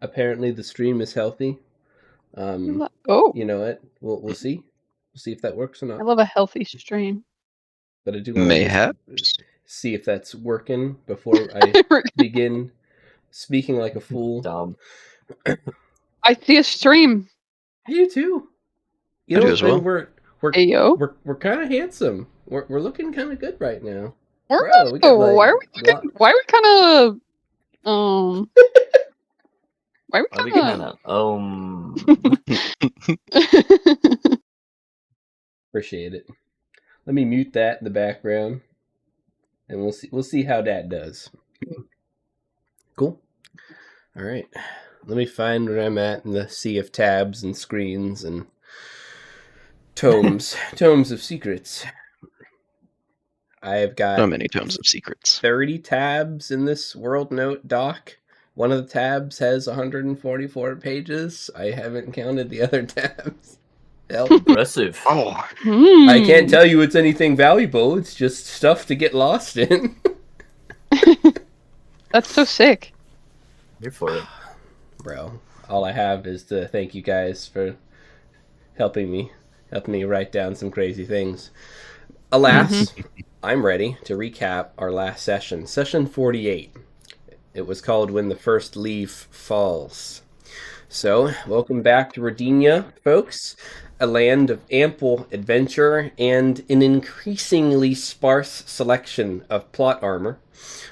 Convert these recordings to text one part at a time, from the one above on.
Apparently the stream is healthy. Oh, You know what? We'll see. We'll see if that works or I not. love a healthy stream. But I do want to Mayhaps. see if that's working before I begin speaking like a fool. Dumb. I see a stream. You too. You I do know, as well. we're Ayo. kind of handsome. We're looking kind of good right now. We're Bro, we got, like, why are we looking? Why are we kind of Why are Are we we kind kinda of? Appreciate it. Let me mute that in the background, and we'll see how that does. Cool. All right. Let me find where I'm at in the sea of tabs and screens and tomes of secrets. I've got So many tomes of secrets. 30 tabs in this world note doc. One of the tabs has 144 pages. I haven't counted the other tabs. Help. impressive? Oh, I can't tell you it's anything valuable. It's just stuff to get lost in. That's so sick. Here for it. Bro, all I have is to thank you guys for helping me write down some crazy things. Alas, I'm ready to recap our last session, session 48. It was called When the First Leaf Falls. So, welcome back to Rodinia, folks, a land of ample adventure and an increasingly sparse selection of plot armor.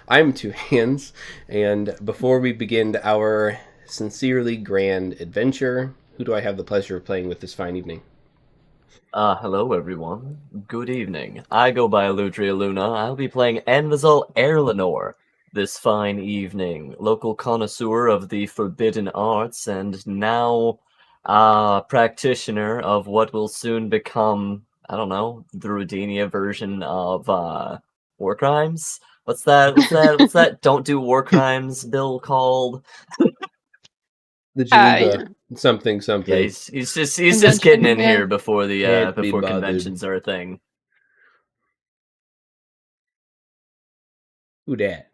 I'm TwoHands, and before we begin our sincerely grand adventure, who do I have the pleasure of playing with this fine evening? Hello everyone. Good evening. I go by Aludriea Luna. I'll be playing Envizal Erlenor this fine evening. Local connoisseur of the forbidden arts and now practitioner of what will soon become, I don't know, the Rodinia version of war crimes? What's that don't do war crimes bill called? The Geneva something. Yeah, he's just getting in here before the Can't be before bothered. conventions are a thing. Who dat?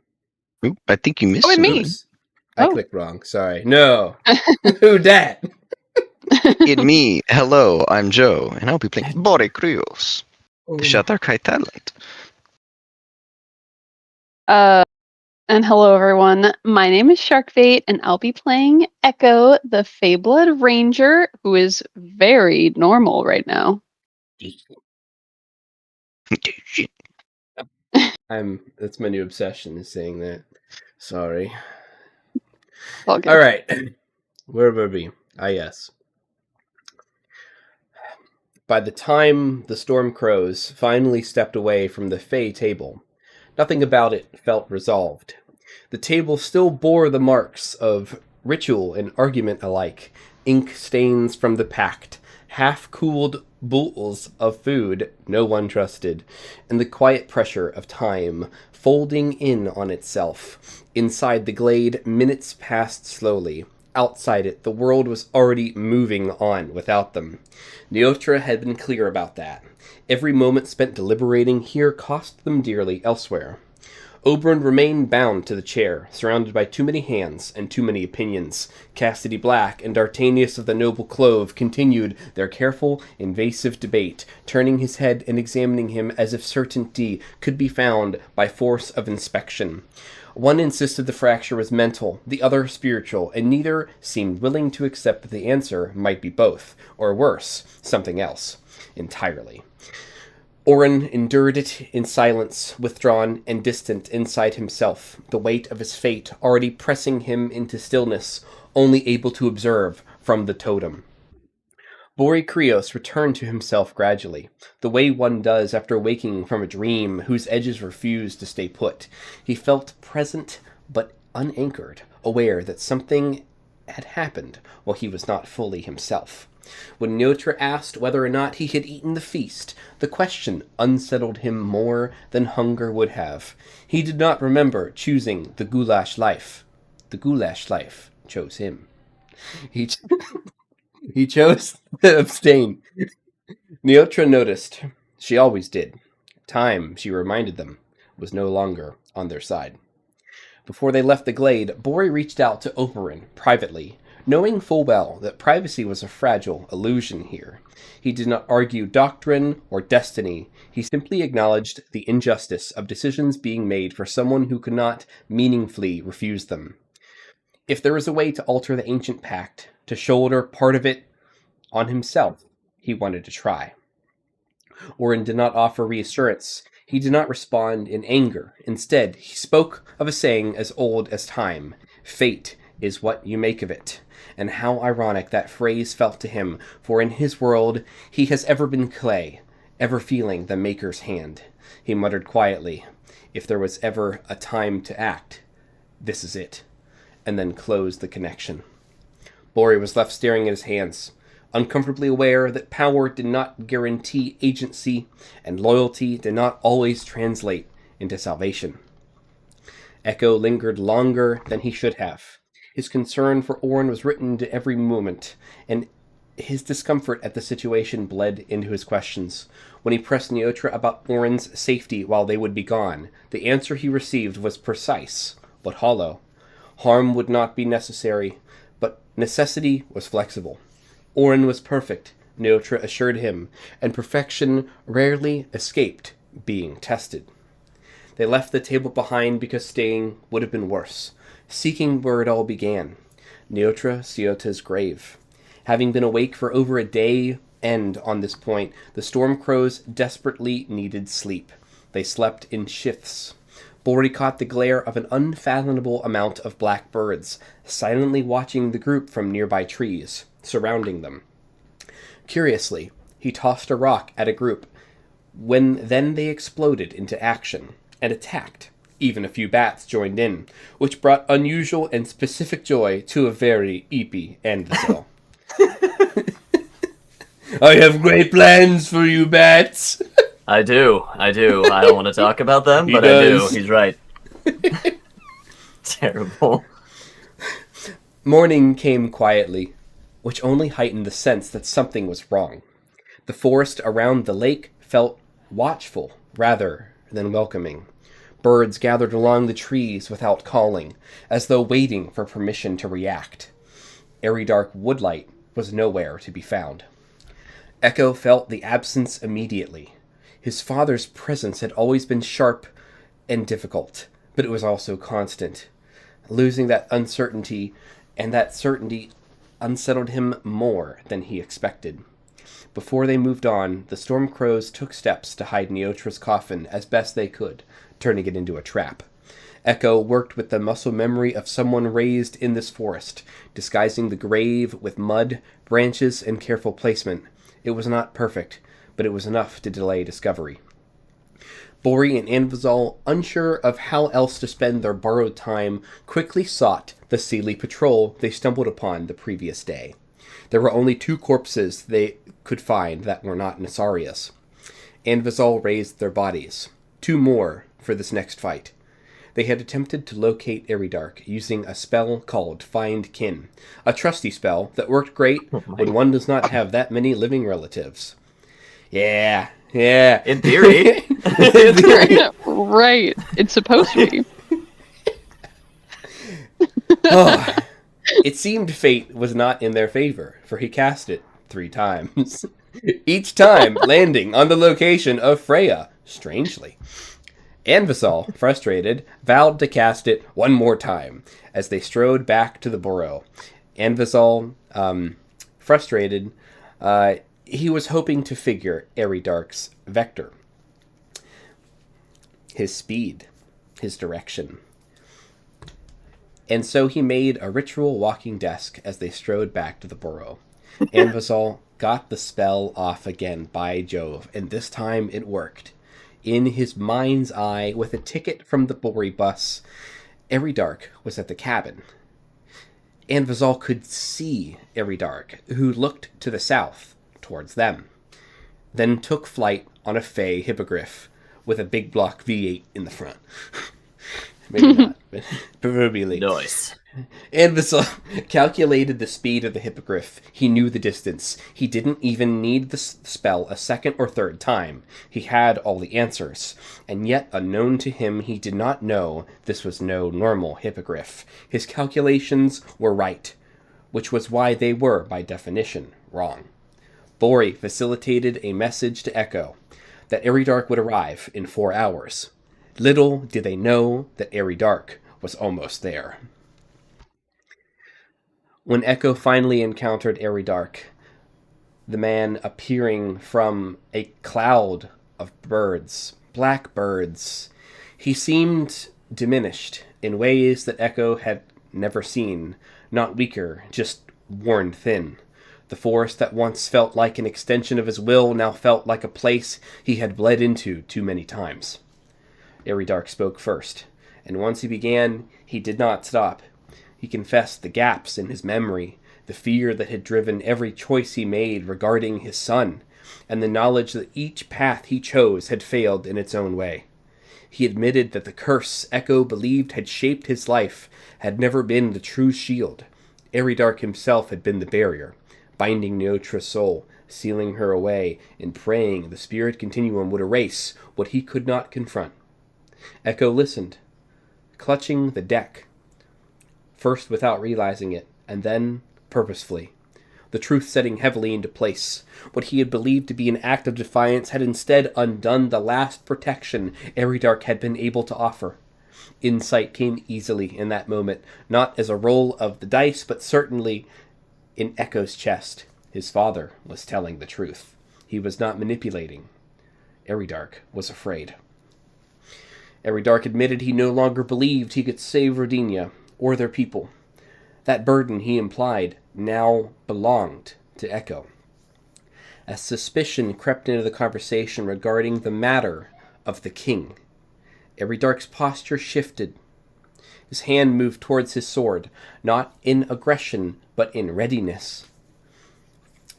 Ooh, I think you missed Oh, it something. me. Oops. I Oh. clicked wrong. Sorry. No. Who dat? It me. Hello, I'm Joe, and I'll be playing Bore Krios, the Shatarkai talent. And hello everyone. My name is Sharkbait, and I'll be playing Echo, the Fayblood Ranger, who is very normal right now. That's my new obsession, is saying that. Sorry. All good. All right. Where were we? Yes. By the time the Storm Crows finally stepped away from the Fey table, nothing about it felt resolved. The table still bore the marks of ritual and argument alike, ink stains from the pact, half-cooled bowls of food no one trusted, and the quiet pressure of time folding in on itself. Inside the glade, minutes passed slowly. Outside it, the world was already moving on without them. Neotra had been clear about that. Every moment spent deliberating here cost them dearly elsewhere. Oberon remained bound to the chair, surrounded by too many hands and too many opinions. Cassidy Black and D'Artanius of the Noble Clove continued their careful, invasive debate, turning his head and examining him as if certainty could be found by force of inspection. One insisted the fracture was mental, the other spiritual, and neither seemed willing to accept that the answer might be both, or worse, something else entirely. Oren endured it in silence, withdrawn and distant inside himself, the weight of his fate already pressing him into stillness, only able to observe from the totem. Bore Krios returned to himself gradually, the way one does after waking from a dream whose edges refuse to stay put. He felt present but unanchored, aware that something had happened while he was not fully himself. When Neotra asked whether or not he had eaten the feast, the question unsettled him more than hunger would have. He did not remember choosing the goulash life. The goulash life chose him. He chose to abstain. Neotra noticed. She always did. Time, she reminded them, was no longer on their side. Before they left the glade, Bori reached out to Oberon privately, knowing full well that privacy was a fragile illusion here. He did not argue doctrine or destiny. He simply acknowledged the injustice of decisions being made for someone who could not meaningfully refuse them. If there was a way to alter the ancient pact, to shoulder part of it on himself, he wanted to try. Orin did not offer reassurance. He did not respond in anger. Instead, he spoke of a saying as old as time: "Fate is what you make of it." And how ironic that phrase felt to him, for in his world he has ever been clay, ever feeling the maker's hand. He muttered quietly, "If there was ever a time to act, this is it," and then closed the connection. Bori was left staring at his hands, uncomfortably aware that power did not guarantee agency, and loyalty did not always translate into salvation. Echo lingered longer than he should have. His concern for Orin was written into every movement, and his discomfort at the situation bled into his questions. When he pressed Neotra about Orin's safety while they would be gone, the answer he received was precise, but hollow. Harm would not be necessary, but necessity was flexible. Orin was perfect, Neotra assured him, and perfection rarely escaped being tested. They left the table behind because staying would have been worse, seeking where it all began, Neotra Ciota's grave. Having been awake for over a day, and on this point, the Stormcrows desperately needed sleep. They slept in shifts. Bori caught the glare of an unfathomable amount of black birds, silently watching the group from nearby trees, surrounding them. Curiously, he tossed a rock at a group, then they exploded into action, and attacked. Even a few bats joined in, which brought unusual and specific joy to a very eepy Anvil. "I have great plans for you, bats." I do. I don't want to talk about them, but does. I do. He's right. Terrible. Morning came quietly, which only heightened the sense that something was wrong. The forest around the lake felt watchful rather than welcoming. Birds gathered along the trees without calling, as though waiting for permission to react. Airy dark woodlight was nowhere to be found. Echo felt the absence immediately. His father's presence had always been sharp and difficult, but it was also constant. Losing that uncertainty, and that certainty unsettled him more than he expected. Before they moved on, the Stormcrows took steps to hide Neotra's coffin as best they could, turning it into a trap. Echo worked with the muscle memory of someone raised in this forest, disguising the grave with mud, branches, and careful placement. It was not perfect, but it was enough to delay discovery. Bori and Anvizal, unsure of how else to spend their borrowed time, quickly sought the Sealy patrol they stumbled upon the previous day. There were only 2 corpses they could find that were not Nassarius. Anvizal raised their bodies. 2 more for this next fight. They had attempted to locate Eridark using a spell called Find Kin, a trusty spell that worked great when one does not have that many living relatives. Yeah. In theory. In theory. Right. It's supposed to be. Oh, it seemed fate was not in their favor, for he cast it 3 times. Each time landing on the location of Freya, strangely. Anvizal, frustrated, vowed to cast it 1 more time as they strode back to the burrow. Anvizal, frustrated, he was hoping to figure Eridark's vector. His speed, his direction. And so he made a ritual walking desk as they strode back to the burrow. Anvizal got the spell off again, by Jove, and this time it worked. In his mind's eye, with a ticket from the Bori bus, Eridark was at the cabin. Anvizal could see Eridark, who looked to the south, towards them, then took flight on a Fey hippogriff with a big block V8 in the front. Maybe not, but proverbially. Nice. Anvisal calculated the speed of the hippogriff. He knew the distance. He didn't even need the spell a second or third time. He had all the answers. And yet, unknown to him, he did not know this was no normal hippogriff. His calculations were right, which was why they were, by definition, wrong. Bori facilitated a message to Echo that Eridark would arrive in 4 hours. Little did they know that Eridark was almost there. When Echo finally encountered Eridark, the man appearing from a cloud of birds, black birds, he seemed diminished in ways that Echo had never seen, not weaker, just worn thin. The forest that once felt like an extension of his will now felt like a place he had bled into too many times. Eridark spoke first, and once he began, he did not stop. He confessed the gaps in his memory, the fear that had driven every choice he made regarding his son, and the knowledge that each path he chose had failed in its own way. He admitted that the curse Echo believed had shaped his life had never been the true shield. Eridark himself had been the barrier, binding Neotra's soul, sealing her away, and praying the spirit continuum would erase what he could not confront. Echo listened, clutching the deck, first without realizing it, and then purposefully. The truth setting heavily into place. What he had believed to be an act of defiance had instead undone the last protection Eridark had been able to offer. Insight came easily in that moment, not as a roll of the dice, but certainly in Echo's chest. His father was telling the truth. He was not manipulating. Eridark was afraid. Eridark admitted he no longer believed he could save Rodinia or their people. That burden, he implied, now belonged to Echo. As suspicion crept into the conversation regarding the matter of the king, Eridark's posture shifted. His hand moved towards his sword, not in aggression, but in readiness.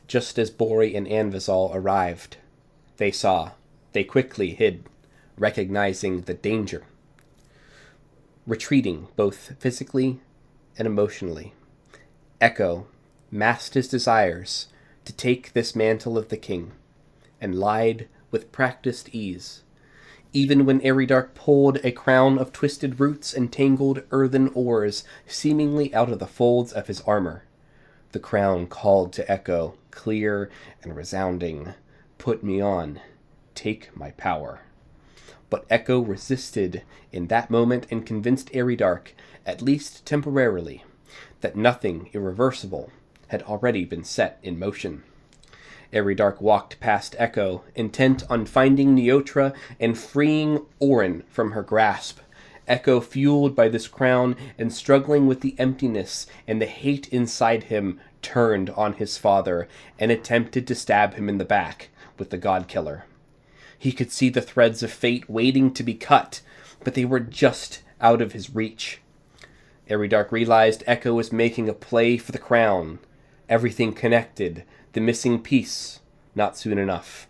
Just as Bori and Anvisal arrived, they saw. They quickly hid, recognizing the danger. Retreating, both physically and emotionally, Echo masked his desires to take this mantle of the king, and lied with practiced ease. Even when Eridark pulled a crown of twisted roots and tangled earthen oars seemingly out of the folds of his armor, the crown called to Echo, clear and resounding, "Put me on, take my power." But Echo resisted in that moment and convinced Eridark, at least temporarily, that nothing irreversible had already been set in motion. Eridark walked past Echo, intent on finding Neotra and freeing Orin from her grasp. Echo, fueled by this crown and struggling with the emptiness and the hate inside him, turned on his father and attempted to stab him in the back with the Godkiller. He could see the threads of fate waiting to be cut, but they were just out of his reach. Eridark realized Echo was making a play for the crown. Everything connected, the missing piece, not soon enough.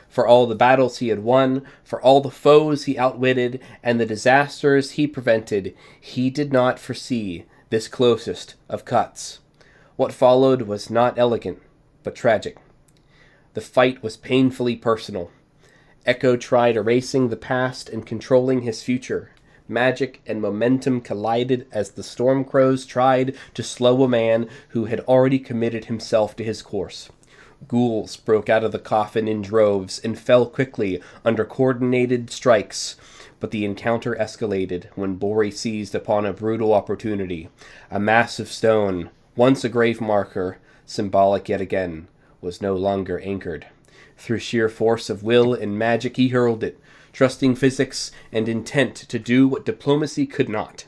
For all the battles he had won, for all the foes he outwitted, and the disasters he prevented, he did not foresee this closest of cuts. What followed was not elegant, but tragic. The fight was painfully personal. Echo tried erasing the past and controlling his future. Magic and momentum collided as the Stormcrows tried to slow a man who had already committed himself to his course. Ghouls broke out of the coffin in droves and fell quickly under coordinated strikes, but the encounter escalated when Bori seized upon a brutal opportunity. A massive stone, once a grave marker, symbolic yet again, was no longer anchored. Through sheer force of will and magic he hurled it, trusting physics and intent to do what diplomacy could not.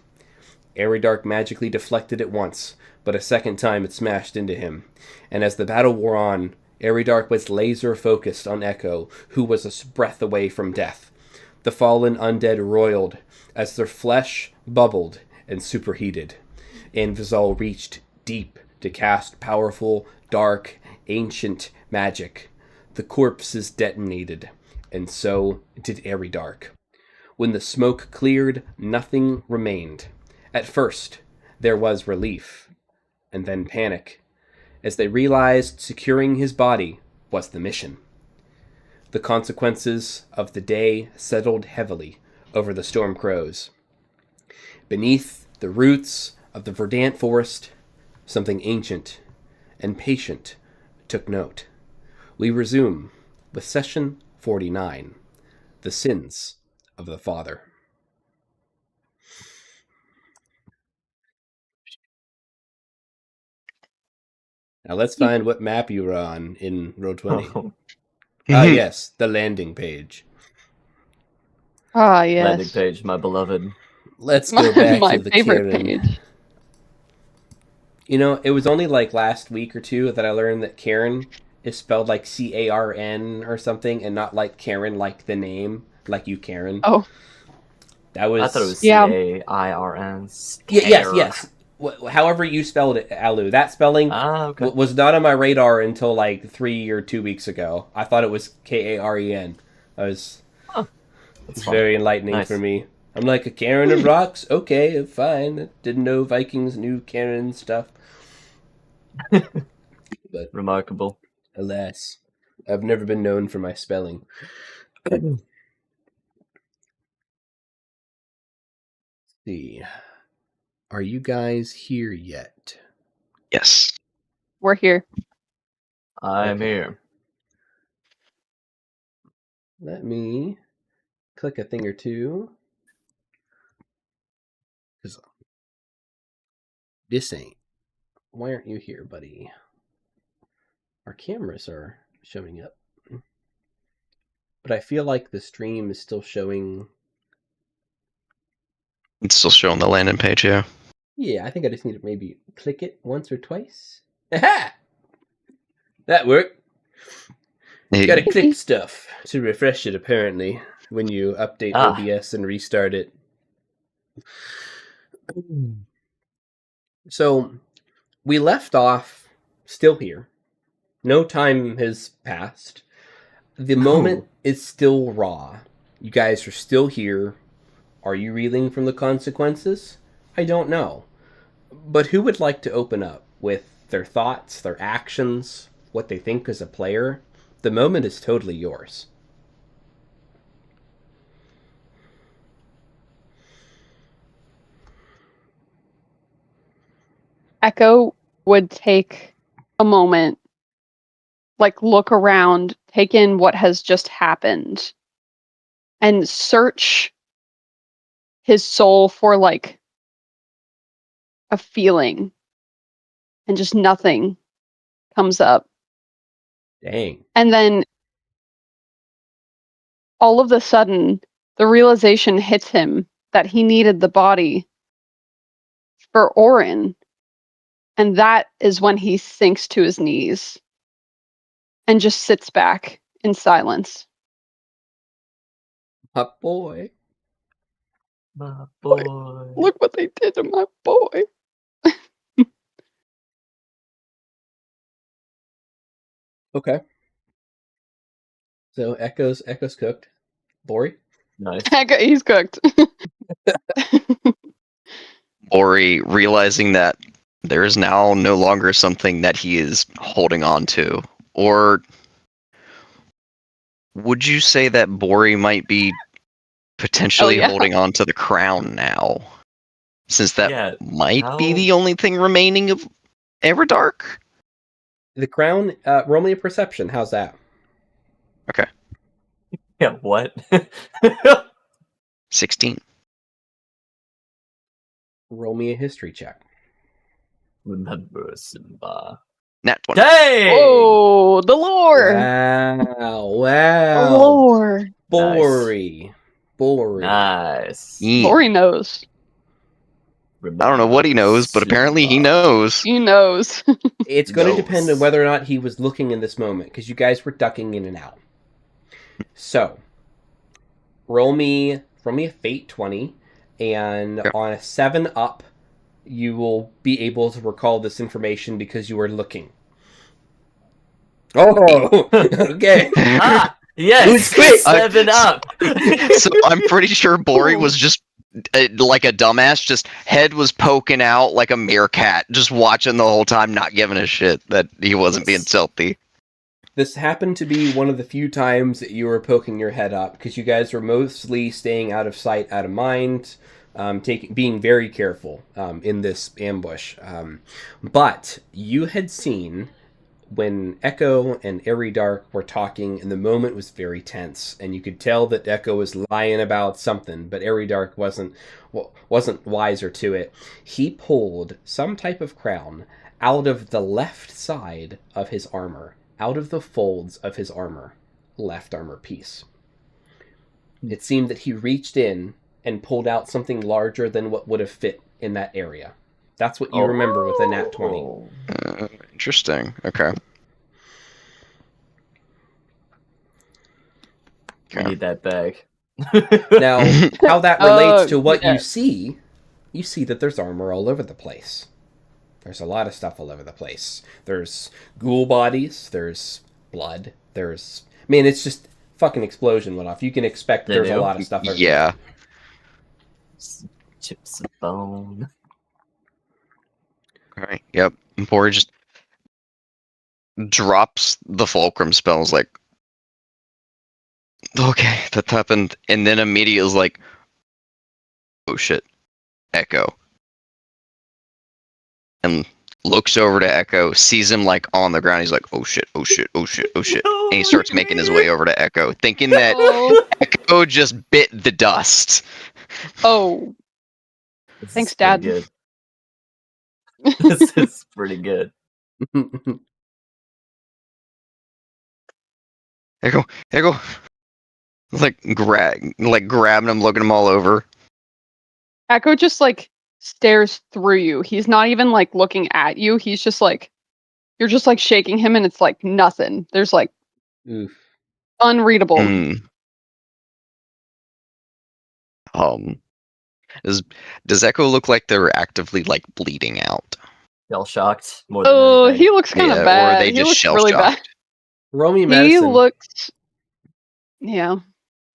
Eridark magically deflected it once, but a second time it smashed into him. And as the battle wore on, Eridark was laser-focused on Echo, who was a breath away from death. The fallen undead roiled as their flesh bubbled and superheated. Anvisal reached deep to cast powerful, dark, ancient magic. The corpses detonated, and so did Eridark. When the smoke cleared, nothing remained. At first, There was relief, and then panic, as they realized securing his body was the mission. The consequences of the day settled heavily over the storm crows. Beneath the roots of the verdant forest, something ancient and patient took note. We resume with session 49, The Sins of the Father. Now let's find what map you were on in Roll20. Yes, the landing page. Ah, yes. Landing page, my beloved. Let's go back My to the favorite Karen. page. You know, it was only like last week or two that I learned that Karen is spelled like Carn or something, and not like Karen, like the name, like you, Karen. Oh. That was. I thought it was Yeah. Cairn. Yes. However you spelled it, Alu. That spelling Okay. was not on my radar until like 3 or 2 weeks ago. I thought it was Karen. It's That's fine. very enlightening Nice. for me. I'm like, a Karen of rocks? Okay, fine. Didn't know Vikings knew Karen stuff. But Remarkable. alas, I've never been known for my spelling. See. Are you guys here yet? Yes. We're here. I'm Okay. here. Let me click a thing or two. Because this ain't. Why aren't you here, buddy? Our cameras are showing up. But I feel like the stream is still showing. It's still showing the landing page, yeah. Yeah, I think I just need to maybe click it once or twice. Aha! That worked. You gotta click stuff to refresh it, apparently, when you update OBS and restart it. So, we left off still here. No time has passed. The moment is still raw. You guys are still here. Are you reeling from the consequences? I don't know. But who would like to open up with their thoughts, their actions, what they think as a player? The moment is totally yours. Echo would take a moment, like look around, take in what has just happened, and search his soul for like a feeling, and just nothing comes up. Dang. And then all of a sudden, the realization hits him that he needed the body for Orin. And that is when he sinks to his knees and just sits back in silence. My boy. My boy. Look what they did to my boy. Okay. So Echo's cooked. Bori? Nice. He's cooked. Ori realizing that there is now no longer something that he is holding on to. Or would you say that Bori might be potentially holding on to the crown now? Since that might be the only thing remaining of Everdark? The crown, roll me a perception. How's that? Okay. Yeah, what? 16. Roll me a history check. Remember Simba. Nat 20. Dang! Oh, the lore! Wow. The lore. Bori. Nice. Bori knows. I don't know what he knows, but apparently he knows. He knows. It's going to depend on whether or not he was looking in this moment, because you guys were ducking in and out. So, roll me a fate 20, and on a 7 up, you will be able to recall this information because you were looking. Oh, okay. Yes, quick. 7 up. So I'm pretty sure Bori was just like a dumbass, just head was poking out like a meerkat, just watching the whole time, not giving a shit that he wasn't being stealthy. This happened to be one of the few times that you were poking your head up, because you guys were mostly staying out of sight, out of mind, being very careful in this ambush. But you had seen when Echo and Dark were talking, and the moment was very tense, and you could tell that Echo was lying about something, but Dark wasn't wiser to it. He pulled some type of crown out of the left side of his armor, out of the folds of his armor, left armor piece. It seemed that he reached in and pulled out something larger than what would have fit in that area. That's what you remember with a nat 20. Interesting. Okay. We need that bag. Now, how that relates to what you see that there's armor all over the place. There's a lot of stuff all over the place. There's ghoul bodies, there's blood, there's... Man, it's just fucking explosion went off. You can expect there's a lot of stuff everywhere. Yeah. Chips of bone. Alright, yep. Bori just drops the fulcrum spells like, okay, that happened, and then immediately is like, oh shit, Echo. And looks over to Echo, sees him like on the ground, he's like, oh shit, oh shit, oh shit, oh shit. And he starts making his way over to Echo, thinking that Echo just bit the dust. Oh. Thanks, Dad. Good. This is pretty good. Echo. Like grabbing him, looking him all over. Echo just like stares through you. He's not even like looking at you. He's just like, you're just like shaking him and it's like nothing. There's like unreadable. Does Echo look like they're actively like bleeding out? Shell shocked more than anything. He looks kind of bad. Or are they just shell really shocked? bad. Roll me medicine. He looks... Yeah.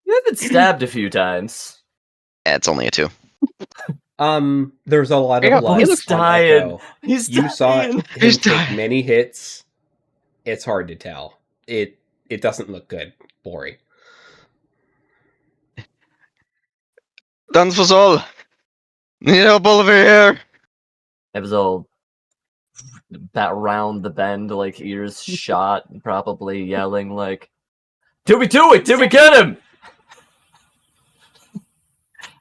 You have been stabbed a few times. Yeah, it's only a 2. There's a lot of blood. He looks dying. He's You saw him He's take dying. many hits. It's hard to tell. It doesn't look good, Bori. Dance was all. Need help over here. It was all that round the bend, like ears shot, probably yelling like, "Did we do it? Did we get him?"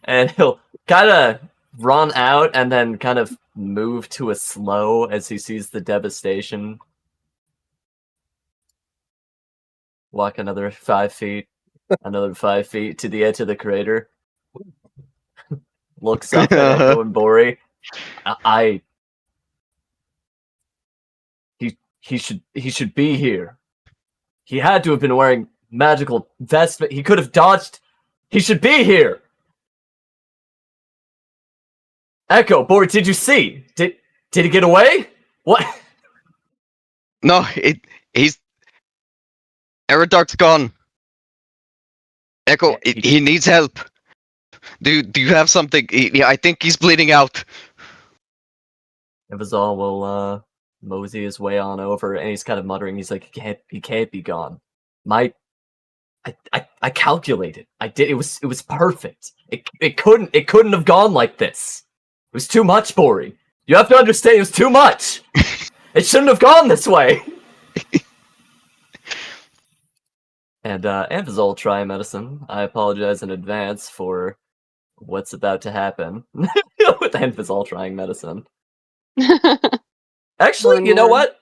And he'll kind of run out and then kind of move to a slow as he sees the devastation. Walk another 5 feet, another 5 feet to the edge of the crater. Looks up at Echo and Bori. He should be here. He had to have been wearing magical vest. He could have dodged. He should be here. Echo, Bori, did you see? Did he get away? What? No, he's Eridark's gone. Echo, he needs help. Do you have something? I think he's bleeding out. Evazal will mosey his way on over, and he's kind of muttering. He's like, "He can't be gone. I calculated. I did. It was perfect. It couldn't have gone like this. It was too much, Bori. You have to understand. It was too much. It shouldn't have gone this way." And Evazal try medicine. I apologize in advance for what's about to happen with Evazal trying medicine. Actually, you know what?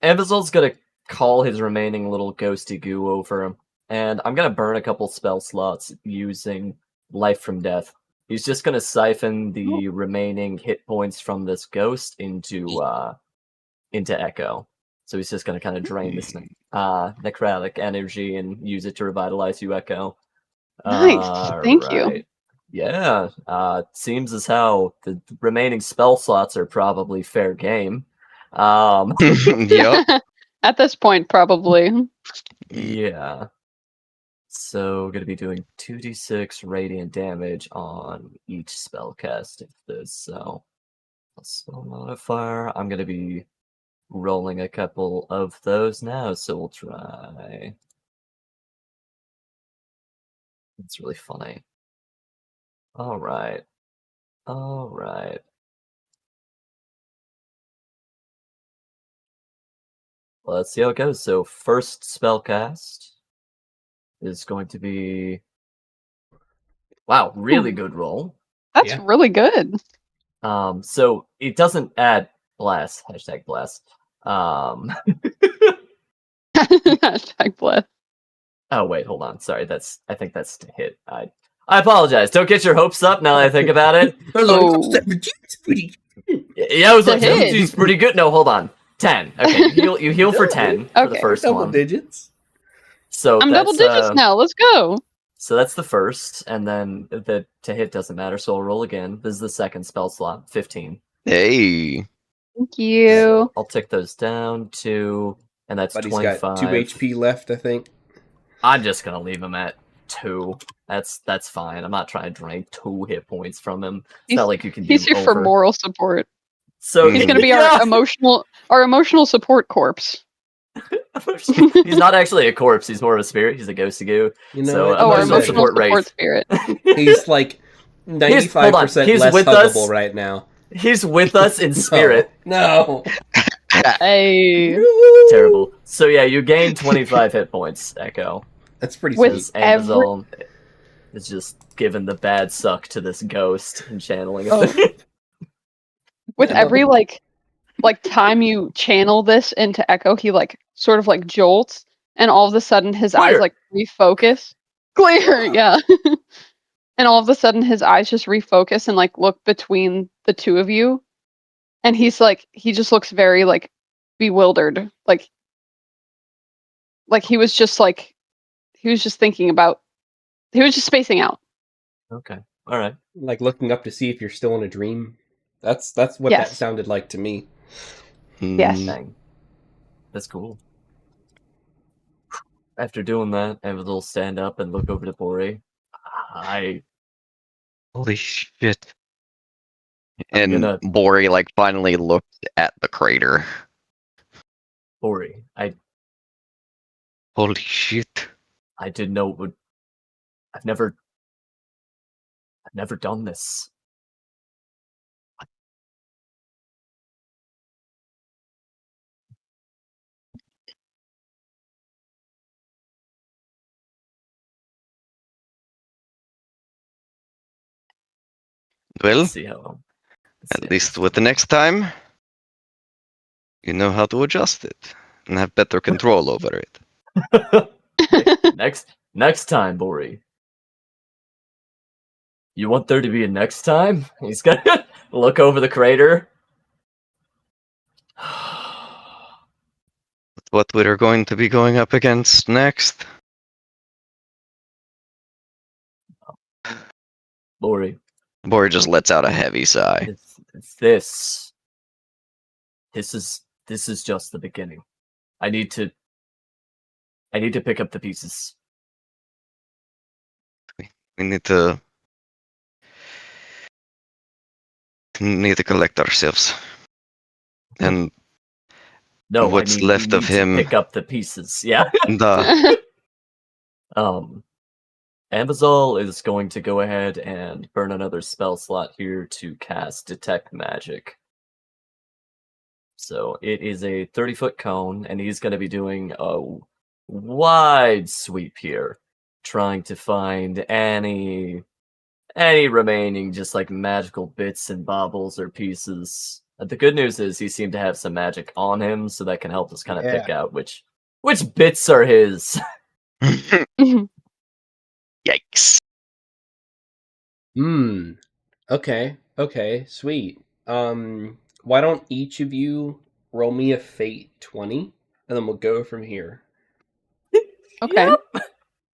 Evazal's gonna call his remaining little ghosty goo over him, and I'm gonna burn a couple spell slots using Life from Death. He's just gonna siphon the remaining hit points from this ghost into Echo. So he's just gonna kind of drain this necrotic energy and use it to revitalize you, Echo. Nice, thank you. Yeah, seems as how the remaining spell slots are probably fair game. Yep. At this point, probably. Yeah. So, going to be doing 2d6 radiant damage on each spell cast of this. So, spell modifier. I'm going to be rolling a couple of those now. So, we'll try. It's really funny. All right. All right. Well, let's see how it goes. So, first spell cast is going to be. Wow, really good roll. That's really good. So it doesn't add bless, #bless. #bless. Oh wait, hold on. Sorry, I think that's to hit. I apologize. Don't get your hopes up now that I think about it. Yeah, I was like, 17's pretty good. No, hold on. 10. Okay, you heal for 10 for the first double one. digits. So I'm double digits now. Let's go. So that's the first, and then the to hit doesn't matter, so I'll roll again. This is the second spell slot, 15. Hey. Thank you. So I'll tick those down to, and that's Buddy's 25. got 2 HP left, I think. I'm just gonna leave him at 2. That's fine. I'm not trying to drain 2 hit points from him. It's not like you can. He's here for moral support. So he's gonna be our emotional support corpse. He's not actually a corpse. He's more of a spirit. He's a ghosty-goo. You know, so our emotional support spirit. He's like 95% less huggable right now. He's with us in spirit. No. Hey. Terrible. So yeah, you gain 25 hit points, Echo. That's pretty with sweet. Amazon is just giving the bad suck to this ghost and channeling it. With every like time you channel this into Echo, he sort of jolts, and all of a sudden his eyes refocus. Clear, yeah. And all of a sudden his eyes just refocus and look between the two of you, and he just looks very bewildered, he was just thinking about, he was just spacing out. Okay, all right. Like looking up to see if you're still in a dream. That's what that sounded like to me. Yes. Dang. That's cool. After doing that, Amazon will stand up and look over to Bori. Holy shit. And Bori finally looked at the crater. Bori, Holy shit. I didn't know it would. I've never done this. Well, Let's see how. At least with the next time, you know how to adjust it and have better control over it. Next time, Bori. You want there to be a next time? He's gonna look over the crater. What we're going to be going up against next? Bori just lets out a heavy sigh. This is just the beginning. I need to pick up the pieces. We need to collect ourselves. And no, what's left of him? Pick up the pieces. Yeah. Ambazol is going to go ahead and burn another spell slot here to cast Detect Magic. So it is a 30-foot cone, and he's going to be doing a wide sweep here, trying to find any remaining just magical bits and baubles or pieces. The good news is he seemed to have some magic on him, so that can help us kind of pick out which bits are his. Yikes. Okay, sweet. Why don't each of you roll me a fate 20, and then we'll go from here. Okay. Yep.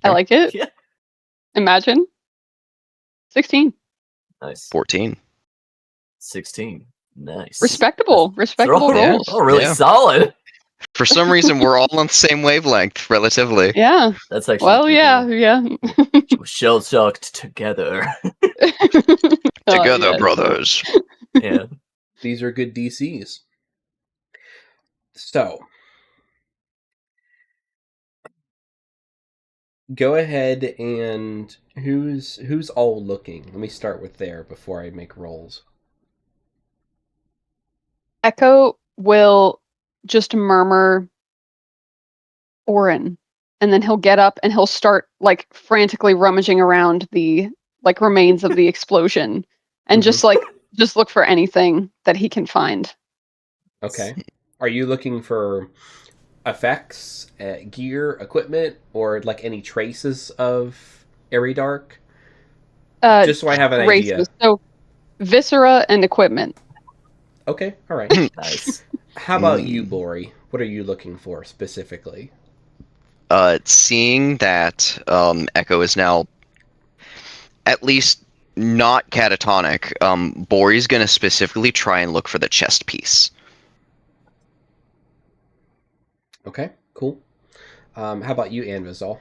I like it. Yeah. Imagine. 16. Nice. 14. 16. Nice. Respectable rolls. Oh, really solid. For some reason, we're all on the same wavelength, relatively. Yeah. That's actually Well, yeah. shell shocked together. Together, Yes. brothers. Yeah. These are good DCs. So, go ahead and who's all looking? Let me start with there before I make rolls. Echo will just murmur Orin, and then he'll get up and he'll start like frantically rummaging around the like remains of the explosion and just look for anything that he can find. Okay. Are you looking for effects, gear, equipment, or like any traces of Eridark? Just so I have an idea. So, viscera and equipment. Okay, all right. Nice. How about you, Bori? What are you looking for specifically? Seeing that Echo is now at least not catatonic, Bori's going to specifically try and look for the chest piece. Okay, cool. How about you, Anvizal?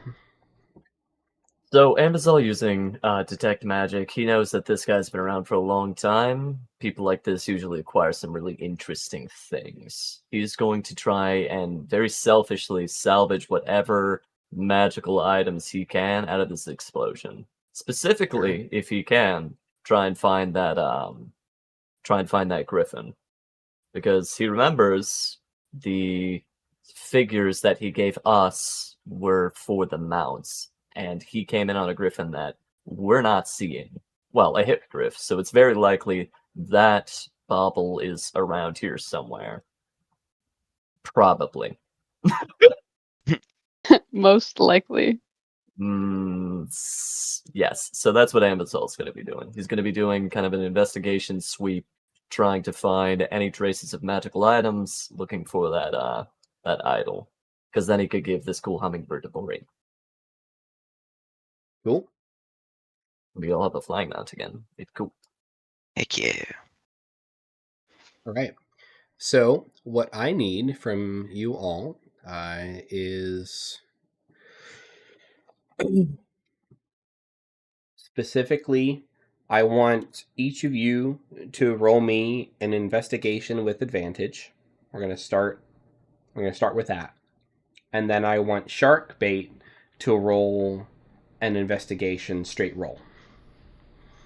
So Ambazal using detect magic, he knows that this guy's been around for a long time. People like this usually acquire some really interesting things. He's going to try and very selfishly salvage whatever magical items he can out of this explosion. Specifically, if he can, try and find that griffin. Because he remembers the figures that he gave us were for the mounts. And he came in on a griffin that we're not seeing. Well, a hippogriff, so it's very likely that bauble is around here somewhere. Probably. Most likely. Yes, so that's what Ambazal's going to be doing. He's going to be doing kind of an investigation sweep, trying to find any traces of magical items, looking for that idol. Because then he could give this cool hummingbird to Bori. Cool. We all have a flying mount again. It's cool. Heck yeah. All right. So, what I need from you all is specifically, I want each of you to roll me an investigation with advantage. We're gonna start with that, and then I want Sharkbait to roll an investigation straight roll.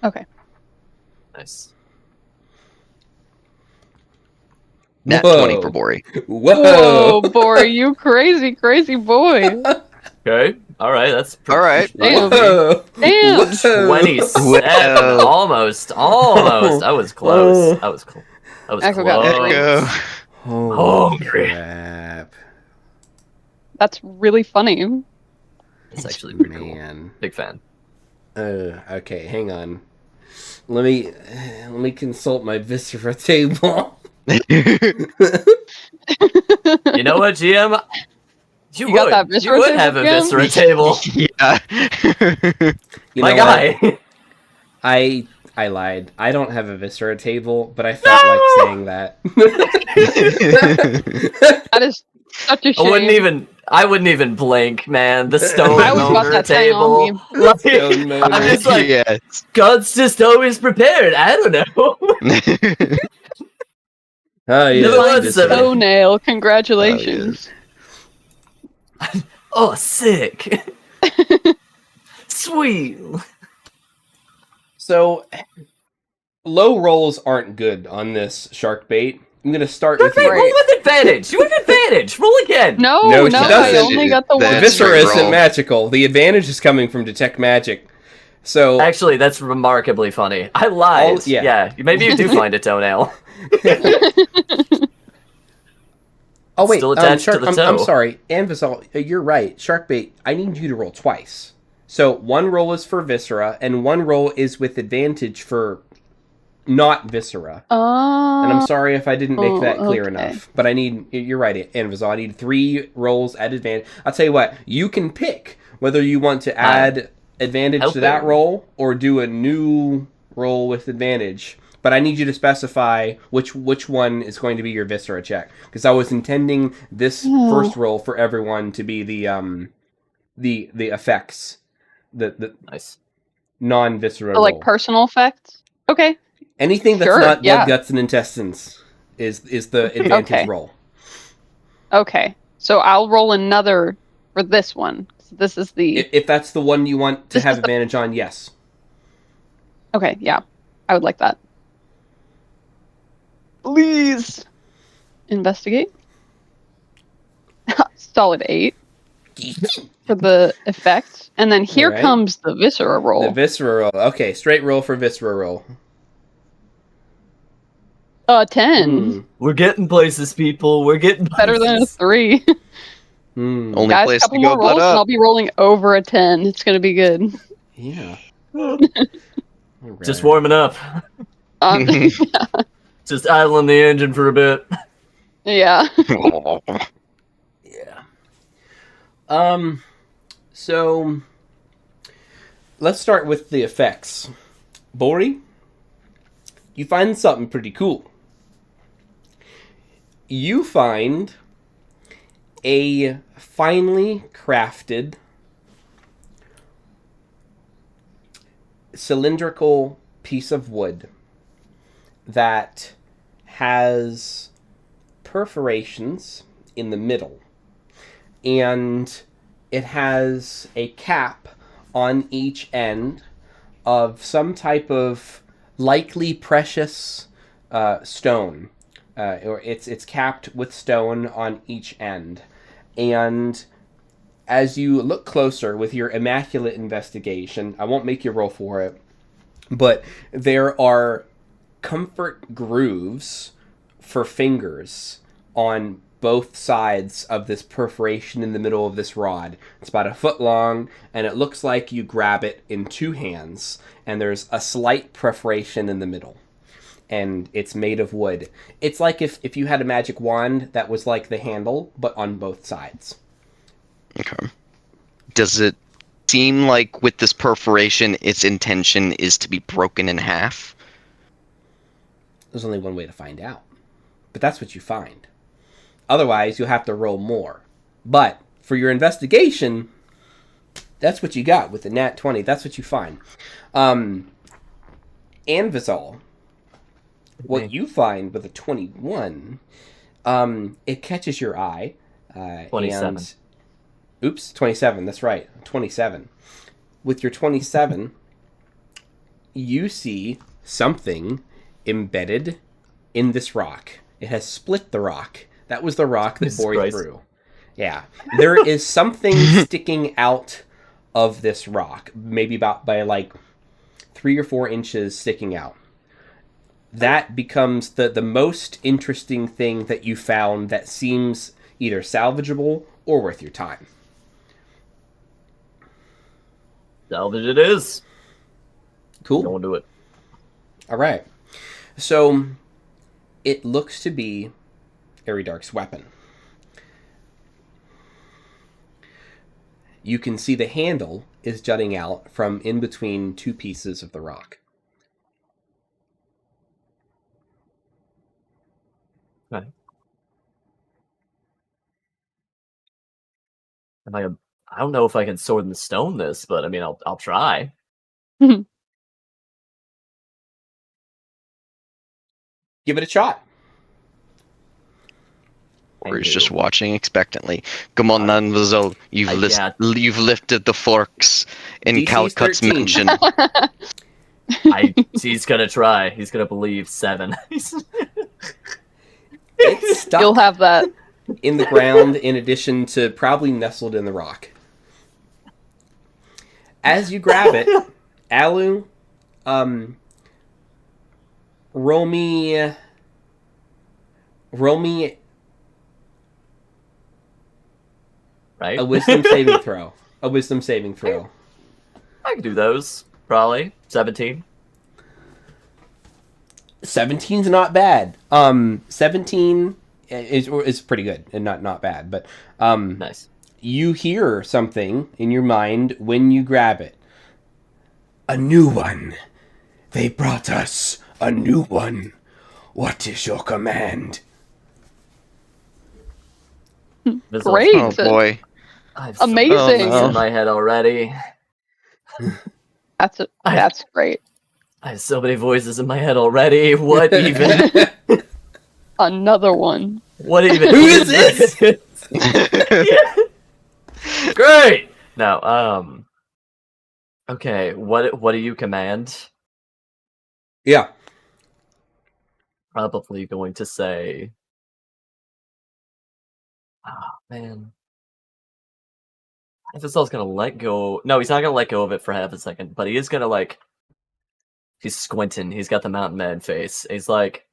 Okay. Nice. Nat 20 for Bori. Whoa, Bori, you crazy boy. Okay. All right. That's all right. Damn. Whoa. Damn. 27. Almost. I was close. I was close. Echo got Echo. Hungry. Crap. That's really funny. It's actually pretty cool. Big fan. Okay, hang on. Let me consult my Viscera table. You know what, GM? You would have a Viscera table. Yeah. My guy. I lied. I don't have a Viscera table, but I felt like saying that. That is such a shame. I wouldn't even blink, man. The stone owner table. I'm just like, yes. God's just always prepared. I don't know. Oh yeah. Toenail, congratulations. Oh, sick. Sweet. So, low rolls aren't good on this Sharkbait. I'm gonna start with you. Roll with advantage. You have advantage. Roll again. No, she doesn't. I only got the one. Viscera isn't magical. The advantage is coming from detect magic. So actually, that's remarkably funny. I lied. Yeah. Maybe you do find a toenail. Oh wait, still attached to the toe. I'm sorry, Anvizal, you're right. Sharkbait, I need you to roll twice. So one roll is for Viscera, and one roll is with advantage for not Viscera. And I'm sorry if I didn't make that clear enough. But you're right, Anvizal, I need 3 rolls at advantage. I'll tell you what, you can pick whether you want to add advantage to that roll or do a new roll with advantage. But I need you to specify which one is going to be your viscera check, because I was intending this first roll for everyone to be the effects, the Nice. non-viscera So, like roll. personal effects. Okay. Anything that's Sure, not blood, yeah. guts, and intestines is the advantage Okay. roll. Okay. So I'll roll another for this one. This is the. If that's the one you want to This have is the- advantage on, yes. Okay. Yeah, I would like that. Please investigate. Solid 8 for the effect, and then here Alright. comes the viscera roll. The viscera roll. Okay, straight roll for viscera roll. 10. We're getting places, people. We're getting Better than a places. 3. Only Guys, place couple to go more rolls, but and up. I'll be rolling over a 10. It's gonna be good. Yeah. Just warming up. Just idling the engine for a bit. Yeah. Yeah. So let's start with the effects. Bori, you find something pretty cool. You find a finely crafted cylindrical piece of wood that has perforations in the middle, and it has a cap on each end of some type of likely precious stone, or it's capped with stone on each end. And as you look closer with your immaculate investigation, I won't make you roll for it, but there are comfort grooves for fingers on both sides of this perforation in the middle of this rod. It's about a foot long, and it looks like you grab it in two hands, and there's a slight perforation in the middle. And it's made of wood. It's like if you had a magic wand that was like the handle, but on both sides. Okay. Does it seem like with this perforation, its intention is to be broken in half? There's only one way to find out. But that's what you find. Otherwise, you'll have to roll more. But for your investigation, that's what you got with the nat 20. That's what you find. Anvizal, what you find with a 21, it catches your eye. 27. Oops, 27. That's right. 27. With your 27, you see something embedded in this rock. It has split the rock. That was the rock that Bori threw. Yeah. There is something sticking out of this rock, maybe about by like 3 or 4 inches sticking out. That becomes the most interesting thing that you found that seems either salvageable or worth your time. Salvage it is. Cool. Don't do it. All right. So it looks to be Eridark's weapon. You can see the handle is jutting out from in between two pieces of the rock. Okay. I don't know if I can sword and stone this, but I mean, I'll try. Give it a shot. Or he's just watching expectantly. Come on, Nanvazol. You've lifted the forks in DC's Calcutt's 13. mansion. He's gonna try. He's gonna believe 7. It's stuck You'll have that. in the ground in addition to probably nestled in the rock. As you grab it, Alu, roll me Right? a wisdom saving throw. A wisdom saving throw. I can do those. Probably 17. 17's not bad. 17 is pretty good and not bad, but Nice. you hear something in your mind when you grab it. A new one. They brought us A new one. What is your command? Vizal, Great. Oh boy. I have so Amazing. many voices Oh, no. in my head already. That's great. I have so many voices in my head already. What even? Another one. What even? Who is this? Yeah. Great. Now, okay. What do you command? Yeah. Probably going to say. Oh man. Efesol's gonna let go. No, he's not gonna let go of it for half a second, but he is gonna like. He's squinting. He's got the mountain man face. He's like,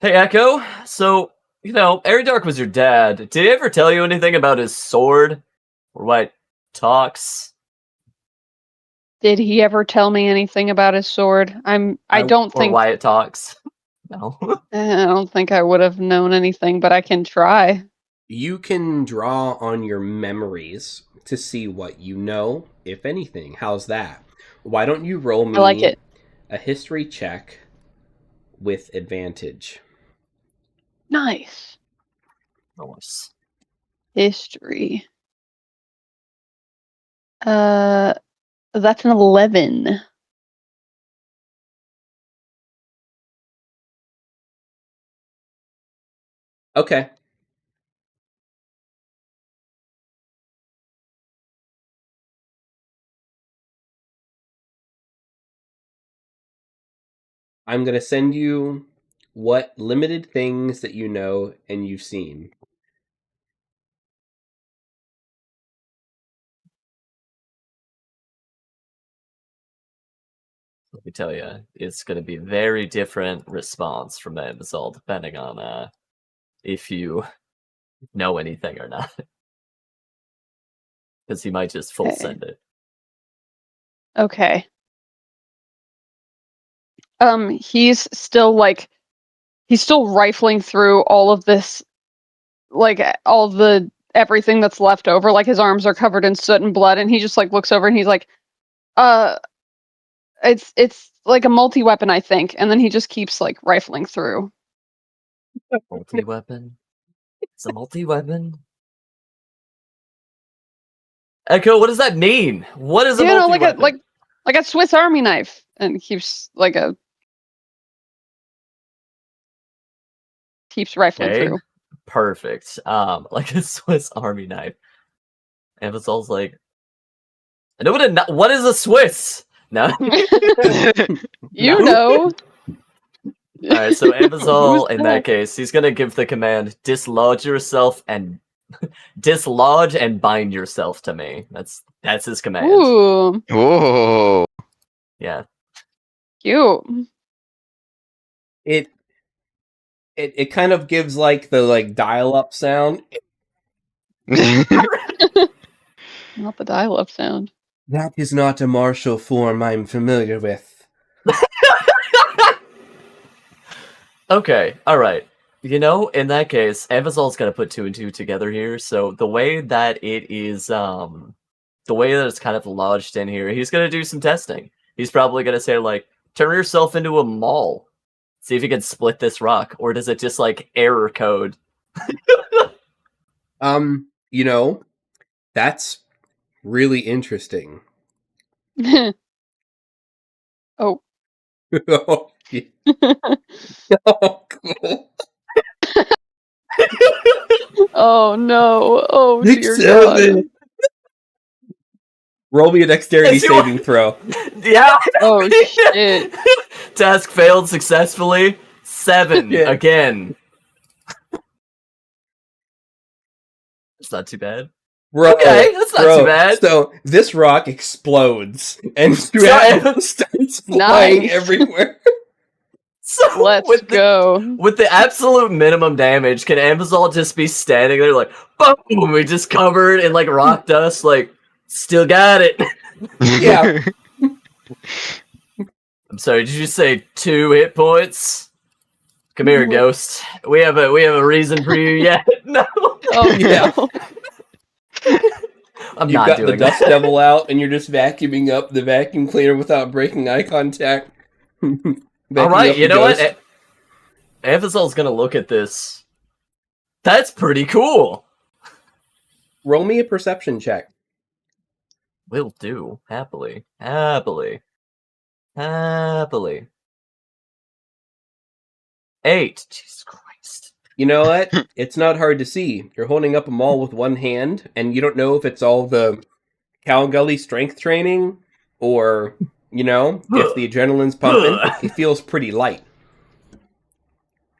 "Hey, Echo. So Eridark was your dad. Did he ever tell you anything about his sword, or why it talks? Did he ever tell me anything about his sword? I don't Or think why it talks? No. I don't think I would have known anything, but I can try. You can draw on your memories to see what you know, if anything. How's that? Why don't you roll me I like it. a history check with advantage? Nice. Nice. History. That's an 11. Okay. I'm going to send you what limited things that you know and you've seen. Let me tell you, it's going to be a very different response from Amazol depending on if you know anything or not. Because he might just full Okay. send it. Okay. He's still rifling through all of this, like all the everything that's left over. Like his arms are covered in soot and blood, and he just like looks over and he's like, it's like a multi-weapon, I think. And then he just keeps like rifling through. Multi-weapon? It's a multi-weapon? Echo, what does that mean? What is a multi-weapon? like a Swiss Army knife, and keeps rifling Okay, through. perfect. Like a Swiss Army knife. And it's all like, I know what is a Swiss? No. You No. know. Alright, so Ambazol, Who's in that case, he's gonna give the command, dislodge yourself and dislodge and bind yourself to me. That's his command. Ooh, Whoa. Yeah. cute. It kind of gives like the dial-up sound. Not the dial-up sound. That is not a martial form I'm familiar with. Okay, alright. In that case, Ambazol's gonna put 2 and 2 together here, so the way that it is, the way that it's kind of lodged in here, he's gonna do some testing. He's probably gonna say, like, turn yourself into a mall. See if you can split this rock, or does it just, like, error code? That's really interesting. Oh. Oh, yeah. Oh, cool. Oh no. Oh dear Seven. God. Roll me a dexterity Yes, you saving throw. Yeah! Oh shit. Task failed successfully. 7 Yeah. again. It's not too bad. Bro, Okay, that's not too bad. So this rock explodes and starts flying Nice. everywhere. So Let's go. with the absolute minimum damage, can Ambazol just be standing there like, boom, we just covered in like rock dust, like, still got it. Yeah. I'm sorry, did you say 2 hit points? Come here, ghost. We have a reason for you yet. No. Oh Yeah. no. I'm You've not got the doing dust that. devil out and you're just vacuuming up the vacuum cleaner without breaking eye contact. All right, you know what? Amphazel's gonna look at this. That's pretty cool. Roll me a perception check. Will do. Happily. Happily. Happily. 8. Jesus Christ. You know what? It's not hard to see. You're holding up a maul with one hand, and you don't know if it's all the cow gully strength training, or, you know, if the adrenaline's pumping. It feels pretty light.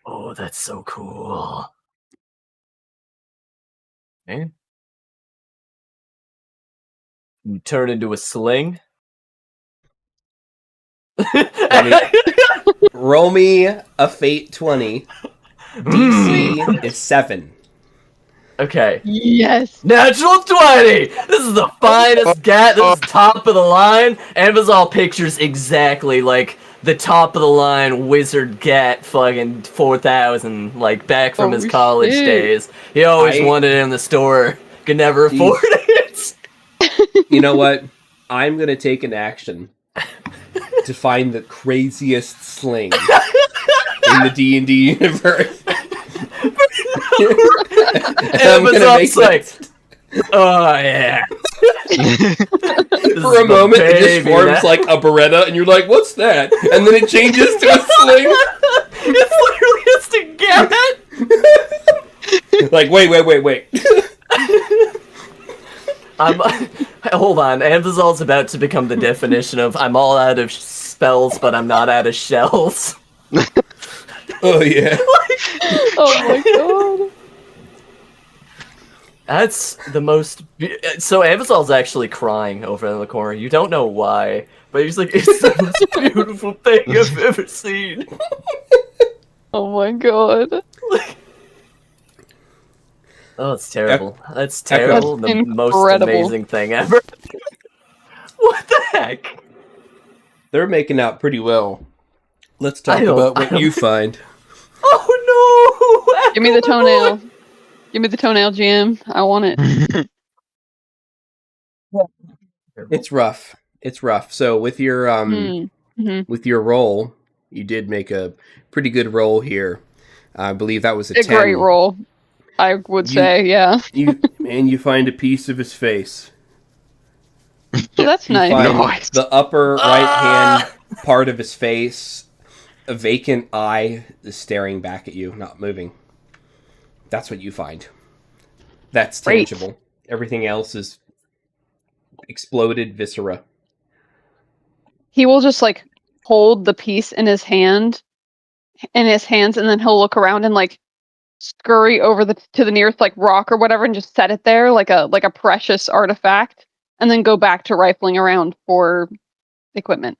Oh, that's so cool. Okay. You turn into a sling. Roll me a Fate 20. DC is 7. Okay. Yes. Natural 20! This is the finest gat. This is top of the line. Amazon pictures exactly like the top of the line wizard gat fucking 4,000, like back from his college days. He always wanted it in the store. Could never afford it. You know what? I'm gonna take an action to find the craziest sling in the D&D universe. Amazon's like, oh yeah. For a moment, it just forms like a Beretta, and you're like, what's that? And then it changes to a sling. It's literally just a gat. Like, wait. Hold on. Amazon's about to become the definition of I'm all out of spells, but I'm not out of shells. Oh, yeah. Oh my god. That's the most... So Amazon's actually crying over in the corner. You don't know why, but he's like, it's the most beautiful thing I've ever seen. Oh my god. Oh, it's terrible. That's terrible. That's the most incredible. amazing thing ever. What the heck? They're making out pretty well. Let's talk about what you find. Oh no! Give me the toenail. Give me the toenail, GM. I want it. It's rough. It's rough. So with your with your roll, you did make a pretty good roll here. I believe that was a 10. Great roll, I would say. Yeah. you find a piece of his face. That's You nice. find the upper right hand part of his face. A vacant eye is staring back at you, not moving. That's what you find. That's tangible. Great. Everything else is exploded viscera. He will just like hold the piece in his hands, and then he'll look around and like scurry over to the nearest like rock or whatever, and just set it there like a precious artifact, and then go back to rifling around for equipment.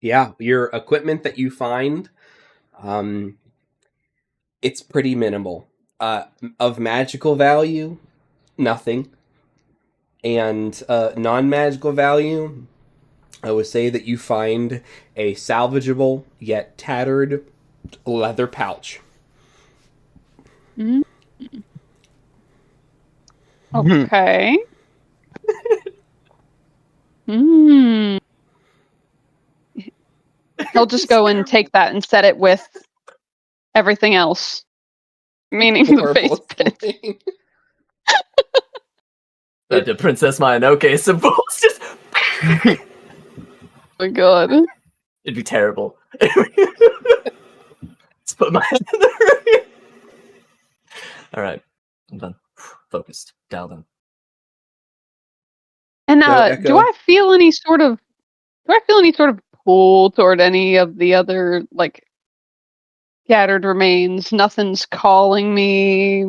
Yeah, your equipment that you find, it's pretty minimal. Of magical value, nothing. And non-magical value, I would say that you find a salvageable yet tattered leather pouch. Mm-hmm. Okay. He'll just go and take that and set it with everything else. Meaning the face pit. The Princess Mononoke symbols just... Oh my god. It'd be terrible. Let's put my hand in the ring. Alright. I'm done. Focused. Dialed in. And do I feel any sort of pull toward any of the other like scattered remains? Nothing's calling me,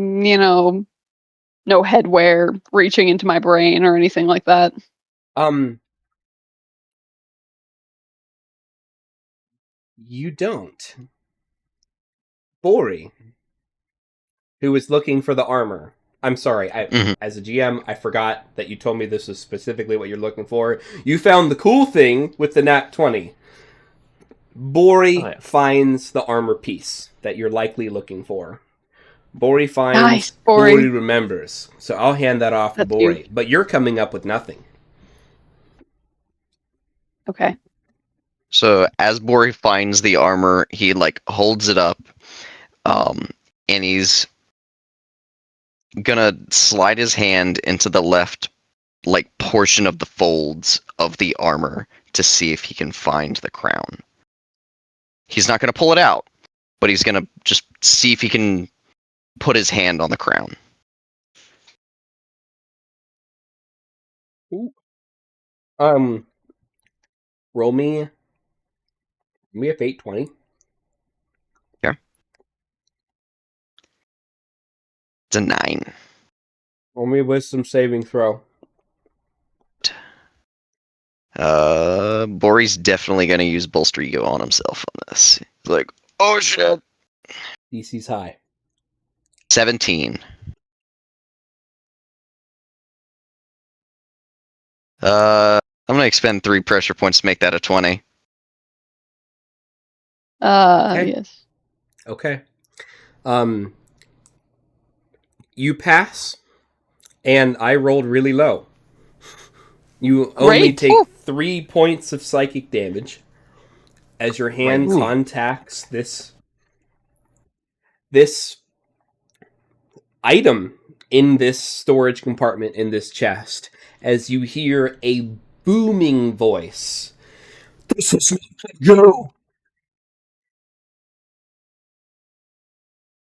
no headwear reaching into my brain or anything like that. You don't. Bori, who was looking for the armor. I'm sorry, as a GM, I forgot that you told me this was specifically what you're looking for. You found the cool thing with the nat 20. Bori finds the armor piece that you're likely looking for. Bori finds, nice, Bori remembers. So I'll hand that off to Bori. But you're coming up with nothing. Okay. So as Bori finds the armor, he like holds it up, and he's gonna slide his hand into the left like portion of the folds of the armor to see if he can find the crown. He's not gonna pull it out, but he's gonna just see if he can put his hand on the crown. Ooh. Roll me a fate 20. Okay. It's a 9. Roll me a wisdom saving throw. Bori's definitely gonna use bolster ego on himself on this. He's like, oh shit. DC's high. 17. I'm gonna expend 3 pressure points to make that a 20. Okay. Yes. Okay. You pass, and I rolled really low. You only Great. take Woo. 3 points of psychic damage as your hand Ooh. contacts this item in this storage compartment in this chest, as you hear a booming voice. This is not you.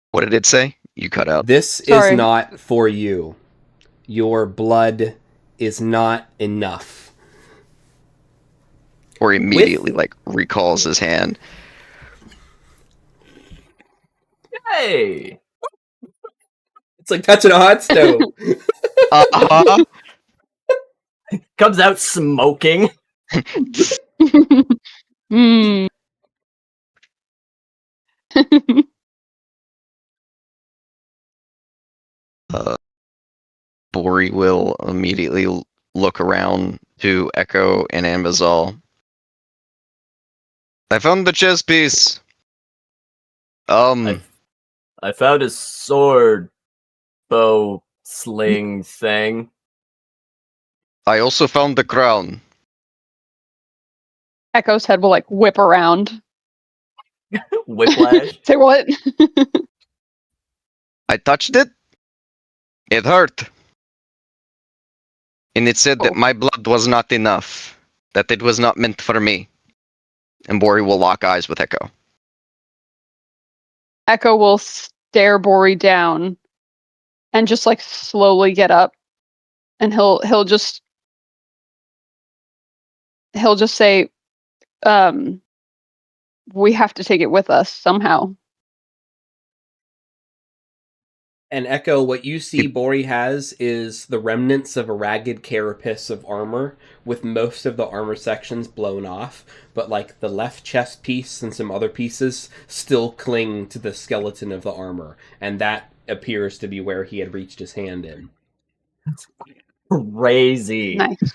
What did it say? You cut out. This Sorry. is not for you. Your blood is not enough. Or immediately like recalls his hand. Hey! It's like touching a hot stove. Uh-huh. Comes out smoking. Hmm. Bori will immediately look around to Echo and Ambazal. I found the chess piece. I found his sword, bow, sling thing. I also found the crown. Echo's head will like whip around. Whiplash. Say what? I touched it. It hurt. And it said that Oh. my blood was not enough. That it was not meant for me. And Bori will lock eyes with Echo. Echo will stare Bori down and just like slowly get up, and he'll just say, we have to take it with us somehow. And Echo, what you see Bori has is the remnants of a ragged carapace of armor, with most of the armor sections blown off, but like the left chest piece and some other pieces still cling to the skeleton of the armor, and that appears to be where he had reached his hand in. Crazy. Nice.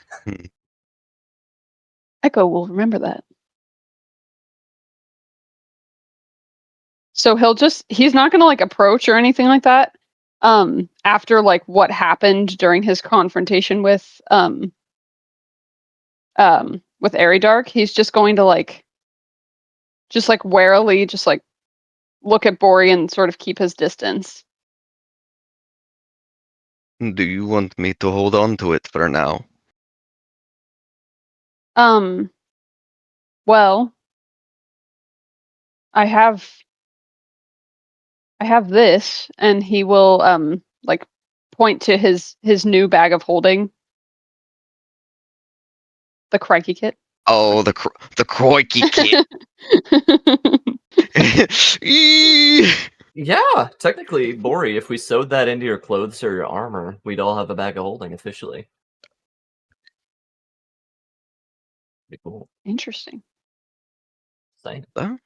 Echo will remember that. So he's not gonna like approach or anything like that. After like what happened during his confrontation with Aridark, he's just going to like warily just like look at Bori and sort of keep his distance. Do you want me to hold on to it for now? Well, I have this, and he will like point to his new bag of holding, the crikey kit. Oh, the Croiky kid. Yeah, technically, Bori, if we sewed that into your clothes or your armor, we'd all have a bag of holding officially. Pretty cool. Interesting. Saying. Huh?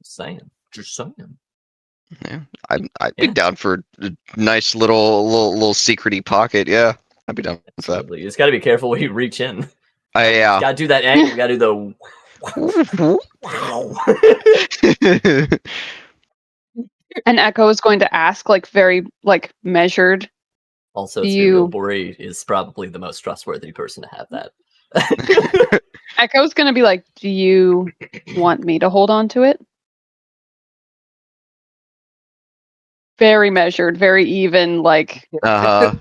Just saying. Just saying. Yeah, I'd be down for a nice little secrety pocket. Yeah, I'd be down with that. Absolutely. You just gotta be careful when you reach in. Yeah. Gotta do that angle. Gotta do the wow. And Echo is going to ask, like, very like measured. Also, it's real. Bori is probably the most trustworthy person to have that. Echo's gonna be like, do you want me to hold on to it? Very measured, very even, like, Uh-huh.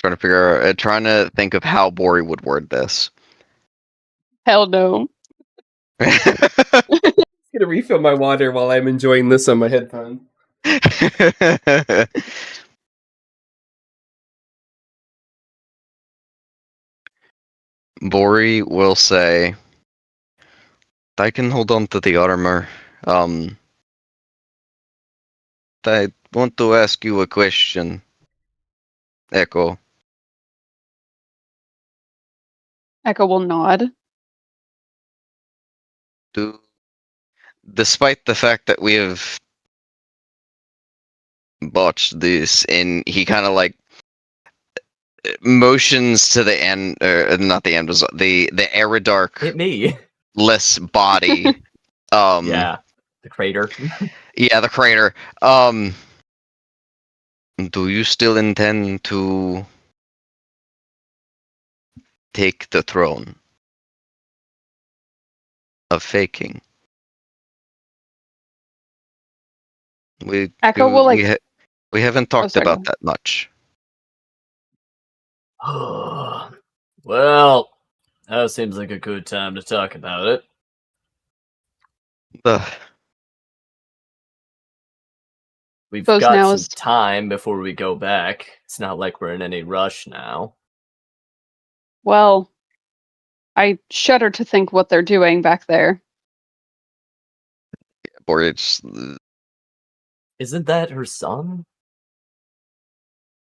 Trying to think of how Bori would word this. hell no. Gonna refill my water while I'm enjoying this on my headphone. Bori will say, I can hold on to the armor. I want to ask you a question, Echo. Echo will nod. Despite the fact that we have botched this, and he kind of like motions to the end, or not the end, the Eridark Hit me. less body. Yeah, the crater. Yeah, the crater. Do you still intend to take the throne of faking? Echo will like. We haven't talked sorry, about go that much. Well, that seems like a good time to talk about it. We've Suppose got now some is- time before we go back. It's not like we're in any rush now. Well, I shudder to think what they're doing back there. Or it's Isn't that her son?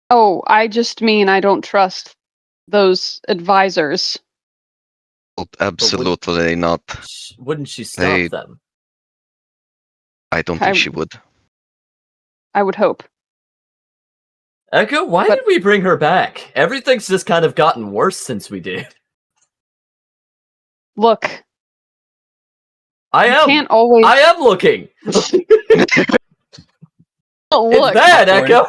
Oh, I just mean I don't trust those advisors. absolutely not. Wouldn't she stop They- them? I don't think she would. I would hope. Echo, why did we bring her back? Everything's just kind of gotten worse since we did. Look. I can't always. I am looking. Oh, It's look. bad, Echo.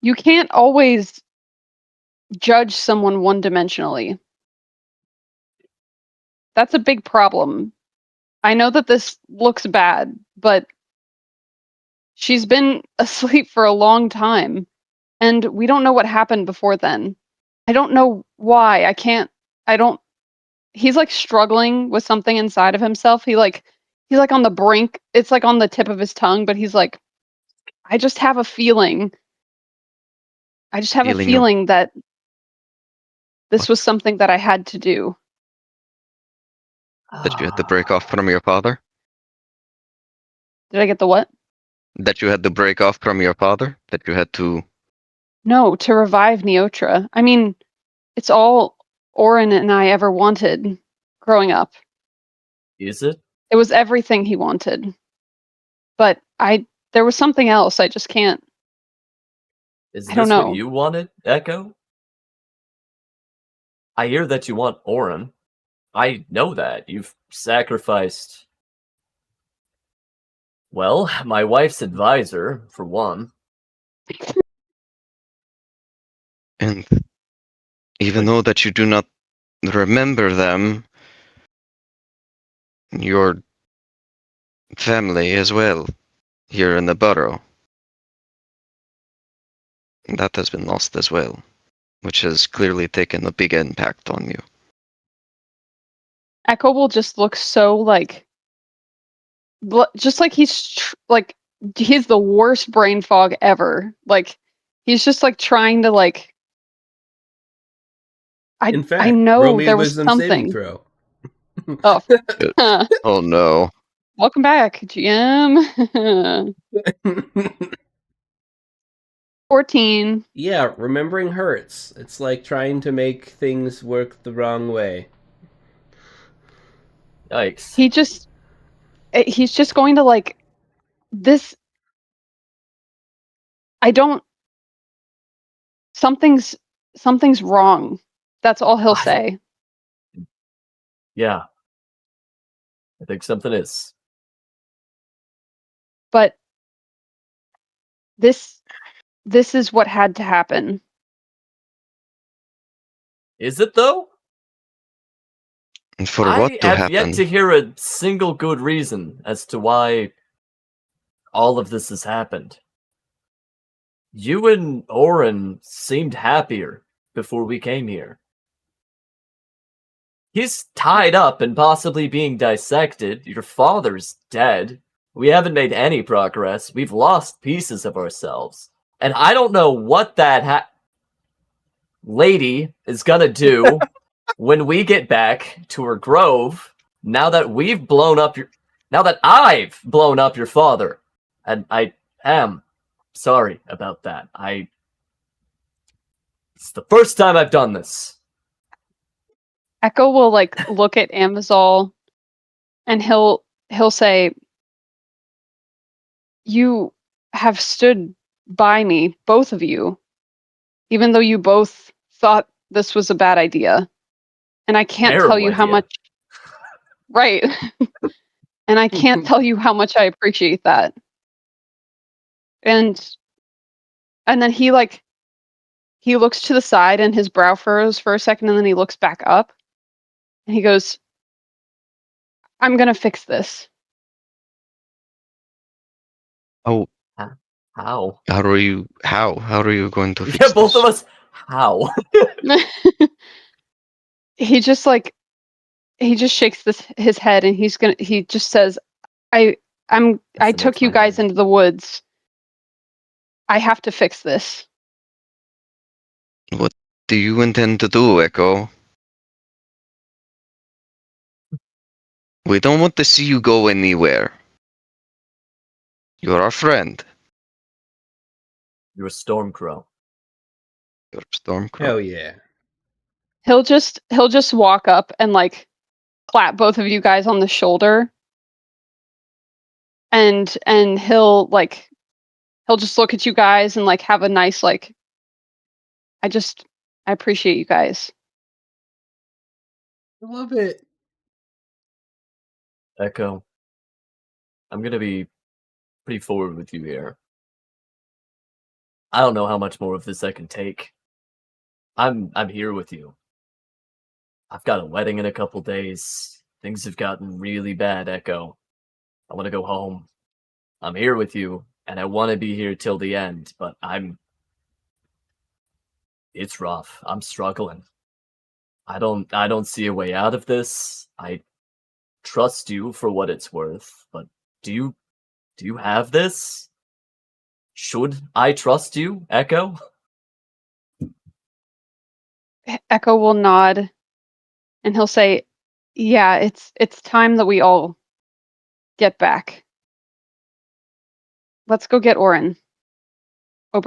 You can't always judge someone one-dimensionally. That's a big problem. I know that this looks bad, but she's been asleep for a long time, and we don't know what happened before then. I don't know why. He's like struggling with something inside of himself. He's like on the brink. It's like on the tip of his tongue, but he's like, I just have a feeling. I just have a feeling that this was something that I had to do. That you had to break off from your father? Did I get the what? That you had to break off from your father? That you had to... No, to revive Neotra. I mean, it's all Orin and I ever wanted growing up. Is it? It was everything he wanted. But there was something else. I just can't. Is I don't this know. what you wanted, Echo? I hear that you want Orin. I know that. You've sacrificed... Well, my wife's advisor, for one. And even though that you do not remember them, your family as well, here in the borough, that has been lost as well, which has clearly taken a big impact on you. Echo will just look so like, just like he's the worst brain fog ever. Like he's just like trying to like. In fact, I know roll me there a was wisdom saving something. throw. Oh, Oh no. welcome back, GM. 14. Yeah, remembering hurts. It's like trying to make things work the wrong way. Yikes. He's just going to like this. I don't. Something's wrong. That's all he'll say. Yeah. I think something is. But this this is what had to happen. Is it though? And for I what to have happen? yet to hear a single good reason as to why all of this has happened. You and Oren seemed happier before we came here. He's tied up and possibly being dissected. Your father's dead. We haven't made any progress. We've lost pieces of ourselves. And I don't know what that lady is gonna do when we get back to her grove, now that I've blown up your father. And I am sorry about that. It's the first time I've done this. Echo will like look at Amazol and he'll say, you have stood by me, both of you, even though you both thought this was a bad idea. And I can't Terrible tell you how idea. much right. And I can't tell you how much I appreciate that. And then he looks to the side and his brow furrows for a second and then he looks back up and he goes, I'm gonna fix this. Oh, How? how are you going to fix Yeah, both this? of us. How? He just shakes his head and he just says, I took you guys into the woods. I have to fix this. What do you intend to do, Echo? We don't want to see you go anywhere. You're our friend. You're a Stormcrow. You're Stormcrow. Hell yeah. He'll just walk up and like clap both of you guys on the shoulder. And he'll just look at you guys and like have a nice like I appreciate you guys. I love it. Echo, I'm gonna be pretty forward with you here. I don't know how much more of this I can take. I'm here with you. I've got a wedding in a couple days. Things have gotten really bad, Echo. I want to go home. I'm here with you, and I want to be here till the end, but it's rough. I'm struggling. I don't see a way out of this. I trust you for what it's worth, but do you have this? Should I trust you, Echo? Echo will nod and he'll say, yeah, it's time that we all get back. Let's go get Orban. Let's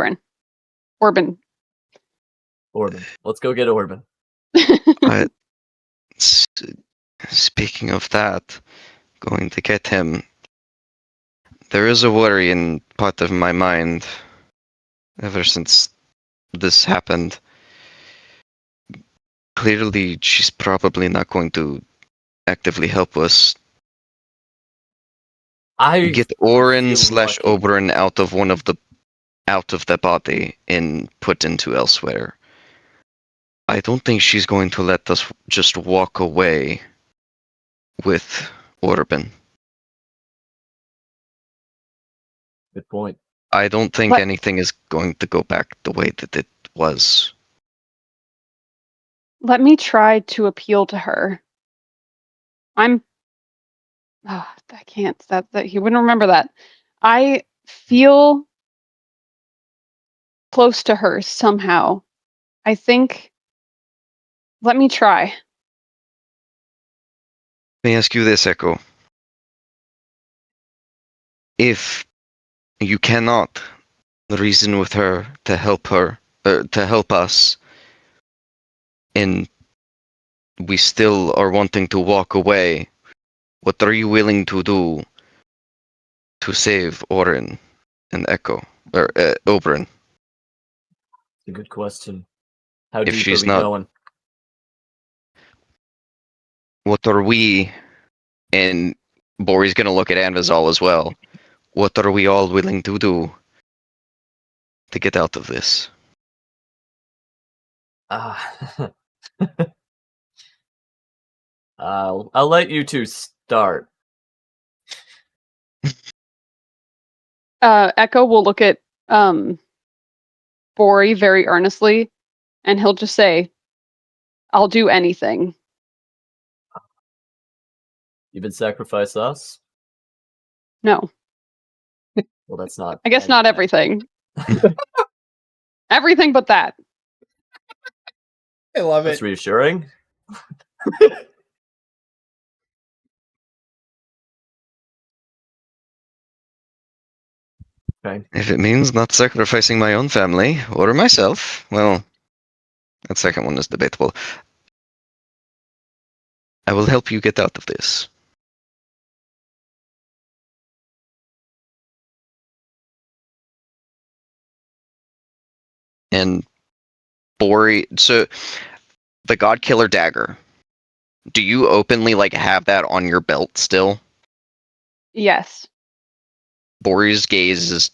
go get Orban. Speaking of that, going to get him. There is a worry in part of my mind ever since this happened. Clearly, she's probably not going to actively help us get Oren / Oberyn out of the body and put into elsewhere. I don't think she's going to let us just walk away with Orban. Good point. I don't think anything is going to go back the way that it was. Let me try to appeal to her. I can't. That he wouldn't remember that. I feel close to her somehow. I think. Let me try. Let me ask you this, Echo. If you cannot reason with her to help us, and we still are wanting to walk away, what are you willing to do to save Oren and Echo or Oberyn? A good question. How If deep she's are we not- going? What are we, and Bori's gonna look at Anvizal as well, what are we all willing to do to get out of this? I'll let you two start. Echo will look at Bori very earnestly, and he'll just say, "I'll do anything." Even sacrifice us? No, Well, that's not. I guess not everything. Everything but that. I love That's it. reassuring. Okay. If it means not sacrificing my own family or myself, well, that second one is debatable. I will help you get out of this. And Bori, so the God Killer dagger, do you openly like have that on your belt still? Yes. Bori's gaze is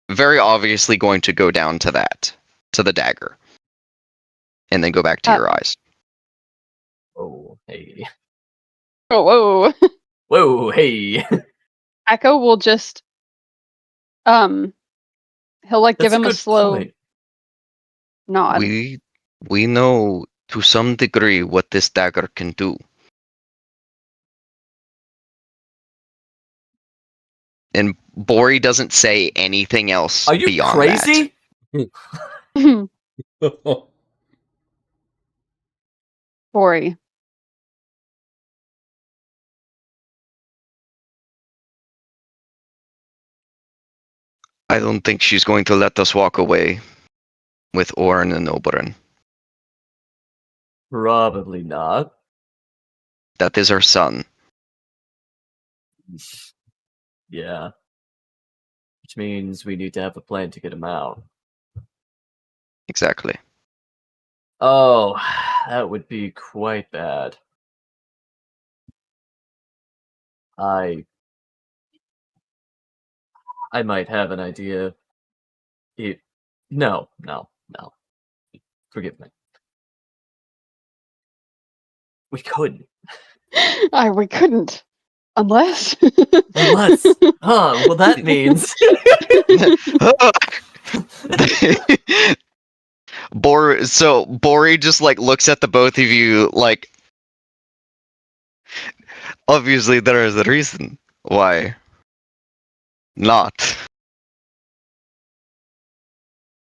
very obviously going to go down to that, to the dagger, and then go back to your eyes. Oh, hey. Oh, whoa. Whoa, hey. Echo will just he'll like give That's him a good slow point. nod. We know to some degree what this dagger can do. And Bori doesn't say anything else Are you beyond crazy? Bori. I don't think she's going to let us walk away with Oren and Oberon. Probably not. That is our son. Yeah. Which means we need to have a plan to get him out. Exactly. Oh, that would be quite bad. I might have an idea. No. Forgive me. We couldn't. We couldn't. Unless. Unless. Huh, well that means. Bori just like looks at the both of you like, obviously there is a reason why not.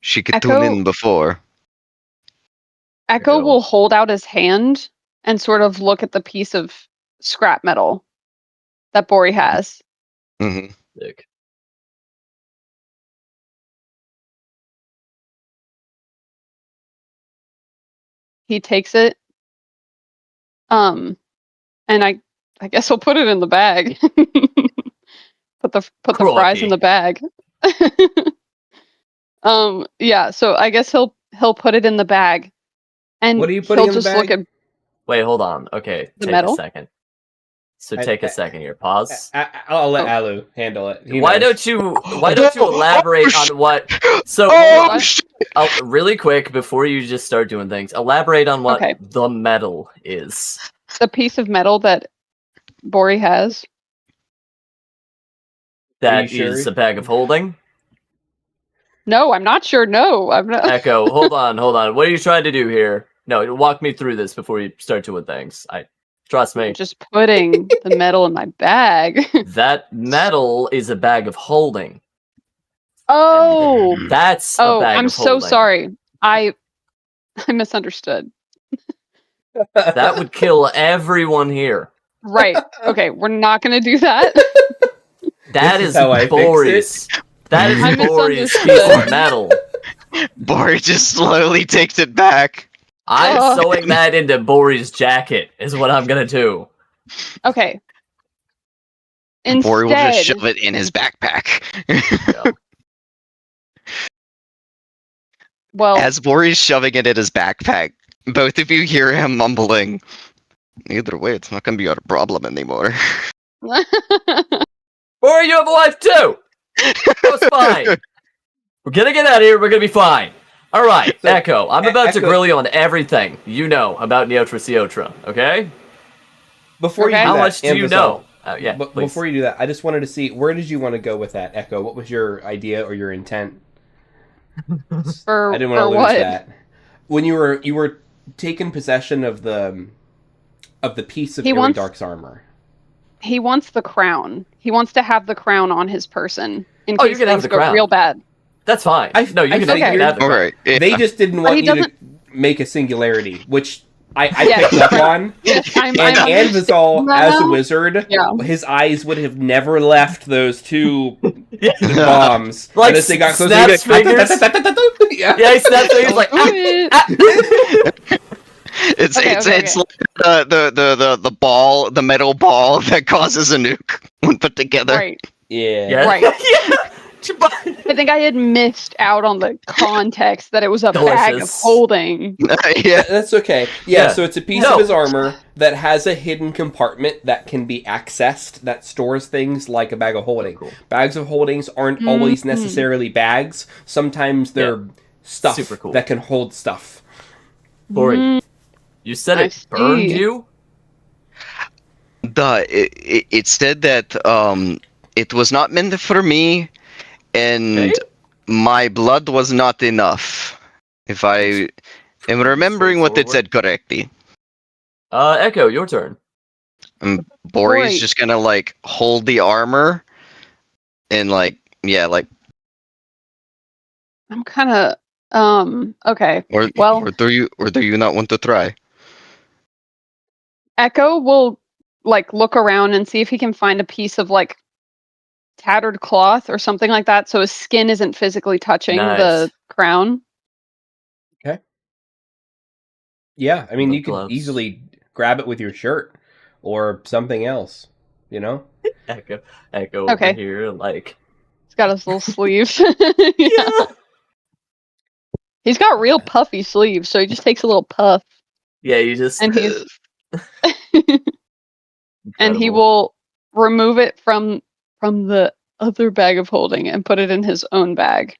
She could tune in before. Echo will hold out his hand and sort of look at the piece of scrap metal that Bori has. Mm-hmm. Sick. He takes it. And I guess he'll put it in the bag. put the fries in the bag. Yeah, so I guess he'll put it in the bag. And What are you putting he'll in the just bag? look at Wait, hold on. Okay, the take metal. a second. So take a second here. Pause. I'll let Alu handle it. He Why knows. don't you elaborate on what? So really quick before you just start doing things, elaborate on what the metal is. The piece of metal that Bori has. That is a bag of holding. No, I'm not sure. No, I'm not. Echo, hold on. What are you trying to do here? No, walk me through this before you start doing things. Trust me. I'm just putting the metal in my bag. That metal is a bag of holding. Oh, that's a bag I'm of holding. so sorry. I misunderstood. That would kill everyone here. Right. Okay, we're not going to do that. That is how I Bori's. That is Bori's piece of metal. Bori just slowly takes it back. I'm sewing that into Bori's jacket, is what I'm gonna do. Okay. Bori will just shove it in his backpack. Well, as Bori's shoving it in his backpack, both of you hear him mumbling, "Either way, it's not gonna be our problem anymore." Bori, you have a life too! It's fine. We're gonna get out of here. We're gonna be fine. All right, So, Echo. I'm about to Echo- grill you on everything you know about Neotra Ciotra. Okay? Before you Okay. do How that, much do you Ambisol, know? Yeah, But please. before you do that, I just wanted to see, where did you want to go with that, Echo? What was your idea or your intent? I didn't want to lose what? that. When you were taking possession of the piece of He wants- Dark's armor. He wants the crown. He wants to have the crown on his person in Oh, you case can have things the go crown. real bad. That's fine. No, you I can figured- have the crown. Alright. Yeah. They just didn't want he you to doesn't- make a singularity, which I Yes. picked up on. Yes, I'm And Anvizal, as a wizard, Yeah. his eyes would have never left those two Yeah. bombs. Like and as they got closer, snaps he'd be like, fingers. yeah. Yeah, he snaps fingers like. Do it. It's Okay, it's okay, it's like the ball, the metal ball that causes a nuke when put together. Right. Yeah. Yeah. Right. Yeah. I think I had missed out on the context that it was a bag of Delicious. holding. Yeah. That's okay. Yeah, Yeah. so it's a piece No. of his armor that has a hidden compartment that can be accessed that stores things like a bag of holding. Cool. Bags of holdings aren't always Mhm. necessarily bags. Sometimes they're stuff Super cool. that can hold stuff. Bori, Mm, you said I it burned see. you? It said that it was not meant for me, and Okay. my blood was not enough. If I am remembering what it said correctly. Echo, your turn. Bori's Boy. just gonna like hold the armor and like I'm kind of okay. or Well- or do you not want to try? Echo will like look around and see if he can find a piece of like tattered cloth or something like that so his skin isn't physically touching Nice. the crown. Yeah, I mean, The you could gloves. easily grab it with your shirt or something else, you know? Echo over Okay. here, like. He's got his little sleeves. Yeah. He's got real puffy sleeves, so he just takes a little puff Yeah, you just. and he's and he Incredible. will remove it from the other bag of holding and put it in his own bag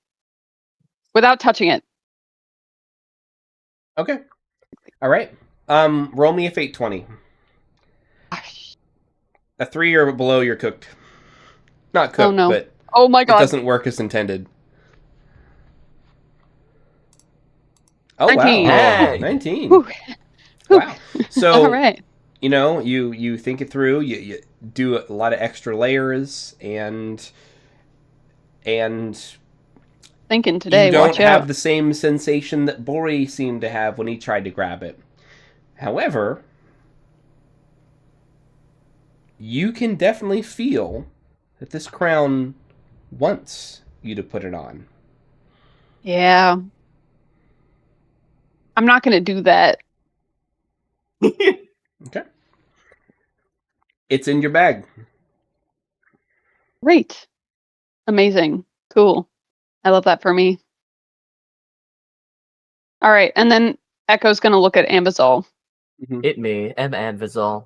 without touching it. Okay. All right. Roll me a fate 20. A 3 or below, you're cooked. Not cooked, Oh, no. but Oh my it god. doesn't work as intended. Oh, 19. wow. Hey. 19. Whew. Wow. So, All right. you know, you think it through, you do a lot of extra layers, and Thinking today, you don't watch have out. the same sensation that Bori seemed to have when he tried to grab it. However, you can definitely feel that this crown wants you to put it on. Yeah. I'm not going to do that. Okay. It's in your bag. Great. Amazing. Cool. I love that for me. All right. And then Echo's going to look at Ambizal. Hit me, M. Anvizal.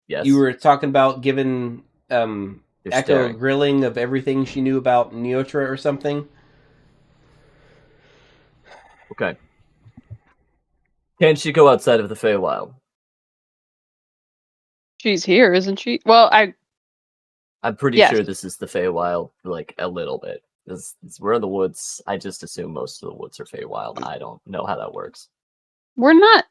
Yes. You were talking about giving You're Echo a staring. grilling of everything she knew about Neotra or something. Okay. Can she go outside of the Feywild? She's here, isn't she? Well, I'm pretty Yes. sure this is the Feywild, like a little bit. We're in the woods. I just assume most of the woods are Feywild. I don't know how that works. we're not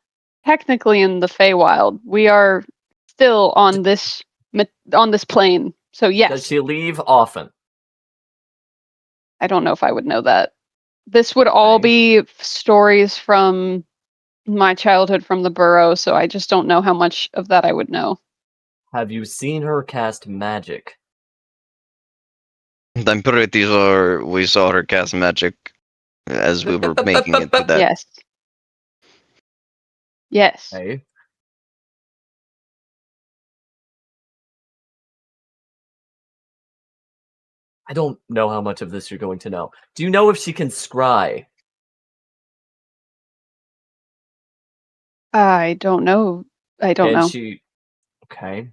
technically in the Feywild. We are still on this plane. So Does yes, she leave often? I don't know if I would know that. This would all Okay. be stories from my childhood from the burrow, so I just don't know how much of that I would know. Have you seen her cast magic? I'm pretty sure we saw her cast magic as we were making it to that. Yes. Yes. Okay. I don't know how much of this you're going to know. Do you know if she can scry? I don't know. I don't Can know. she? Okay.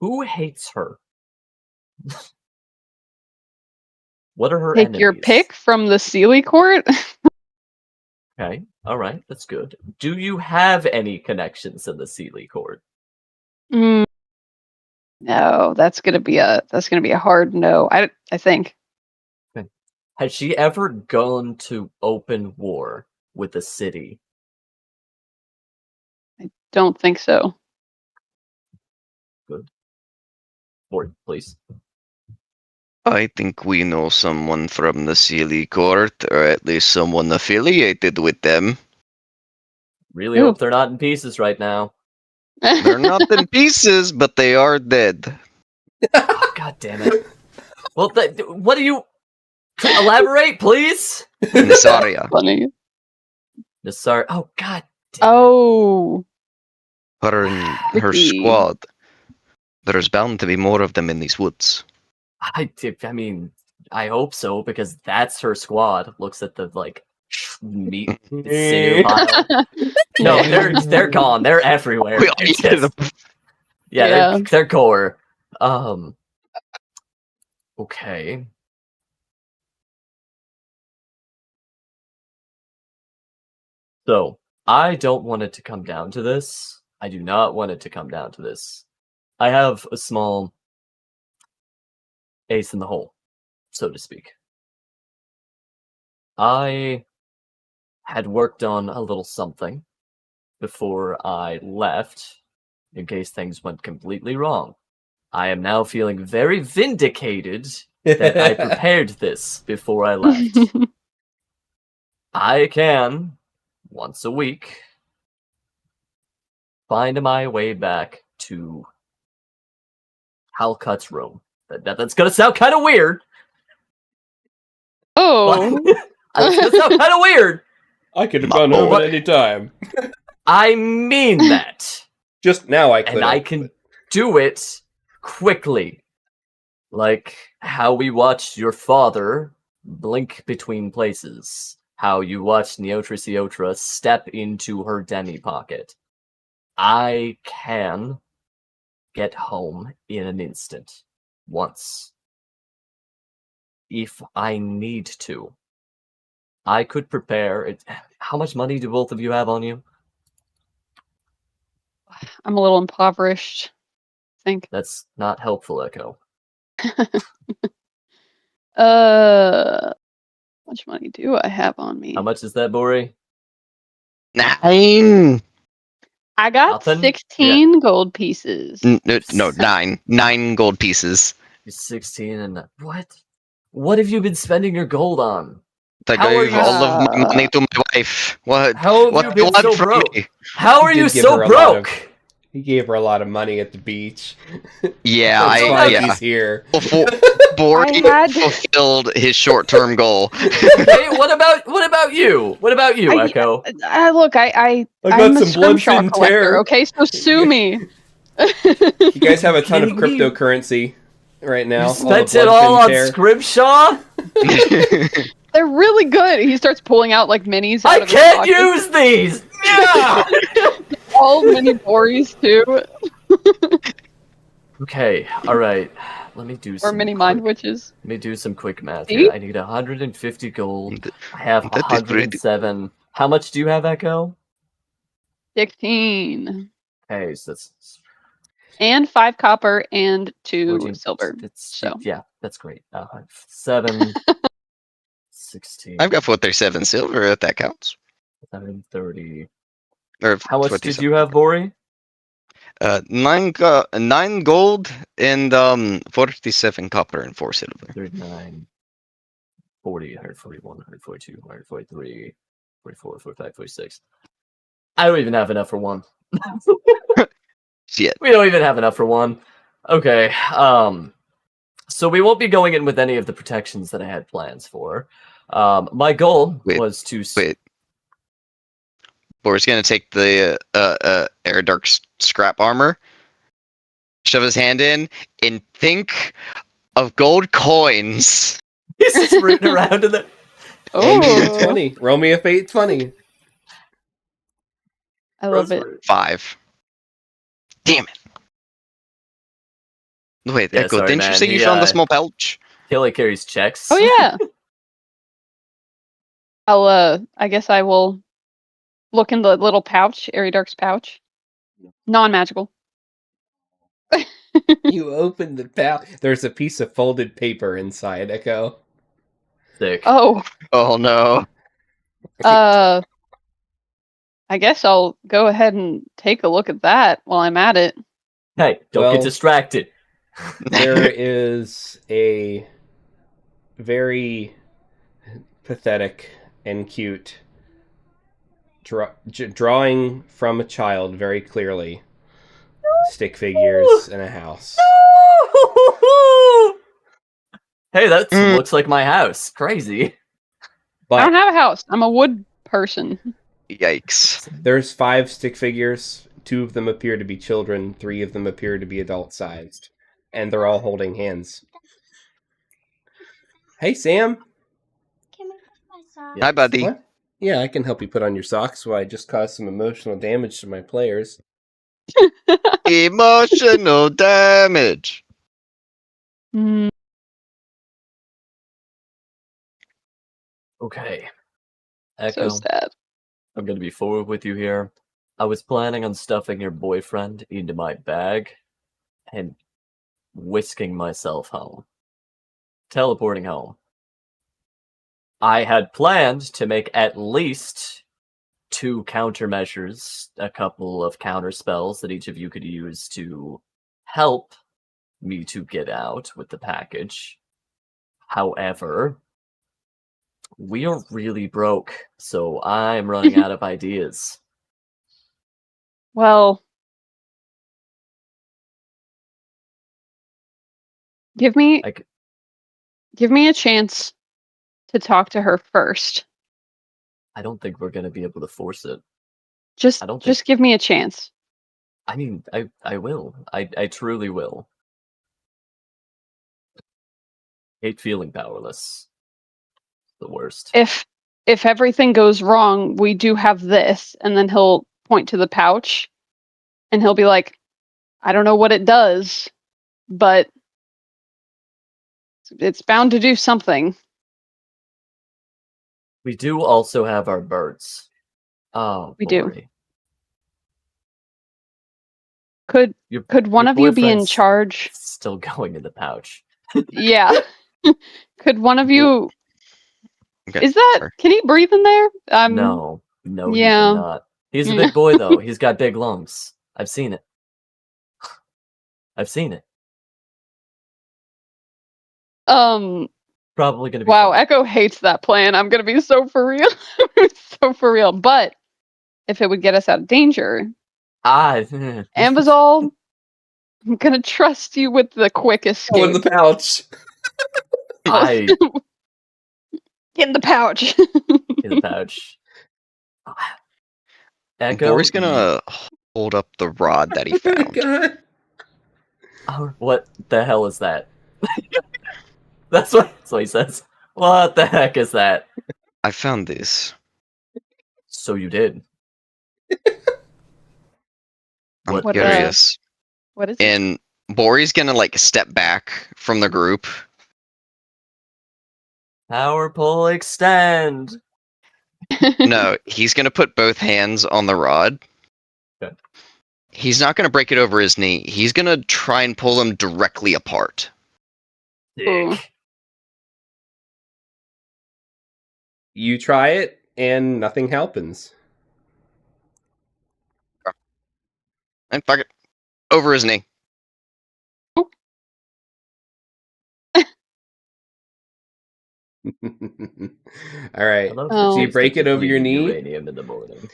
Who hates her? What are her Take enemies? your pick from the Sealy Court. Okay, all right, that's good. Do you have any connections in the Sealy Court? No, that's gonna be a hard no. I think. Has she ever gone to open war with the city? I don't think so. Good. Board, please. I think we know someone from the Sealy Court, or at least someone affiliated with them. Really Ooh. hope they're not in pieces right now. They're not in pieces, but they are dead. Oh, God damn it. Well, what do you... Elaborate, please? Nisaria. Funny. Sorry. Oh, God damn it. Oh. Her and her Tricky. squad. There's bound to be more of them in these woods. I mean, I hope so, because that's her squad. Looks at the, like, meat sinew pile. No, they're gone. They're everywhere. We all It's eat just- them. yeah, Yeah. they're core. Okay. So, I don't want it to come down to this. I do not want it to come down to this. I have a small ace in the hole, so to speak. I had worked on a little something before I left, in case things went completely wrong. I am now feeling very vindicated that I prepared this before I left. I can, once a week, find my way back to Halcut's room. That's gonna sound kind of weird. Oh. That's gonna sound kind of weird. I could have My gone home boy. at any time. I mean that. Just now I could. And I can do it quickly. Like how we watched your father blink between places. How you watched Neotra step into her demi pocket. I can get home in an instant. Once. If I need to. I could prepare it. How much money do both of you have on you? I'm a little impoverished, I think. That's not helpful, Echo. How much money do I have on me? How much is that, Bori? 9. I got Nothing? 16 gold pieces. No, 9. 9 gold pieces. You're 16 and what? What have you been spending your gold on? I How are gave you- all of my money to my wife. What? How have What you do you been want so from broke? me? How are You you did give so her a lot of- broke? He gave her a lot of money at the beach. Yeah, That's I- why yeah. he's here. Bori I had- fulfilled his short-term goal. Okay, what about you? What about you, I- Echo? Look, I'm got a some scrimshaw bloodfin collector, tear. okay? So sue me. You guys have a ton of Kidding me? cryptocurrency right now. You all the spent it all bloodfin on tear. Scrimshaw? They're really good. He starts pulling out like minis out I of his can't pockets. use these! Yeah! All mini Boris too. Okay, alright. Let me do Or some mini mind quick- witches. Let me do some quick math See? here. I need 150 gold. I have That is pretty- 107. How much do you have, Echo? 16. Okay, so that's And 5 copper and 2 14, silver. It's, So. yeah, that's great. 7, 16, I've got 47 silver, if that counts. 730. Or How much 47. did you have, Bori? 9 gold and 47 copper and 4 silver. 39, 40, 141, 142, 143, 44, 45, 46. I don't even have enough for one. Shit. We don't even have enough for one. Okay, so we won't be going in with any of the protections that I had plans for. My goal Wait, was to... Wait. Boris gonna take the Air Dark scrap armor, shove his hand in, and think of gold coins. He's just rooting around in there. Roll me a Oh, 20. Roll me a fate 20. I love it. 5. Damn it. Wait, Yeah, Echo, sorry, didn't you man. say you found the small pouch? He only carries checks. Oh yeah. I guess I will look in the little pouch, Dark's pouch. Non-magical. You open the pouch. There's a piece of folded paper inside, Echo. Sick. Oh, Oh no. I guess I'll go ahead and take a look at that while I'm at it. Hey, don't Well- get distracted. There is a very pathetic and cute drawing from a child, very clearly. Stick figures in a house. Hey, that looks like my house. Crazy. I But don't have a house. I'm a wood person. Yikes. there's 5 stick figures. 2 of them appear to be children. 3 of them appear to be adult-sized. And they're all holding hands. Hey, Sam. Can I put my socks? Hi, buddy. What? Yeah, I can help you put on your socks while I just caused some emotional damage to my players. Emotional damage. Mm, Okay. so Echo, sad. I'm gonna be forward with you here. I was planning on stuffing your boyfriend into my bag and whisking myself home. Teleporting home. I had planned to make at least 2 countermeasures, a couple of counter spells that each of you could use to help me to get out with the package. However, we are really broke, so I'm running out of ideas. Well, give me Like, a chance to talk to her first. I don't think we're gonna be able to force it. Just I don't just give me a chance. I mean, I will. I truly will. Hate feeling powerless. The worst. If everything goes wrong, we do have this, and then he'll point to the pouch and he'll be like, I don't know what it does, but it's bound to do something. We do also have our birds. Oh, We do. boy. Could one your of you be in boyfriend's charge? Still going in the pouch. Yeah. Could one of you Okay, Is that sure. can he breathe in there? No, he yeah. cannot. He's a big boy though. He's got big lungs. I've seen it. I've seen it. Probably gonna be Wow, fine. Echo hates that plan. I'm gonna be so for real. So for real. But if it would get us out of danger, Ambazol, I'm gonna trust you with the quick escape. Oh, in the pouch. I In the pouch. in the pouch. Echo, Bory's gonna hold up the rod that he Oh my found. god. what the hell is that? That's what he says. What the heck is that? I found this. So you did. I'm What, curious. What is it? And Bory's gonna like step back from the group. Power pull extend. No, he's gonna put both hands on the rod. Okay. He's not gonna break it over his knee. He's gonna try and pull them directly apart. Ooh. Sick. You try it, and nothing happens. And fuck it. Over his knee. All right. I love Oh. that So you break it over your knee? Uranium in the morning.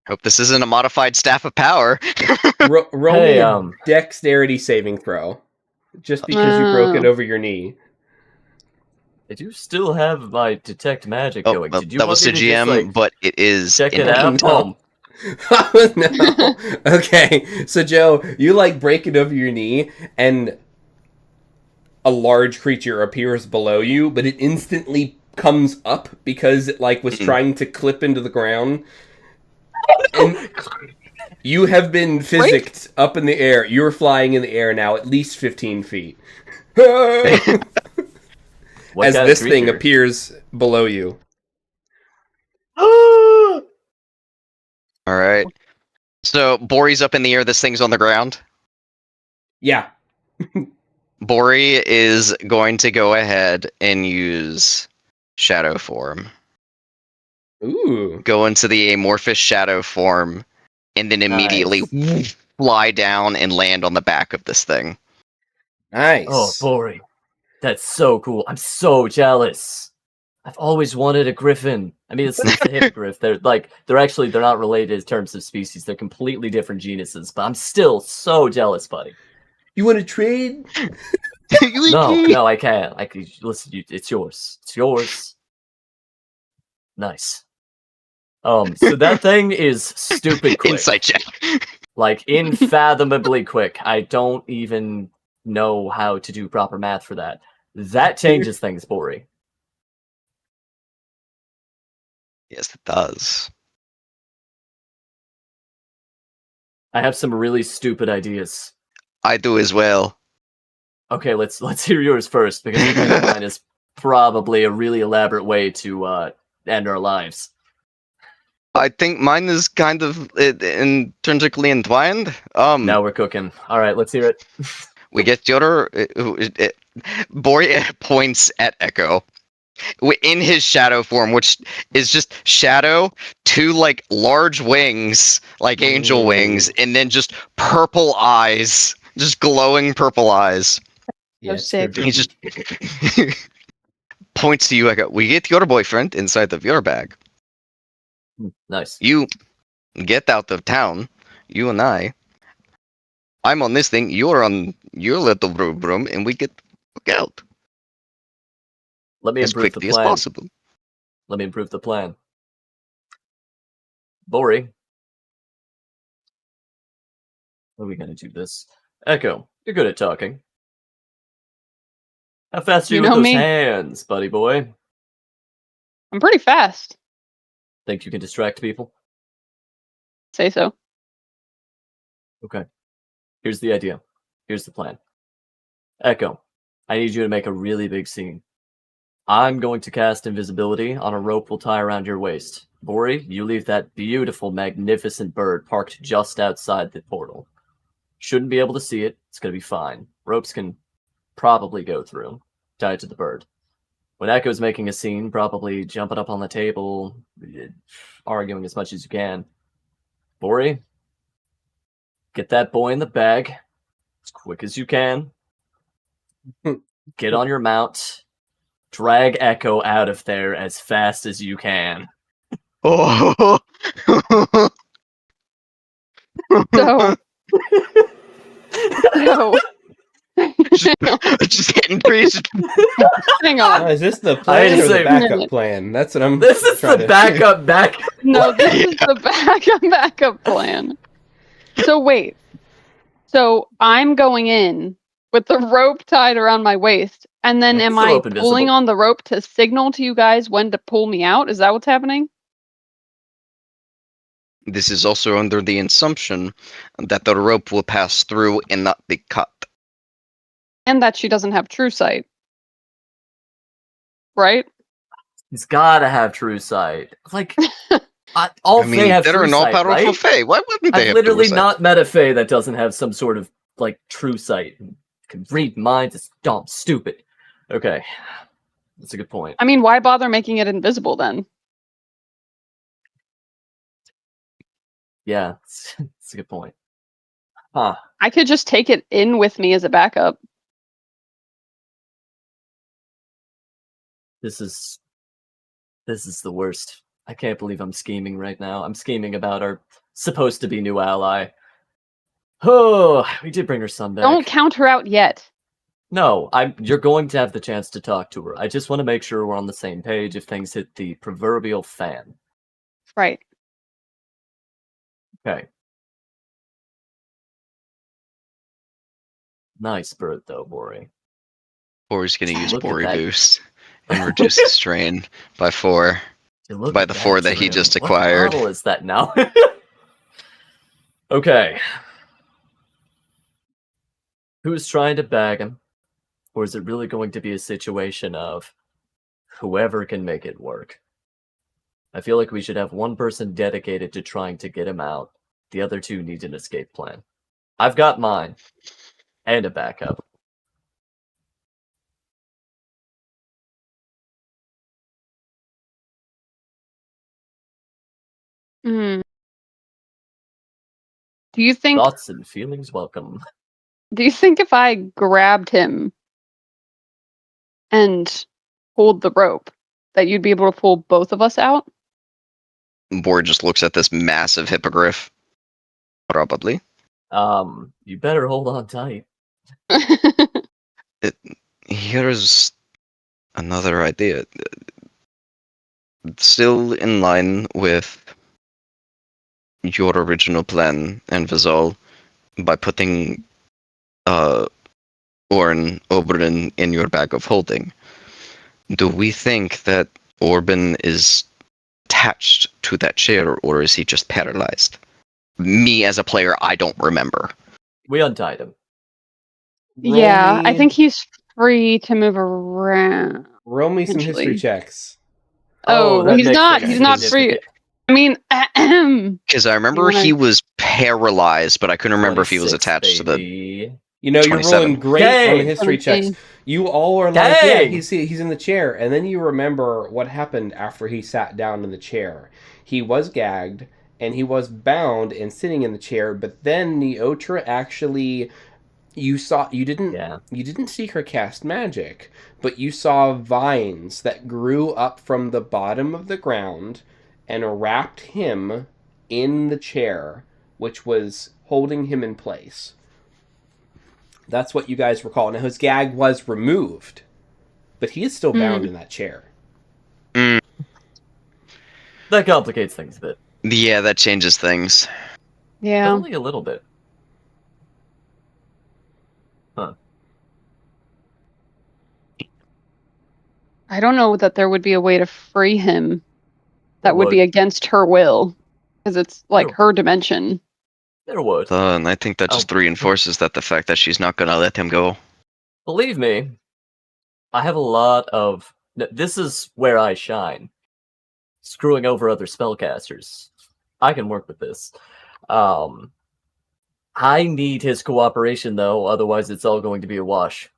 Hope this isn't a modified staff of power. Roll Hey, me a dexterity saving throw. Just because you broke it over your knee. I do still have my detect magic Oh, going. well, Did you that want was me the to GM, just, like, but it is check in it out? kingdom. Oh, no. Okay, so Joe, you like break it over your knee, and a large creature appears below you, but it instantly comes up because it like was trying to clip into the ground. And You have been physicked up in the air. You're flying in the air now at least 15 feet. What As kind of this thing creature? appears below you. Alright. So, Bori's up in the air, this thing's on the ground. Yeah. Bori is going to go ahead and use Shadow Form. Ooh. Go into the amorphous Shadow Form, and then immediately fly down and land on the back of this thing. Nice. Oh, Bori. That's so cool. I'm so jealous. I've always wanted a griffin. I mean, it's the hippogriff. They're not related in terms of species. They're completely different genuses, but I'm still so jealous, buddy. You want to trade? No, I can't. I can listen. It's yours. It's yours. Nice. So that thing is stupid quick. Insight check. Like unfathomably quick. I don't even know how to do proper math for that. That changes things, Bori. Yes, it does. I have some really stupid ideas. I do as well. Okay, let's hear yours first, because I think mine is probably a really elaborate way to end our lives. I think mine is kind of intrinsically entwined. Now we're cooking. All right, let's hear it. We get your... Bori points at Echo. In his shadow form, which is just shadow, two like large wings, like angel wings, and then just purple eyes, just glowing purple eyes. Yeah, sick. He just points to you, Echo. We get your boyfriend inside of your bag. Nice. You get out of town, you and I. I'm on this thing, you're on your little broom, and we get out Let me as improve the quickly as plan. possible. Let me improve the plan. Bori. How are we going to do this? Echo, you're good at talking. How fast are you You with know those me. hands, buddy boy? I'm pretty fast. Think you can distract people? Say so. Okay. Here's the idea. Here's the plan. Echo, I need you to make a really big scene. I'm going to cast invisibility on a rope we'll tie around your waist. Bori, you leave that beautiful, magnificent bird parked just outside the portal. Shouldn't be able to see it. It's going to be fine. Ropes can probably go through. Tie it to the bird. When Echo's making a scene, probably jumping up on the table, arguing as much as you can. Bori, get that boy in the bag as quick as you can. Get on your mount. Drag Echo out of there as fast as you can. Oh! So. So. Just getting crazy. Hang on. Is this the plan I or the say- backup plan? That's what I'm. This is trying the to- backup. No, this is the backup plan. So wait. So I'm going in with the rope tied around my waist, and then It's am still I open pulling visible. on the rope to signal to you guys when to pull me out? Is that what's happening? This is also under the assumption that the rope will pass through and not be cut. And that she doesn't have true sight. Right? He's gotta have true sight. Like, all I mean, Fae have they're true an sight, all-powerful right? Fae. Why wouldn't they I've have literally true sight? not met a Fae that doesn't have some sort of, like, true sight. Can read minds. It's dumb, stupid. Okay. That's a good point. I mean, why bother making it invisible then? Yeah, it's a good point. Huh. I could just take it in with me as a backup. This is the worst. I can't believe I'm scheming right now. I'm scheming about our supposed to be new ally. Oh, we did bring her son back. Don't count her out yet. No, you're going to have the chance to talk to her. I just want to make sure we're on the same page if things hit the proverbial fan. Right. Okay. Nice bird though, Bori. Bori's going to use Look at Bori that. Boost and reduce the strain by 4. Hey, look By at the 4 that he Drew. just What acquired. model is that now? Okay. Who's trying to bag him? Or is it really going to be a situation of whoever can make it work? I feel like we should have one person dedicated to trying to get him out. The other two need an escape plan. I've got mine. And a backup. Hmm. Do you think Thoughts and feelings welcome. if I grabbed him and pulled the rope, that you'd be able to pull both of us out? Bor just looks at this massive hippogriff. Probably. You better hold on tight. Here's another idea. Still in line with your original plan, and Vizal, by putting Oren Oberyn in your bag of holding. Do we think that Orban is attached to that chair, or is he just paralyzed? Me as a player, I don't remember. We untied him. Yeah, I me- think he's free to move around. Roll me some Eventually. history checks. Oh, that he's makes not. things He's not free. significant. I mean, Because I remember wanna- he was paralyzed, but I couldn't remember if he was 26, attached to the... baby. You know, you're 27. rolling great on the Dang! history checks. 17. You all are like, yeah, Dang! he's in the chair, and then you remember what happened after he sat down in the chair. He was gagged, and he was bound and sitting in the chair, but then Neotra actually... You didn't see her cast magic, but you saw vines that grew up from the bottom of the ground and wrapped him in the chair, which was holding him in place. That's what you guys recall. Now his gag was removed, but he is still bound in that chair. Mm, That complicates things a bit. yeah, that changes things. But yeah. only a little bit. Huh. I don't know that there would be a way to free him that There would be against her will, because it's like There- her dimension. There would. And I think that just reinforces that the fact that she's not going to let him go. Believe me, I have a lot of... This is where I shine. Screwing over other spellcasters. I can work with this. I need his cooperation, though, otherwise it's all going to be a wash.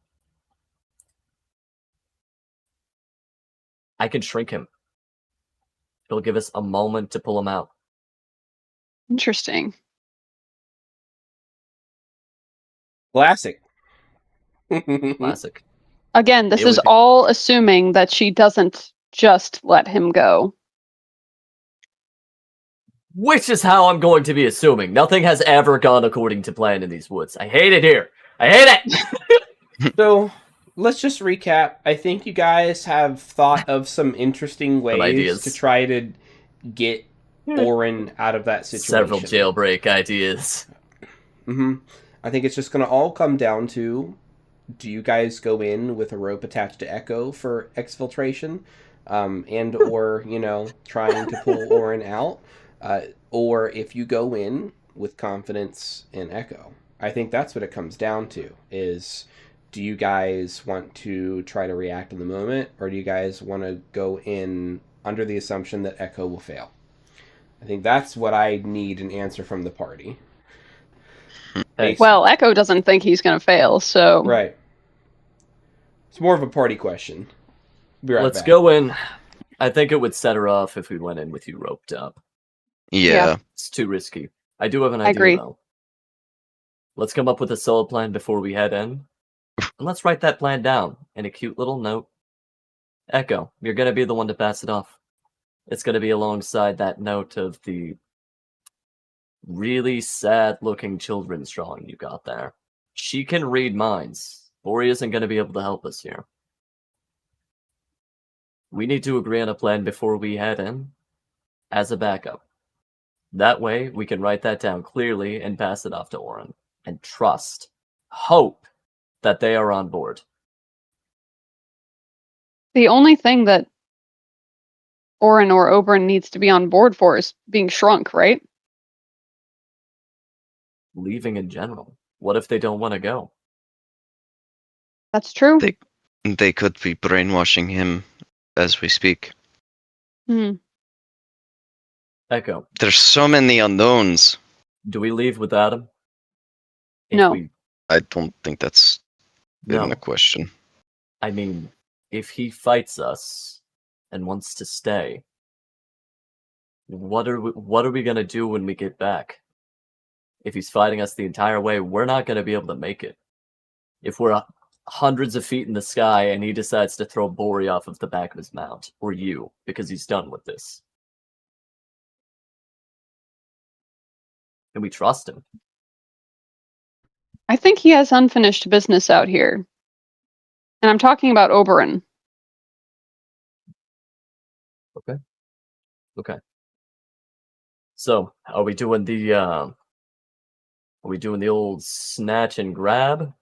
I can shrink him. It'll give us a moment to pull him out. Interesting. Classic. Classic. Again, this It is would be- all assuming that she doesn't just let him go. Which is how I'm going to be assuming. Nothing has ever gone according to plan in these woods. I hate it here. I hate it! So, let's just recap. I think you guys have thought of some interesting ways ideas. to try to get Oren out of that situation. Several jailbreak ideas. I think it's just going to all come down to, do you guys go in with a rope attached to Echo for exfiltration? And or, trying to pull Oren out? Or if you go in with confidence in Echo. I think that's what it comes down to, is do you guys want to try to react in the moment, or do you guys want to go in under the assumption that Echo will fail? I think that's what I need an answer from the party. Hey, Well, Echo doesn't think he's going to fail, so Right. It's more of a party question. Be right let's back. go in. I think it would set her off if we went in with you roped up. Yeah. It's too risky. I do have an I idea, agree. though. Let's come up with a solid plan before we head in. And let's write that plan down in a cute little note. Echo, you're going to be the one to pass it off. It's going to be alongside that note of the really sad-looking children's drawing you got there. She can read minds. Bori isn't going to be able to help us here. We need to agree on a plan before we head in, as a backup. That way, we can write that down clearly and pass it off to Oren. And trust, hope, that they are on board. the only thing that Oren or Oberyn needs to be on board for is being shrunk, right? leaving in general. What if they don't want to go? That's true. They could be brainwashing him as we speak. Hmm. Echo, There's so many unknowns. do we leave without him? No. I don't think that's even a question. I mean, if he fights us and wants to stay, what are we gonna do when we get back? If he's fighting us the entire way, we're not gonna be able to make it. If we're hundreds of feet in the sky and he decides to throw Bori off of the back of his mount, or you, because he's done with this. Can we trust him? I think he has unfinished business out here. And I'm talking about Oberyn. Okay. So, are we doing the old snatch and grab?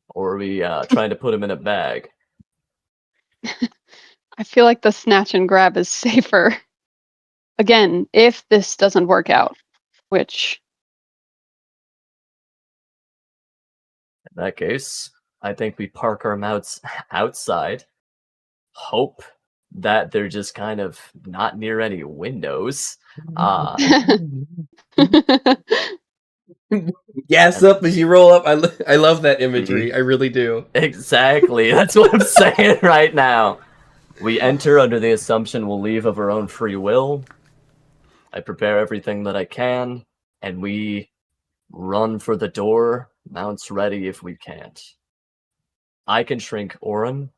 Or are we trying to put him in a bag? I feel like the snatch and grab is safer. Again, if this doesn't work out, which... In that case, I think we park our mounts outside, hope that they're just kind of not near any windows. Gas up as you roll up. I love that imagery. I really do. Exactly. That's what I'm saying right now. We enter under the assumption we'll leave of our own free will. I prepare everything that I can, and we run for the door, mounts ready if we can't. I can shrink Orin,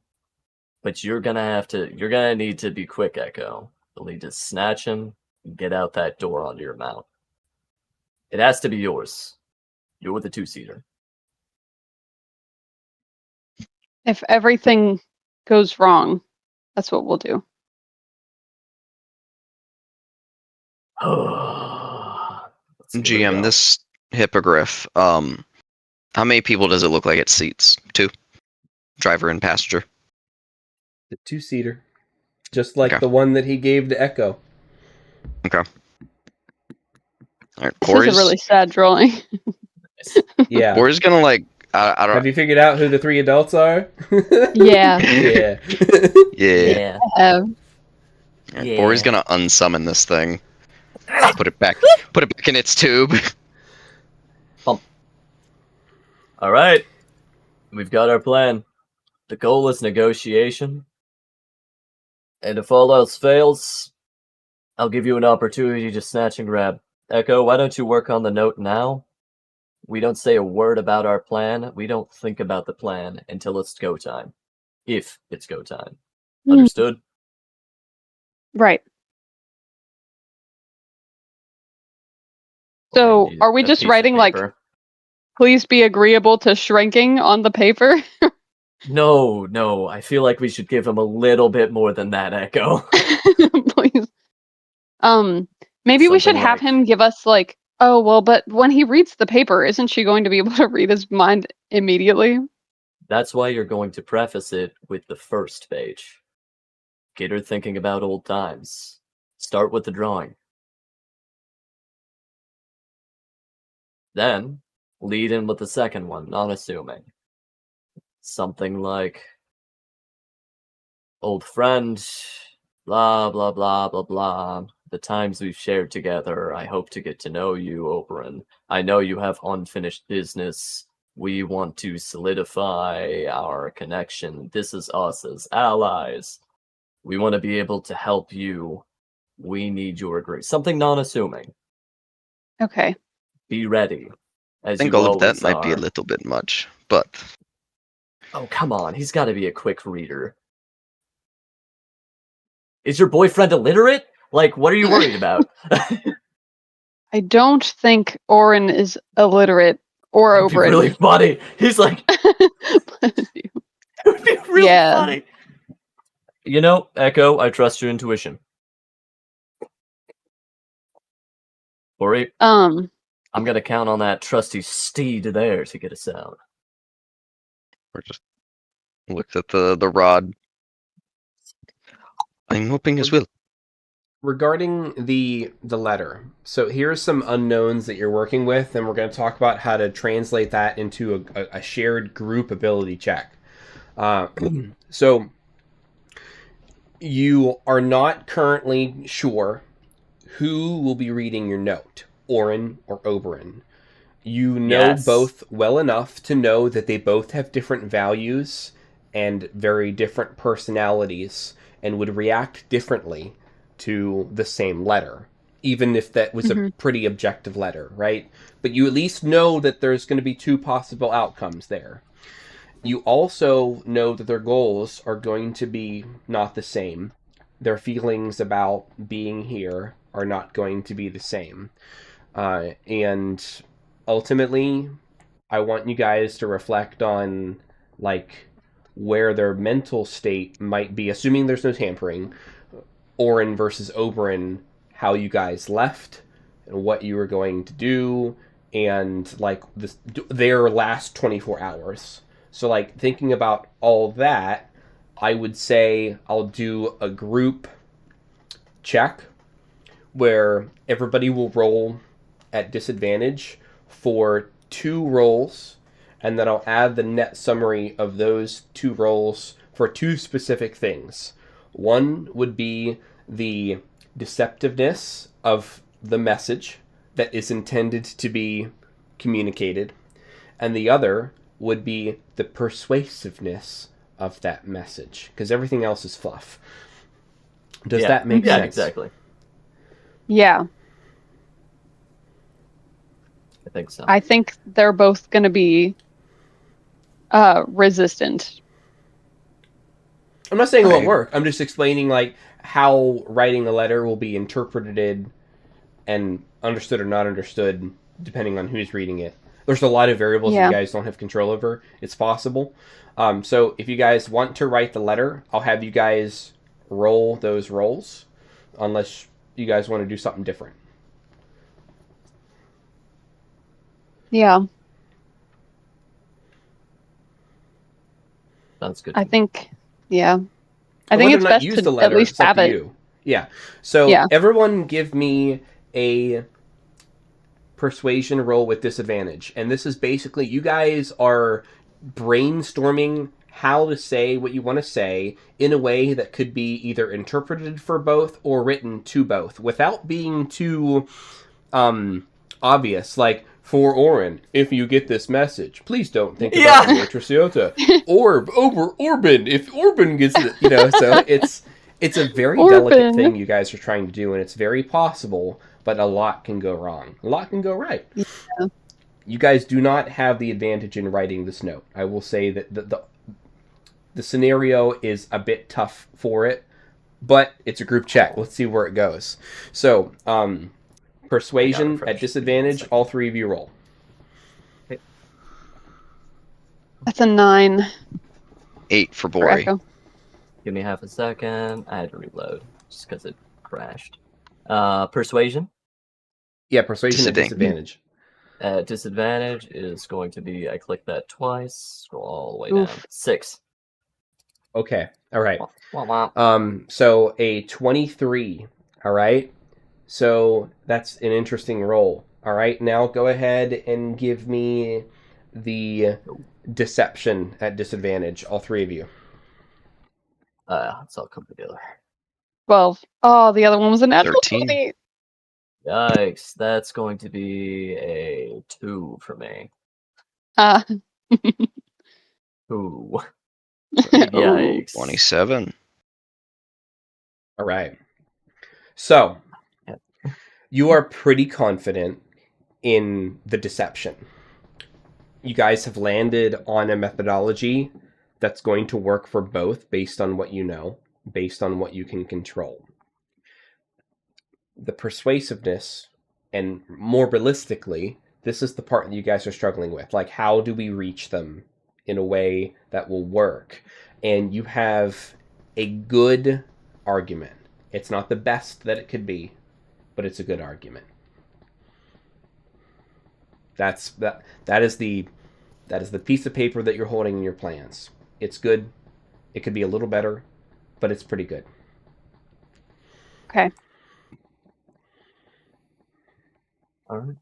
but you're gonna need to be quick, Echo. You'll need to snatch him and get out that door onto your mount. It has to be yours. You're with the 2-seater. If everything goes wrong, that's what we'll do. GM, this hippogriff, how many people does it look like it seats? 2? Driver and passenger? The 2-seater. Just like Okay. the one that he gave to Echo. Okay. Alright, This is a really sad drawing. Yeah. Bori's gonna like, I don't Have you figured out who the 3 adults are? Yeah. Yeah. Yeah. Yeah. Bori's gonna unsummon this thing. Put it back in its tube. All right. We've got our plan. The goal is negotiation. And if all else fails, I'll give you an opportunity to snatch and grab. Echo, why don't you work on the note now? We don't say a word about our plan. We don't think about the plan until it's go time. If it's go time. Understood? Right. So, are we just writing like, please be agreeable to shrinking on the paper? No. I feel like we should give him a little bit more than that, Echo. Please. Maybe we should have him give us like, oh, well, but when he reads the paper, isn't she going to be able to read his mind immediately? That's why you're going to preface it with the first page. Get her thinking about old times. Start with the drawing. Then, lead in with the second one, unassuming. Something like, old friend, blah, blah, blah, blah, blah. The times we've shared together, I hope to get to know you, Oberyn. I know you have unfinished business. We want to solidify our connection. This is us as allies. We want to be able to help you. We need your grace. Something non-assuming. Okay. Be ready. I think all of that might be a little bit much, but... Oh, come on. He's got to be a quick reader. Is your boyfriend illiterate? Like, what are you worried about? I don't think Orin is illiterate or It'd be Oberyn. really funny. He's like... It would be really funny. You know, Echo, I trust your intuition. Ori, I'm gonna count on that trusty steed there to get us out. Or just looks at the rod. I'm hoping as well. regarding the letter, so here's some unknowns that you're working with, and we're going to talk about how to translate that into a shared group ability check. So you are not currently sure who will be reading your note, Orin or Oberon. You know Yes. both well enough to know that they both have different values and very different personalities and would react differently to the same letter, even if that was a pretty objective letter, right? But you at least know that there's going to be two possible outcomes there. You also know that their goals are going to be not the same. Their feelings about being here are not going to be the same. And ultimately, I want you guys to reflect on, like, where their mental state might be, assuming there's no tampering. Orin versus Oberon, how you guys left, and what you were going to do, and, like, their last 24 hours. So, like, thinking about all that, I would say I'll do a group check where everybody will roll at disadvantage for 2 rolls, and then I'll add the net summary of those 2 rolls for 2 specific things. One would be the deceptiveness of the message that is intended to be communicated, and the other would be the persuasiveness of that message, because everything else is fluff. Does that make sense? Yeah, exactly. Yeah. I think so. I think they're both going to be resistant. I'm not saying it won't work. I'm just explaining, like, how writing a letter will be interpreted and understood or not understood depending on who's reading it. There's a lot of variables that you guys don't have control over. It's possible. So if you guys want to write the letter, I'll have you guys roll those rolls, unless you guys want to do something different. Yeah. Sounds good. I think, yeah. I And think whether it's or not best use to the letter, at least it's up have to it. you. Yeah. So everyone give me a persuasion roll with disadvantage. And this is basically, you guys are brainstorming how to say what you want to say in a way that could be either interpreted for both or written to both without being too obvious. Like, for Orin, if you get this message, please don't think about the waitress Iota. Or Orban, if Orban gets it, you know. So it's a very delicate thing you guys are trying to do, and it's very possible, but a lot can go wrong. A lot can go right. Yeah. You guys do not have the advantage in writing this note. I will say that the scenario is a bit tough for it, but it's a group check. Let's see where it goes. So, persuasion at disadvantage, all 3 of you roll. Okay. That's a 9. 8 for Bori. Echo. Give me half a second. I had to reload just because it crashed. Persuasion. Yeah, persuasion at disadvantage. Disadvantage is going to be, I click that twice, scroll all the way Oof. down. 6. Okay. All right. Wah, wah. So a 23. All right. So that's an interesting roll. All right. Now go ahead and give me the deception at disadvantage. All 3 of you. It's all come together. 12. Oh, the other one was a natural 13. 20. Yikes, that's going to be a 2 for me. 2. Yikes. 27. All right. So you are pretty confident in the deception. You guys have landed on a methodology that's going to work for both based on what you know, based on what you can control. The persuasiveness, and more realistically, this is the part that you guys are struggling with. Like, how do we reach them in a way that will work? And you have a good argument. It's not the best that it could be, but it's a good argument. That is the piece of paper that you're holding in your plans. It's good. It could be a little better, but it's pretty good. Okay. All right.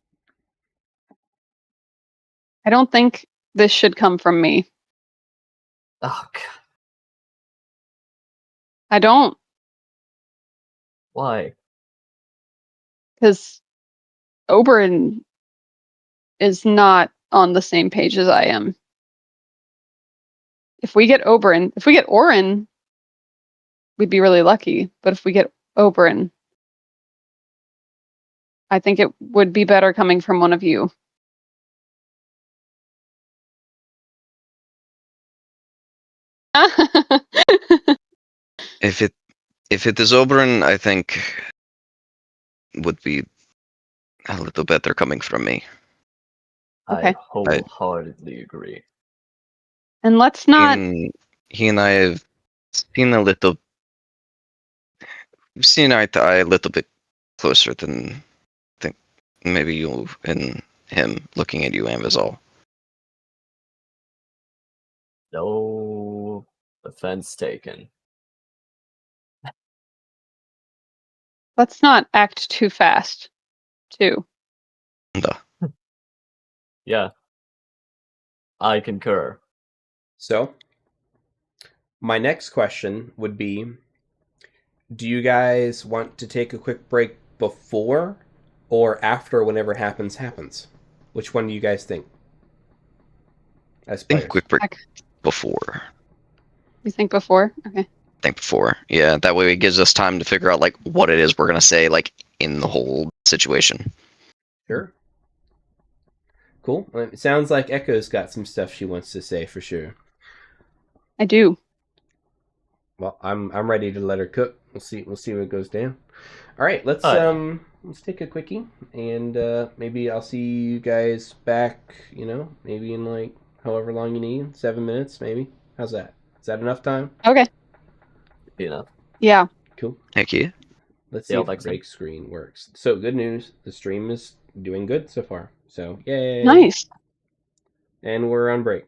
I don't think this should come from me. Oh God. I don't, Why? because Oberyn is not on the same page as I am. If we get Orin, we'd be really lucky. But if we get Oberyn, I think it would be better coming from one of you. If it is Oberyn, I think would be a little better coming from me. Okay. I wholeheartedly agree. And let's not. He and I have seen a little. We've seen eye to eye a little bit closer than I think maybe you and him looking at you, Amazol. No offense taken. Let's not act too fast, too. Yeah. I concur. So, my next question would be, do you guys want to take a quick break before or after whenever happens? Which one do you guys think? As I think players. quick break before. You think before? Okay. I think before. Yeah, that way it gives us time to figure out like what it is we're gonna say like in the whole situation. Sure. Cool. Well, it sounds like Echo's got some stuff she wants to say for sure. I do. Well, I'm ready to let her cook. We'll see what goes down. All right, let's take a quickie, and maybe I'll see you guys back. Maybe in like however long you need, 7 minutes, maybe. How's that? Is that enough time? Okay. Enough. Yeah. Cool. Thank you. Let's see Yeah, if the like break screen works. So good news, the stream is doing good so far. So yay! Nice. And we're on break.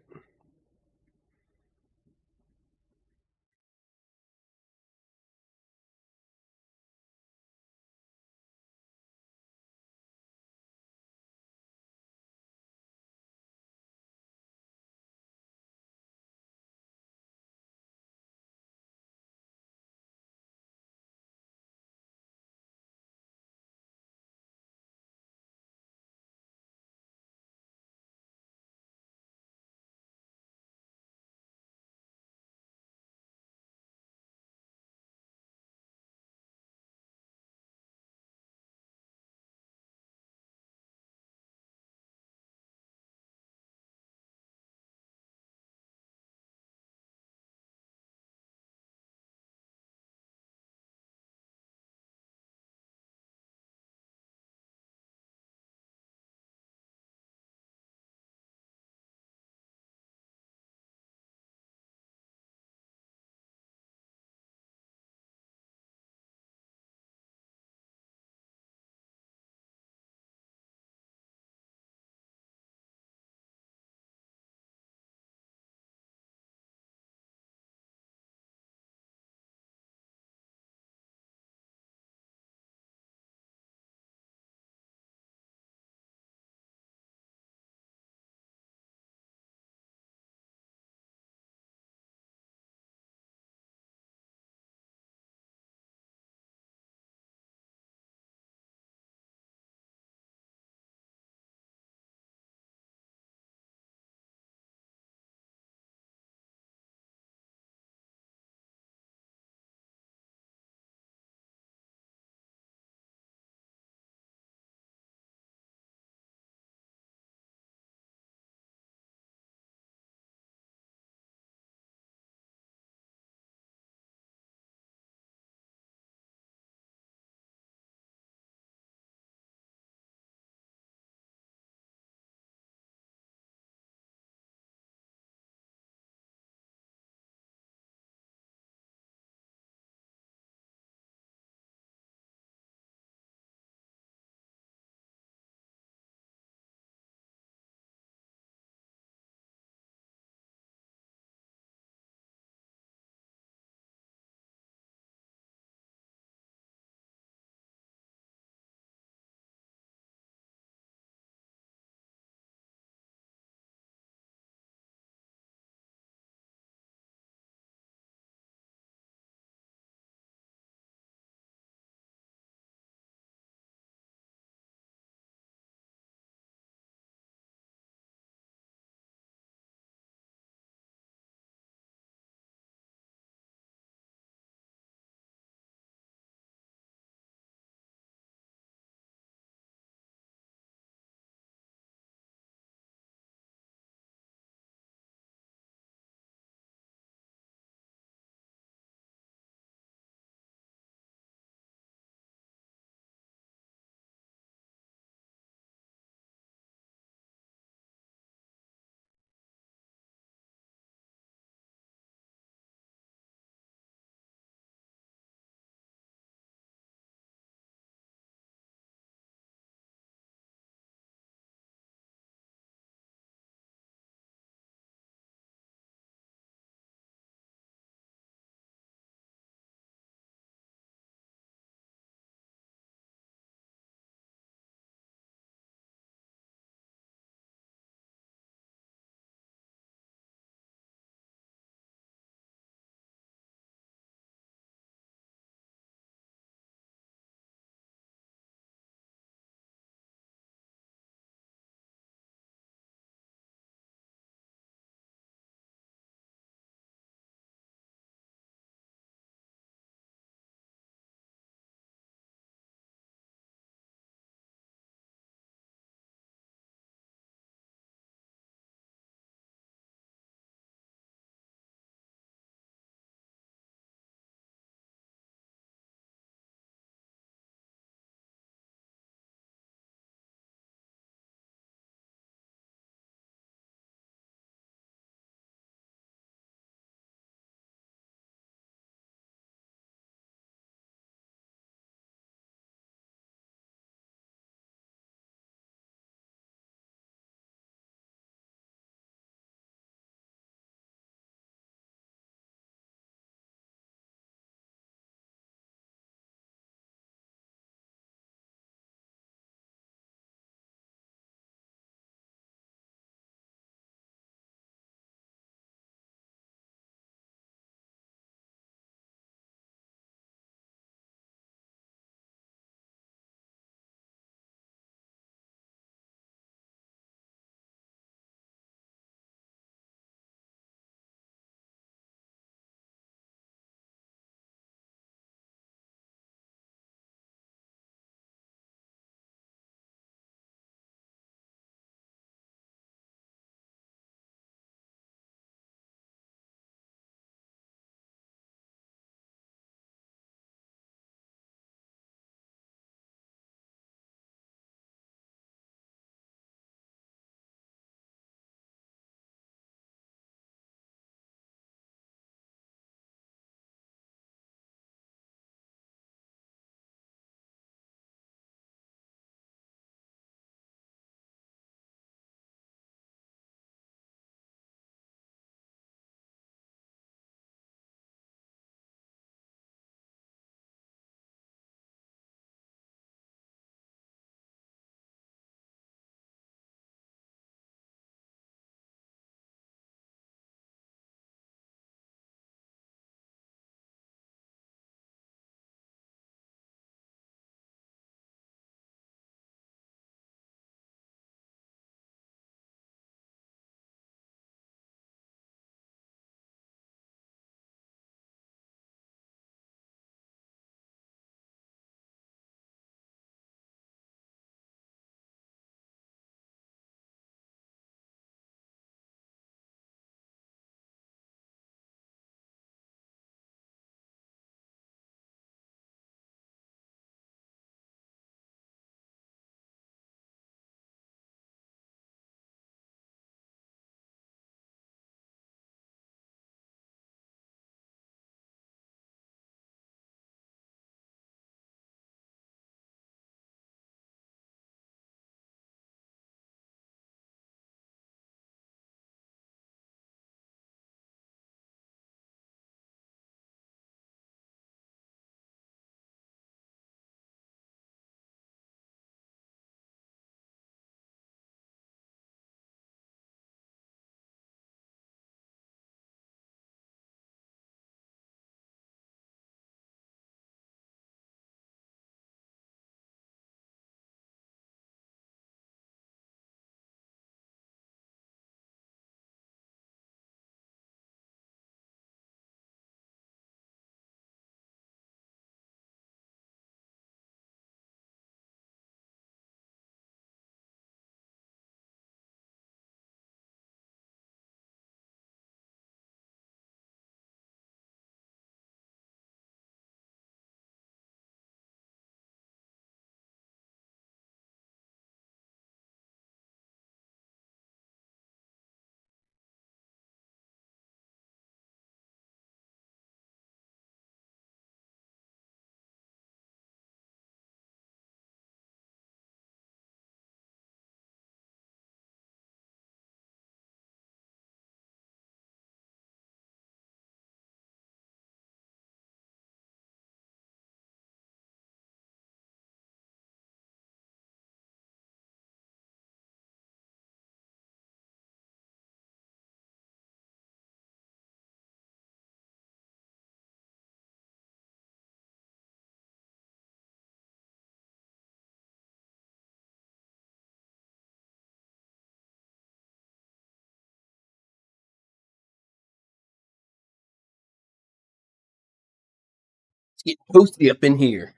Let's get toasty up in here.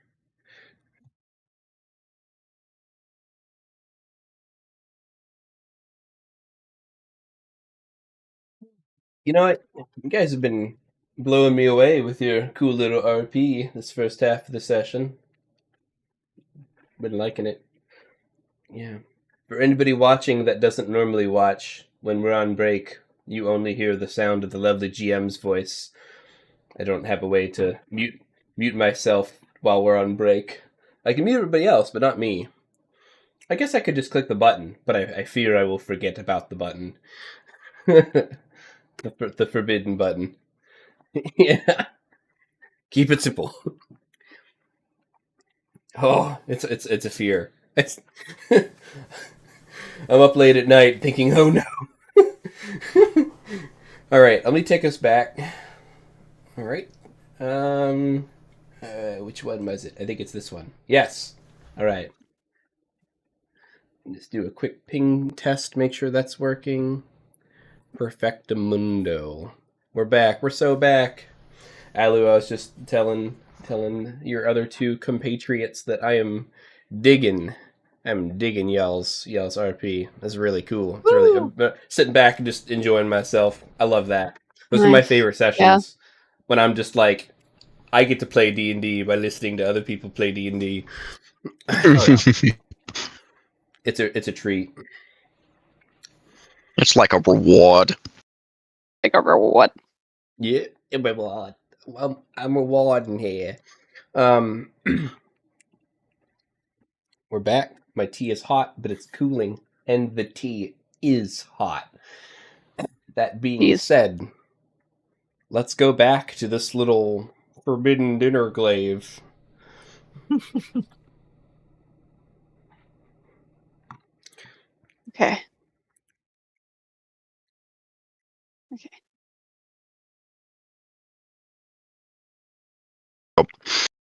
You know what? You guys have been blowing me away with your cool little RP this first half of the session. Been liking it. Yeah. For anybody watching that doesn't normally watch, when we're on break, you only hear the sound of the lovely GM's voice. I don't have a way to mute myself while we're on break. I can mute everybody else, but not me. I guess I could just click the button, but I fear I will forget about the button. the forbidden button. Yeah. Keep it simple. Oh, it's a fear. I'm up late at night thinking, oh no. All right, let me take us back. All right. Which one was it? I think it's this one. Yes. All right. Let's do a quick ping test, make sure that's working. Perfectamundo. We're back. We're so back. Alu, I was just telling your other two compatriots that I am digging. I'm digging y'all's RP. That's really cool. It's really I'm sitting back and just enjoying myself. I love that. Those are my favorite sessions. When I'm just like, I get to play D&D by listening to other people play D&D. Oh, yeah. It's a treat. It's like a reward. Like a reward. Yeah, a reward. Well, I'm rewarding here. We're back. My tea is hot, but it's cooling, and the tea is hot. That being said, let's go back to this little forbidden dinner glaive. Okay.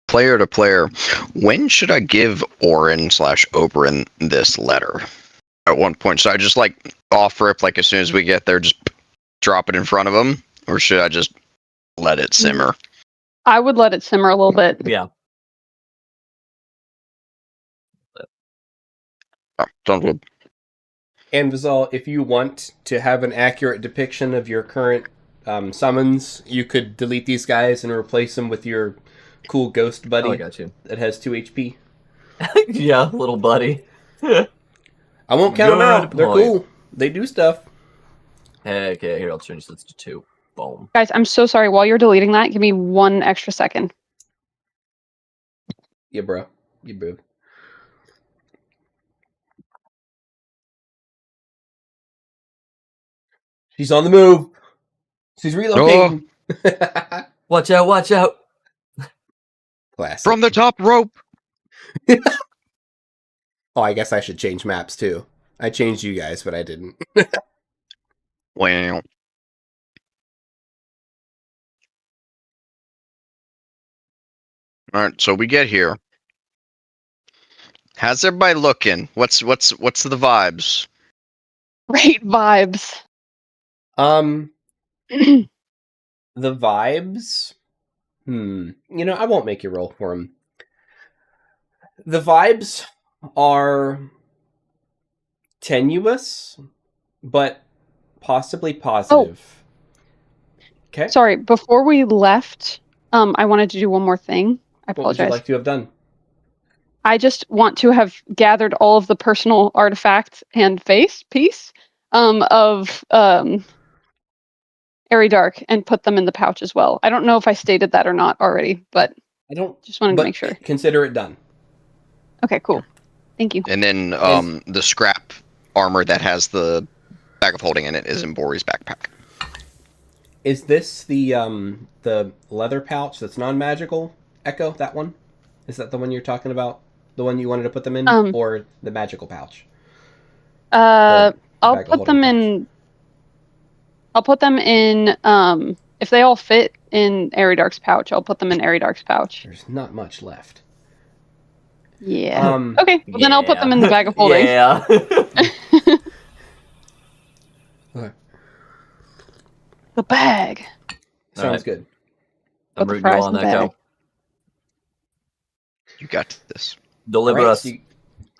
Player to player, when should I give Orin/Oberyn this letter? At one point, should I just like off rip, like as soon as we get there, just drop it in front of him, or should I just let it simmer? I would let it simmer a little bit. Yeah. Oh, sounds good. And Vizal, if you want to have an accurate depiction of your current summons, you could delete these guys and replace them with your cool ghost buddy. Oh, I got you. That has 2 HP. Yeah, little buddy. I won't count them out. Good They're point. cool. They do stuff. Okay, here, I'll change this to 2. Boom. Guys, I'm so sorry. While you're deleting that, give me 1 extra second. Yeah, bro. You boo. She's on the move. She's relocating. Oh. Watch out, watch out. Classic. From the top rope. Oh, I guess I should change maps too. I changed you guys, but I didn't. Wow. All right, so we get here. How's everybody looking? What's the vibes? Great vibes. The vibes. You know, I won't make you roll for them. The vibes are tenuous, but possibly positive. Okay. Sorry, before we left, I wanted to do one more thing. I apologize. What would you like to have done? I just want to have gathered all of the personal artifacts and piece of Airy Dark and put them in the pouch as well. I don't know if I stated that or not already, but I don't. Just wanted to make sure. Consider it done. Okay, cool. Thank you. And then the scrap armor that has the bag of holding in it is in Bori's backpack. Is this the leather pouch that's non-magical? Echo, that one? Is that the one you're talking about? The one you wanted to put them in, or the magical pouch? I'll put them in. I'll put them in. If they all fit in Airy Dark's pouch, I'll put them in Airy Dark's pouch. There's not much left. Yeah. Okay. Well, then I'll put them in the bag of holding. Yeah. Okay. The bag. Sounds good. I'm Put the rooting you fries on, in the Echo. bag. You got this. Deliver All right, us. so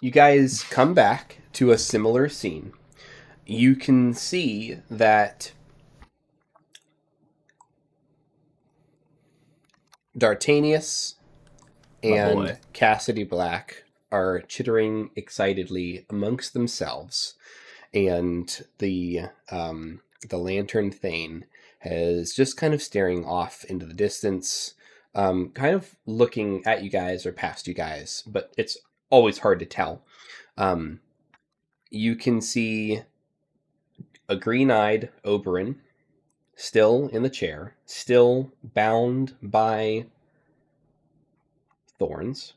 you guys come back to a similar scene. You can see that D'Artanius My and boy. Cassidy Black are chittering excitedly amongst themselves, and the Lantern Thane is just kind of staring off into the distance, kind of looking at you guys or past you guys, but it's always hard to tell. You can see a green-eyed Oberyn still in the chair, still bound by thorns,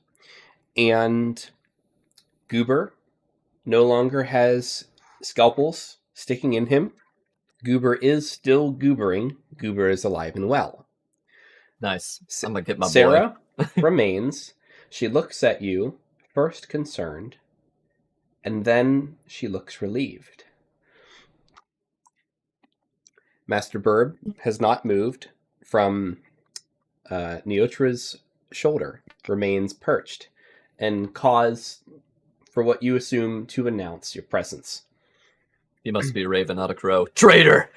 and Goober no longer has scalpels sticking in him. Goober is still goobering. Goober is alive and well. Nice. I'm gonna get my boy. Sarah remains. She looks at you, first concerned, and then she looks relieved. Master Burb has not moved from Neotra's shoulder, remains perched, and cause for what you assume to announce your presence. He must be a raven, not a crow. Traitor!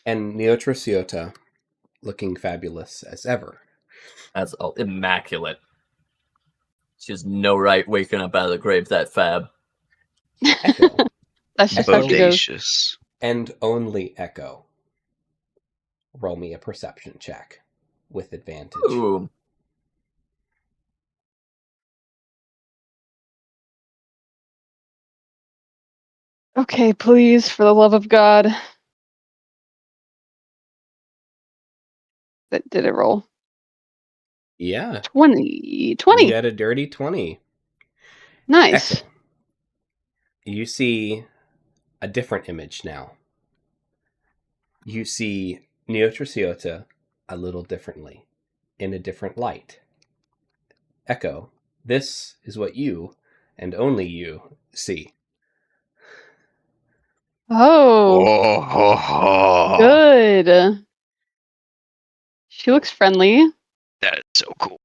And Neotra Ciota, looking fabulous as ever. That's all immaculate. She has no right waking up out of the grave that fab. Echo. That's just how she goes. Bodacious. And only Echo. Roll me a perception check with advantage. Ooh. Okay, please, for the love of God. Did it roll? Yeah. 20. You got a dirty 20. Nice. Echo. You see a different image now. You see Neotra Ciota a little differently, in a different light. Echo, this is what you, and only you, see. Oh, Oh, good. She looks friendly. that is so cool.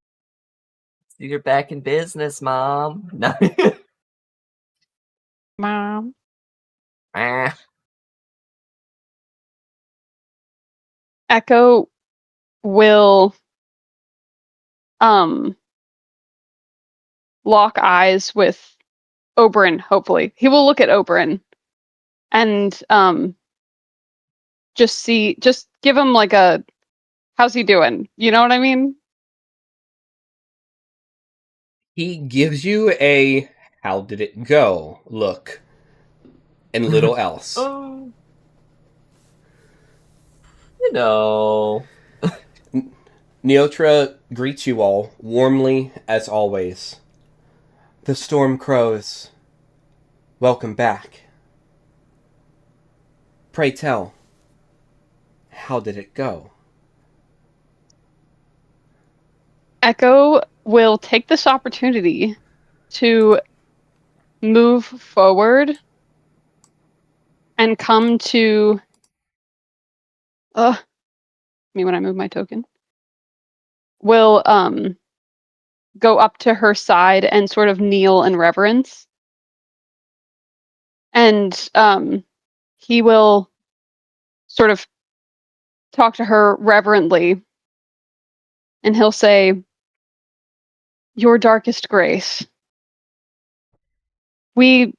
You're back in business, Mom. No. Mom. Ah. Echo will lock eyes with Oberyn, hopefully. He will look at Oberyn and just give him like a how's he doing? You know what I mean? He gives you a how did it go look, and little else. Oh. You know. Neotra greets you all warmly as always. The Storm Crows, welcome back. Pray tell, how did it go? Echo will take this opportunity to move forward and come to me when I move my token. Will go up to her side and sort of kneel in reverence. And he will sort of talk to her reverently. And he'll say, "Your darkest grace. We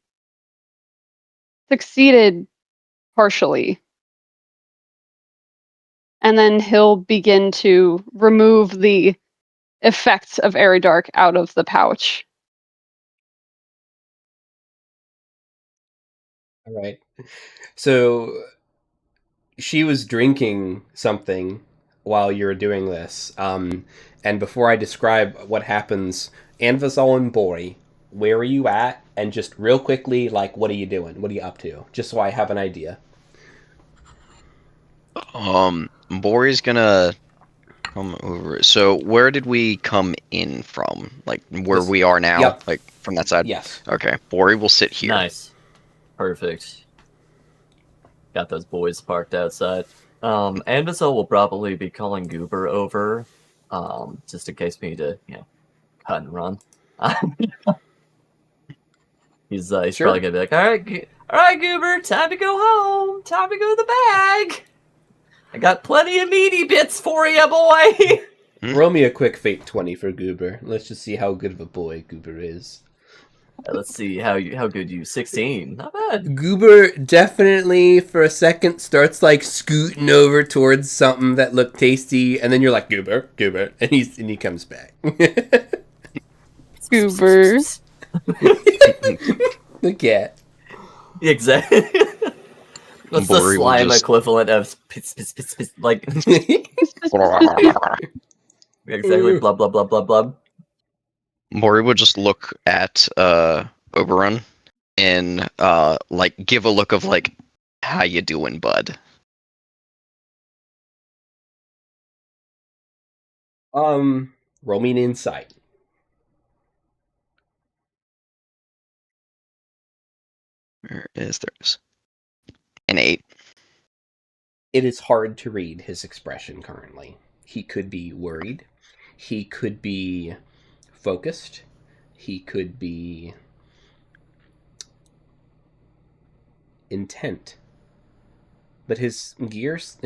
succeeded partially." And then he'll begin to remove the effects of Eridark out of the pouch. All right. So she was drinking something while you were doing this. And before I describe what happens, Anvazal and Bori, where are you at? And just real quickly, like, what are you doing? What are you up to? Just so I have an idea. Bori's gonna come over. So where did we come in from? Like where we are now? Yep. Like from that side? Yes. Okay. Bori will sit here. Nice. Perfect. Got those boys parked outside. Anvizol will probably be calling Goober over, just in case we need to, cut and run. He's Sure. probably gonna be like, all right, Goober, time to go home, time to go to the bag. I got plenty of meaty bits for you, boy. Roll me a quick fate 20 for Goober. Let's just see how good of a boy Goober is. Let's see how good you 16. Not bad. Goober definitely for a second starts like scooting over towards something that looked tasty, and then you're like Goober, and he comes back. Goober. The cat. Exactly. What's the Bori will slime just- equivalent of like exactly blah blah blah blah blah. Mori would just look at Oberon and like give a look of like, how you doing, bud? Roll me an insight. Where is there's an 8? It is hard to read his expression currently. He could be worried. He could be focused. He could be intent. But his gaze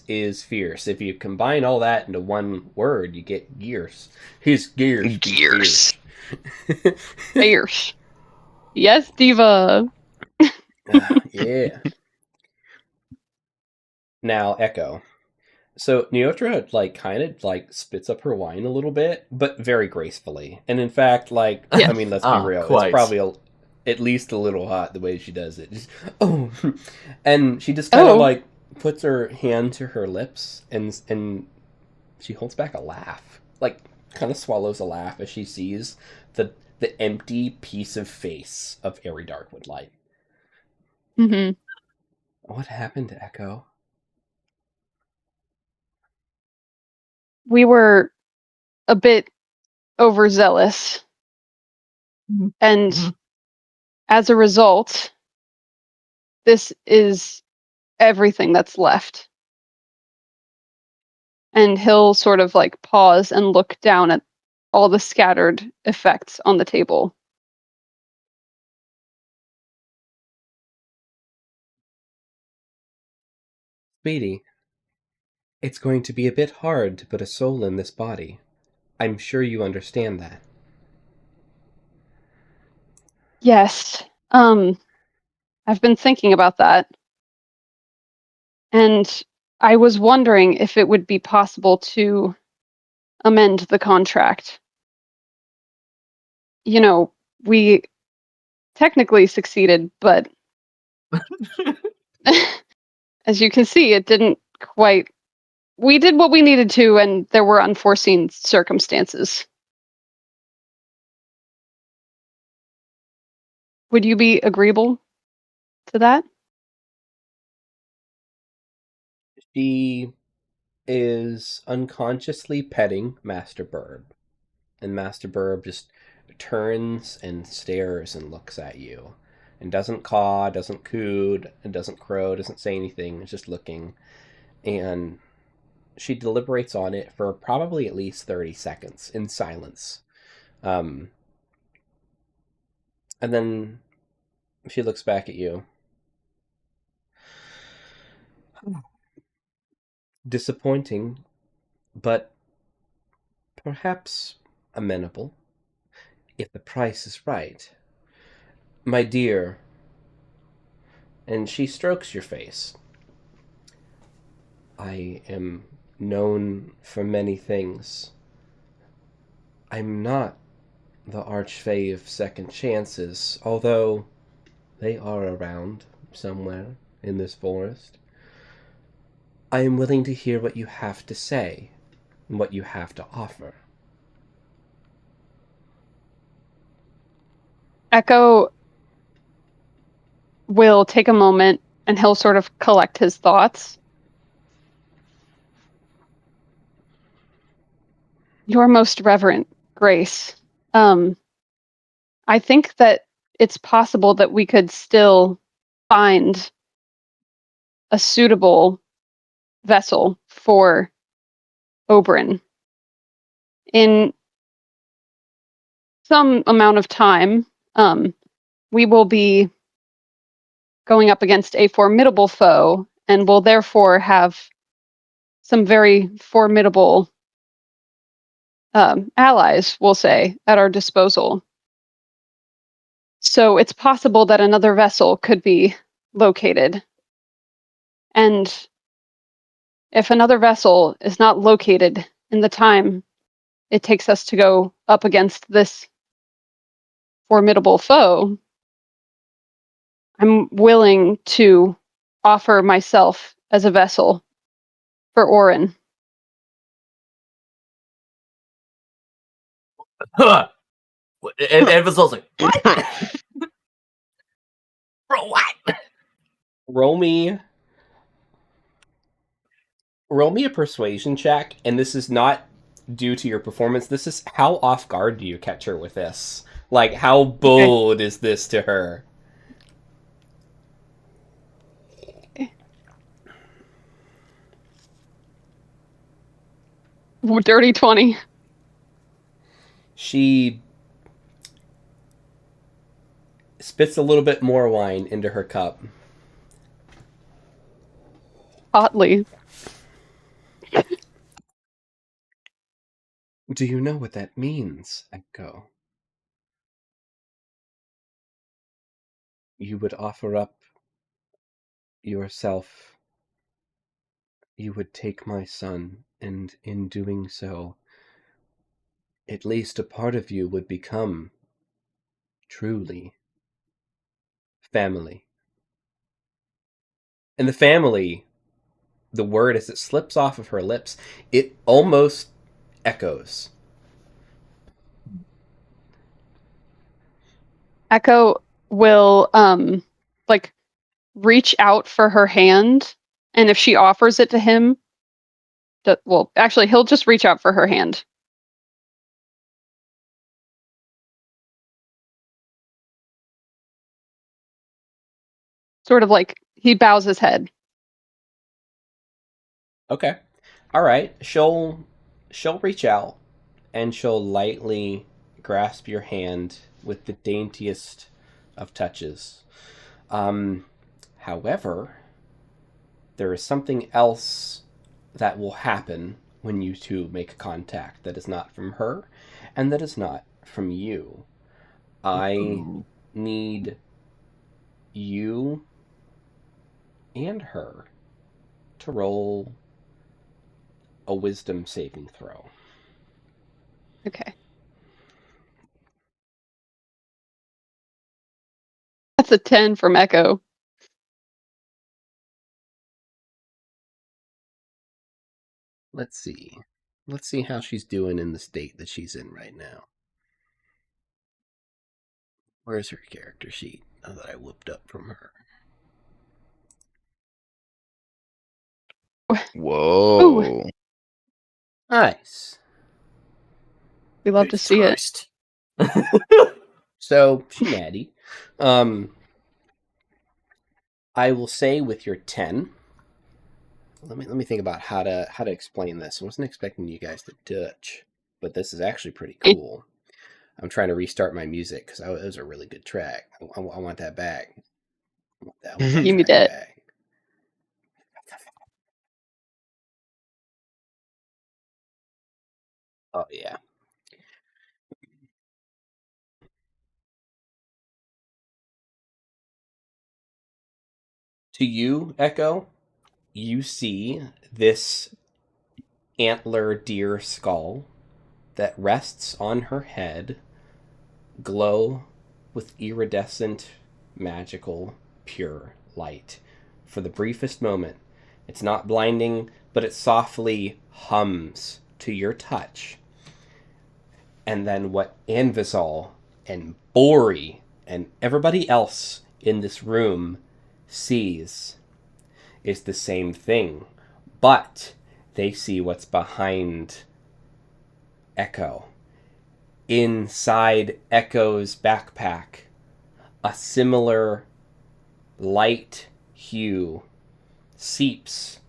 is fierce. If you combine all that into one word, you get gears. His gears. Gears. Fierce. Yes, Diva. Yeah. Now, Echo. So Neotra kind of spits up her wine a little bit, but very gracefully. And in fact, Yeah. I mean, let's be real. Quite. It's probably at least a little hot the way she does it. Just, oh, and she just kind of puts her hand to her lips and she holds back a laugh, kind of swallows a laugh as she sees the empty piece of face of Airy Darkwood Light. Mm-hmm. What happened to Echo? We were a bit overzealous. Mhm. And Mhm. as a result, this is everything that's left. And he'll sort of pause and look down at all the scattered effects on the table. Speedy, it's going to be a bit hard to put a soul in this body. I'm sure you understand that. Yes. I've been thinking about that. And I was wondering if it would be possible to amend the contract. You know, we technically succeeded, but as you can see, it didn't quite. We did what we needed to, and there were unforeseen circumstances. Would you be agreeable to that? She is unconsciously petting Master Burb, and Master Burb just turns and stares and looks at you, and doesn't caw, doesn't coo, and doesn't crow, doesn't say anything, is just looking, and she deliberates on it for probably at least 30 seconds in silence. And then she looks back at you. Disappointing, but perhaps amenable, if the price is right. My dear, and she strokes your face. I am known for many things. I'm not the Archfey of Second Chances, although they are around somewhere in this forest. I am willing to hear what you have to say and what you have to offer. Echo will take a moment and he'll sort of collect his thoughts. Your most reverent Grace. I think that it's possible that we could still find a suitable vessel for Oberyn. In some amount of time, we will be going up against a formidable foe and will therefore have some very formidable allies, we'll say, at our disposal. So it's possible that another vessel could be located. And if another vessel is not located in the time it takes us to go up against this formidable foe, I'm willing to offer myself as a vessel for Orin. And Vazal's like, what? Bro, what? Roll me a persuasion check, and this is not due to your performance. This is how off guard do you catch her with this? Like, how bold is this to her? Dirty 20. She spits a little bit more wine into her cup. Hotly. Do you know what that means, Echo? You would offer up yourself. You would take my son, and in doing so, at least a part of you would become truly family. And the family, the word as it slips off of her lips, it almost echoes. Echo will reach out for her hand, and if she offers it to him, well, actually, he'll just reach out for her hand. Sort of like he bows his head. Okay. All right. She'll reach out and she'll lightly grasp your hand with the daintiest of touches. However, there is something else that will happen when you two make contact that is not from her and that is not from you. I need you and her to roll a wisdom saving throw. Okay. That's a 10 from Echo. Let's see. Let's see how she's doing in the state that she's in right now. Where's her character sheet now that I whooped up from her? Whoa. Ooh. Nice. We love to see it. So, she natty. I will say with your 10. Let me think about how to explain this. I wasn't expecting you guys to Dutch, but this is actually pretty cool. I'm trying to restart my music because it was a really good track. I want that back. I want that Give me track that. back. Oh yeah. To you, Echo, you see this antler deer skull that rests on her head glow with iridescent, magical, pure light. For the briefest moment, it's not blinding, but it softly hums to your touch. And then what Anvisal and Bori and everybody else in this room sees is the same thing, but they see what's behind Echo. Inside Echo's backpack, a similar light hue seeps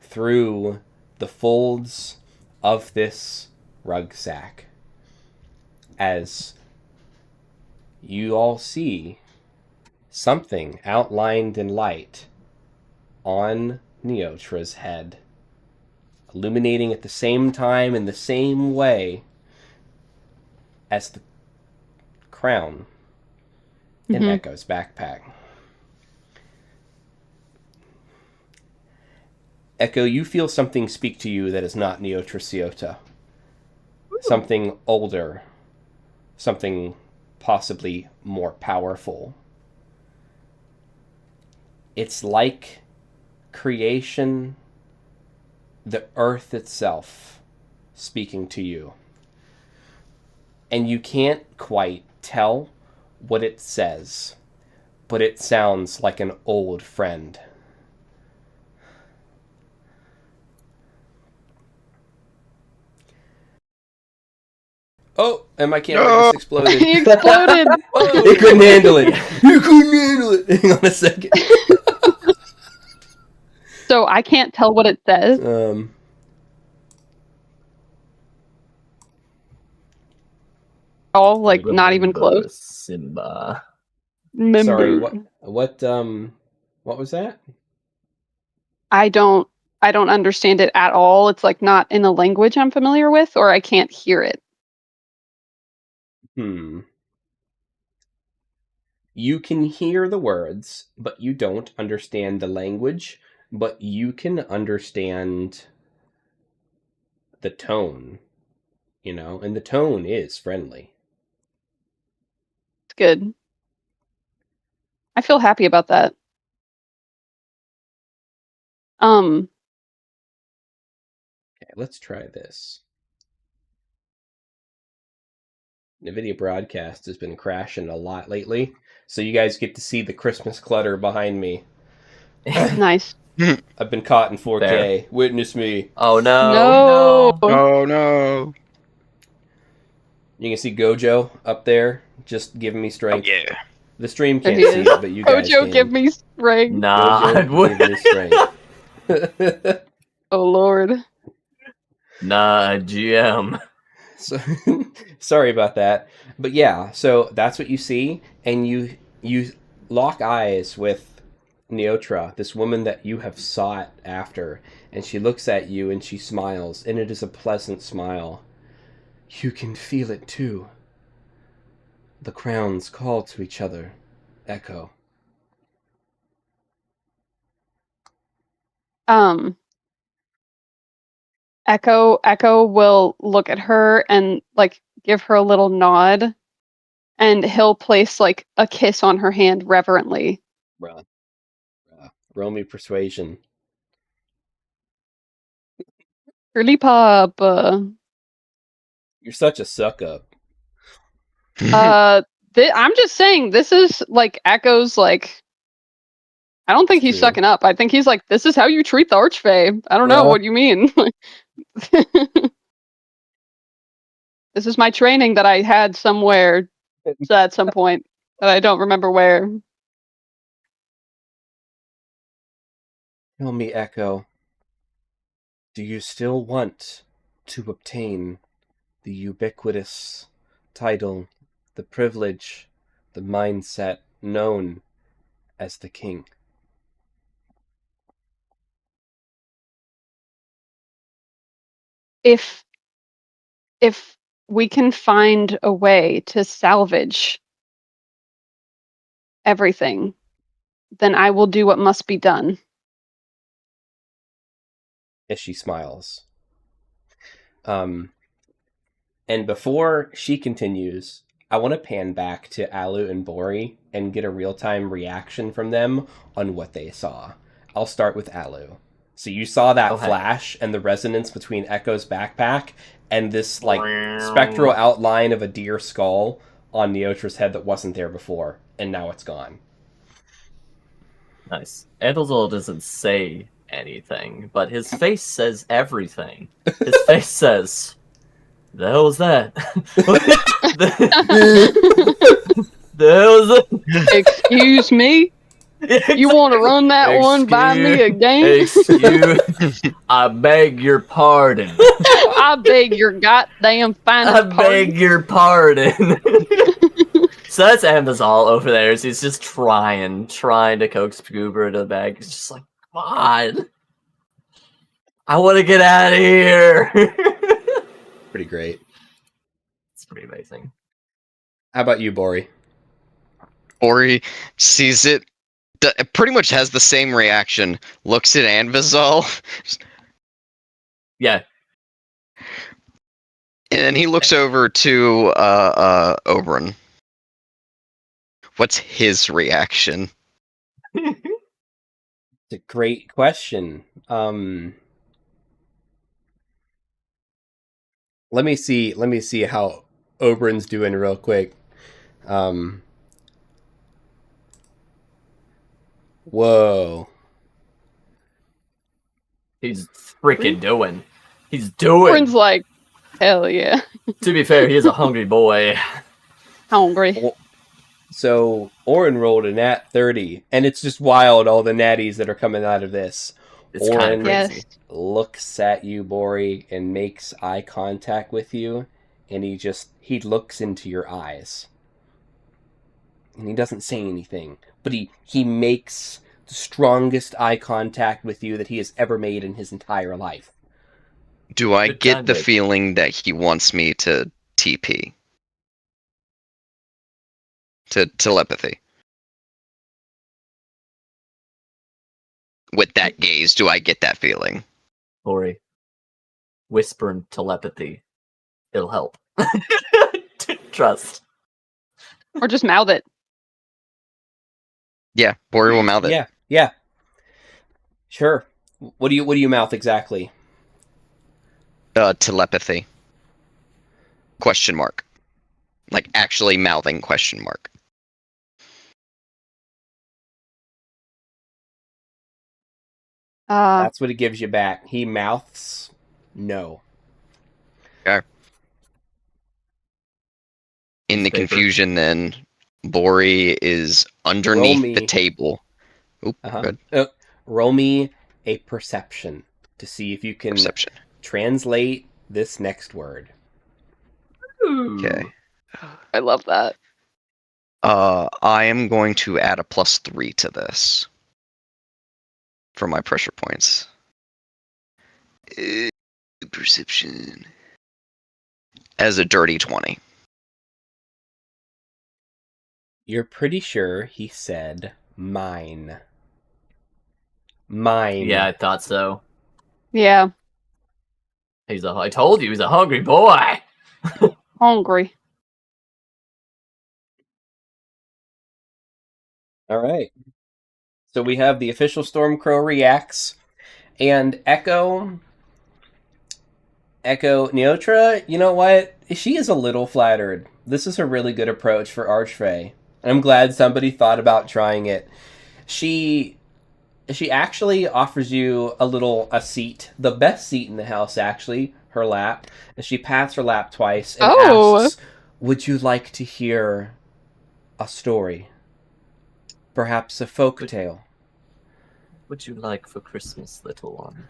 through the folds of this rucksack as you all see something outlined in light on Neotra's head, illuminating at the same time in the same way as the crown in Echo's backpack. Echo, you feel something speak to you that is not Neotra. Something older. Something possibly more powerful. It's like creation, the earth itself, speaking to you. And you can't quite tell what it says, but it sounds like an old friend. Oh, and my camera just exploded. He exploded! It couldn't handle it. You couldn't handle it. Hang on a second. So I can't tell what it says. All like not even close. Simba. Sorry, what was that? I don't understand it at all. It's like not in a language I'm familiar with, or I can't hear it. You can hear the words, but you don't understand the language, but you can understand the tone, and the tone is friendly. It's good. I feel happy about that. Okay, let's try this. NVIDIA broadcast has been crashing a lot lately, so you guys get to see the Christmas clutter behind me. Nice. I've been caught in 4K. Fair. Witness me. Oh no! No. Oh no! You can see Gojo up there, just giving me strength. Oh, yeah. The stream There can't he see is. it, but you guys Gojo, can. give me strength. Nah, I Gojo, give me would. strength. Oh Lord. Nah, GM. So, sorry about that, but yeah, so that's what you see, and you lock eyes with Neotra, this woman that you have sought after, and she looks at you and she smiles, and it is a pleasant smile. You can feel it too. The crowns call to each other, Echo. Echo will look at her and like give her a little nod, and he'll place like a kiss on her hand reverently. Roll me persuasion. Girly pop. You're such a suck up. I'm just saying this is like Echo's like. I don't think It's he's true. sucking up. I think he's like, this is how you treat the Archfey. I don't know Well- what you mean. This is my training that I had somewhere at some point that I don't remember where. Tell me, Echo, do you still want to obtain the ubiquitous title, the privilege, the mindset known as the king? If we can find a way to salvage everything, then I will do what must be done. As she smiles. And before she continues, I want to pan back to Alu and Bori and get a real-time reaction from them on what they saw. I'll start with Alu. So you saw that Okay. flash and the resonance between Echo's backpack and this like spectral outline of a deer skull on Neotra's head that wasn't there before, and now it's gone. Nice. Edelzol doesn't say anything, but his face says everything. His face says, "The hell was that? The hell was that?" Excuse me? You want to run that one? Buy me a game? Excuse. I beg your pardon. I beg your goddamn finest I beg your pardon. So that's Ambazal over there. So he's just trying to coax Goober to the bag. He's just like, come on. I want to get out of here. Pretty great. It's pretty amazing. How about you, Bori? Bori sees it, pretty much has the same reaction. Looks at Anvizal. Yeah. And then he looks over to Oberyn. What's his reaction? It's a great question. Let me see how Oberyn's doing real quick. Whoa. He's freaking doing. He's doing. Orin's like, hell yeah. To be fair, he is a hungry boy. Hungry. So Orin rolled a nat 30, and it's just wild, all the natties that are coming out of this. It's kind Orin of crazy. Yes. looks at you, Bori, and makes eye contact with you, and he looks into your eyes. And he doesn't say anything, but he makes the strongest eye contact with you that he has ever made in his entire life. Do I Good get time, the babe. feeling that he wants me to TP? To telepathy? With that gaze, do I get that feeling? Ori, whisper and telepathy. It'll help. Trust. Or just mouth it. Yeah, Bori will mouth it. Yeah. Sure. What do you mouth exactly? Telepathy. Question mark. Like actually mouthing question mark. That's what it gives you back. He mouths no. In the Paper. confusion then, Bori is underneath Roll me. the table. Oop, good. Roll me a perception to see if you can Perception. translate this next word. Okay. I love that. I am going to add a +3 to this. For my pressure points. Perception. As a dirty 20. You're pretty sure he said mine. Mine. Yeah, I thought so. Yeah. I told you, he's a hungry boy. Hungry. All right. So we have the official Stormcrow reacts, and Echo Neotra, you know what? She is a little flattered. This is a really good approach for Archfey. I'm glad somebody thought about trying it. She actually offers you a seat, the best seat in the house, actually, her lap. And she pats her lap twice and asks, would you like to hear a story? Perhaps a folk tale? Would you like for Christmas, little one?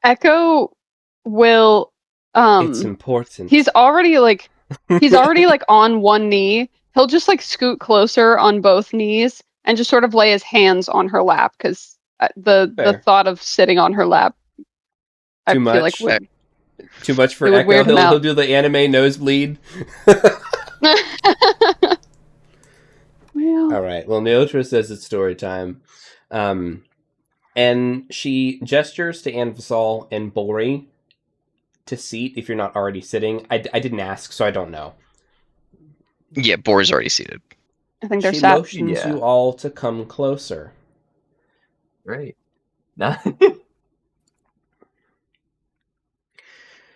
Echo will It's important. he's already like on one knee. He'll just like scoot closer on both knees and just sort of lay his hands on her lap because the Fair. thought of sitting on her lap I Too feel like much? would Too much for It would Echo. weird him He'll out. do the anime nosebleed. Well, All right. Well, Neotra says it's story time. And she gestures to Anvasal and Bori to seat if you're not already sitting. I didn't ask, so I don't know. Yeah, Bori's already seated. I think they're She sat. motions Yeah. you all to come closer. Great. Nah.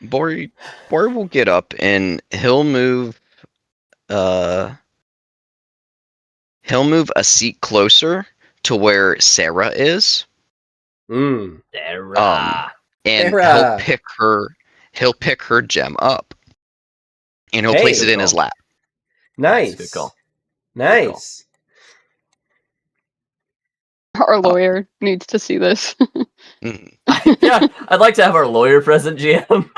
Bori will get up and he'll move a seat closer to where Sarah is. Mm. Sarah. And Sarah. he'll pick her gem up. And he'll Hey. place it in his lap. Nice. That's a good call. Nice. Our lawyer needs to see this. Mm. Yeah, I'd like to have our lawyer present, GM.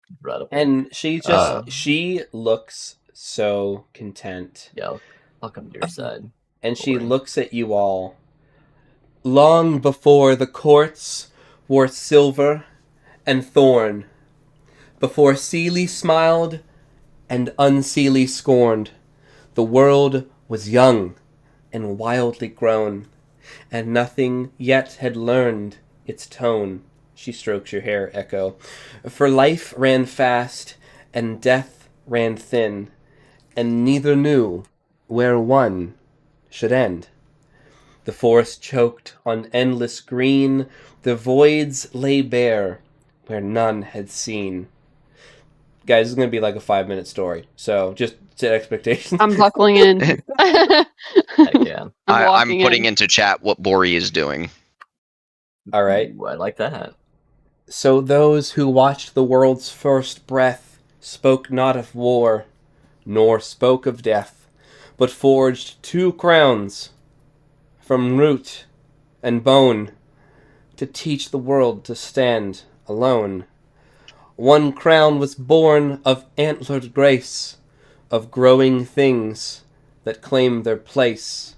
Incredible. And she Uh, she looks so content. Yeah, I'll come to your side. And she Boring. looks at you all. Long before the courts wore silver and thorn, before Seelie smiled and Unseelie scorned, the world was young and wildly grown, and nothing yet had learned its tone. She strokes your hair, Echo. For life ran fast, and death ran thin, and neither knew where one should end. The forest choked on endless green, the voids lay bare where none had seen. Guys, this is going to be like a 5-minute story, so just set expectations. I'm buckling in. Heck yeah. I'm putting into chat what Bori is doing. All right. Ooh, I like that. So those who watched the world's first breath spoke not of war, nor spoke of death, but forged 2 crowns from root and bone to teach the world to stand alone. 1 crown was born of antlered grace, of growing things that claim their place.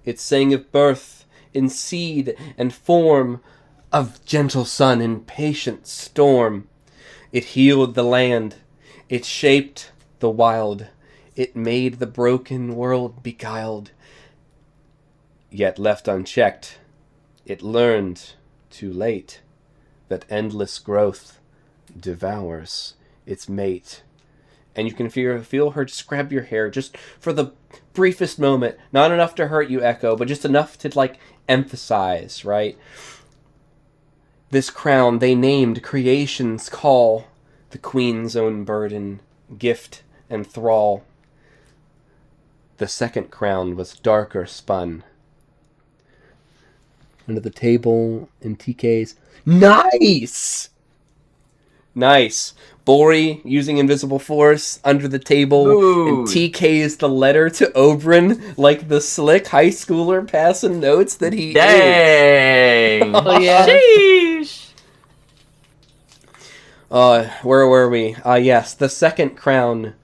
It sang of birth in seed and form, of gentle sun in patient storm. It healed the land, it shaped the wild, it made the broken world beguiled. Yet left unchecked, it learned too late that endless growth devours its mate. And you can feel her just grab your hair just for the briefest moment. Not enough to hurt you, Echo, but just enough to, emphasize, right? This crown they named creation's call, the queen's own burden, gift and thrall. The 2nd crown was darker spun. Under the table in TK's. Nice! Nice. Bori using invisible force under the table. Ooh. And TK is the letter to Oberyn, like the slick high schooler passing notes that he is. Dang! Oh, yeah. Sheesh! Where were we? Yes, the 2nd crown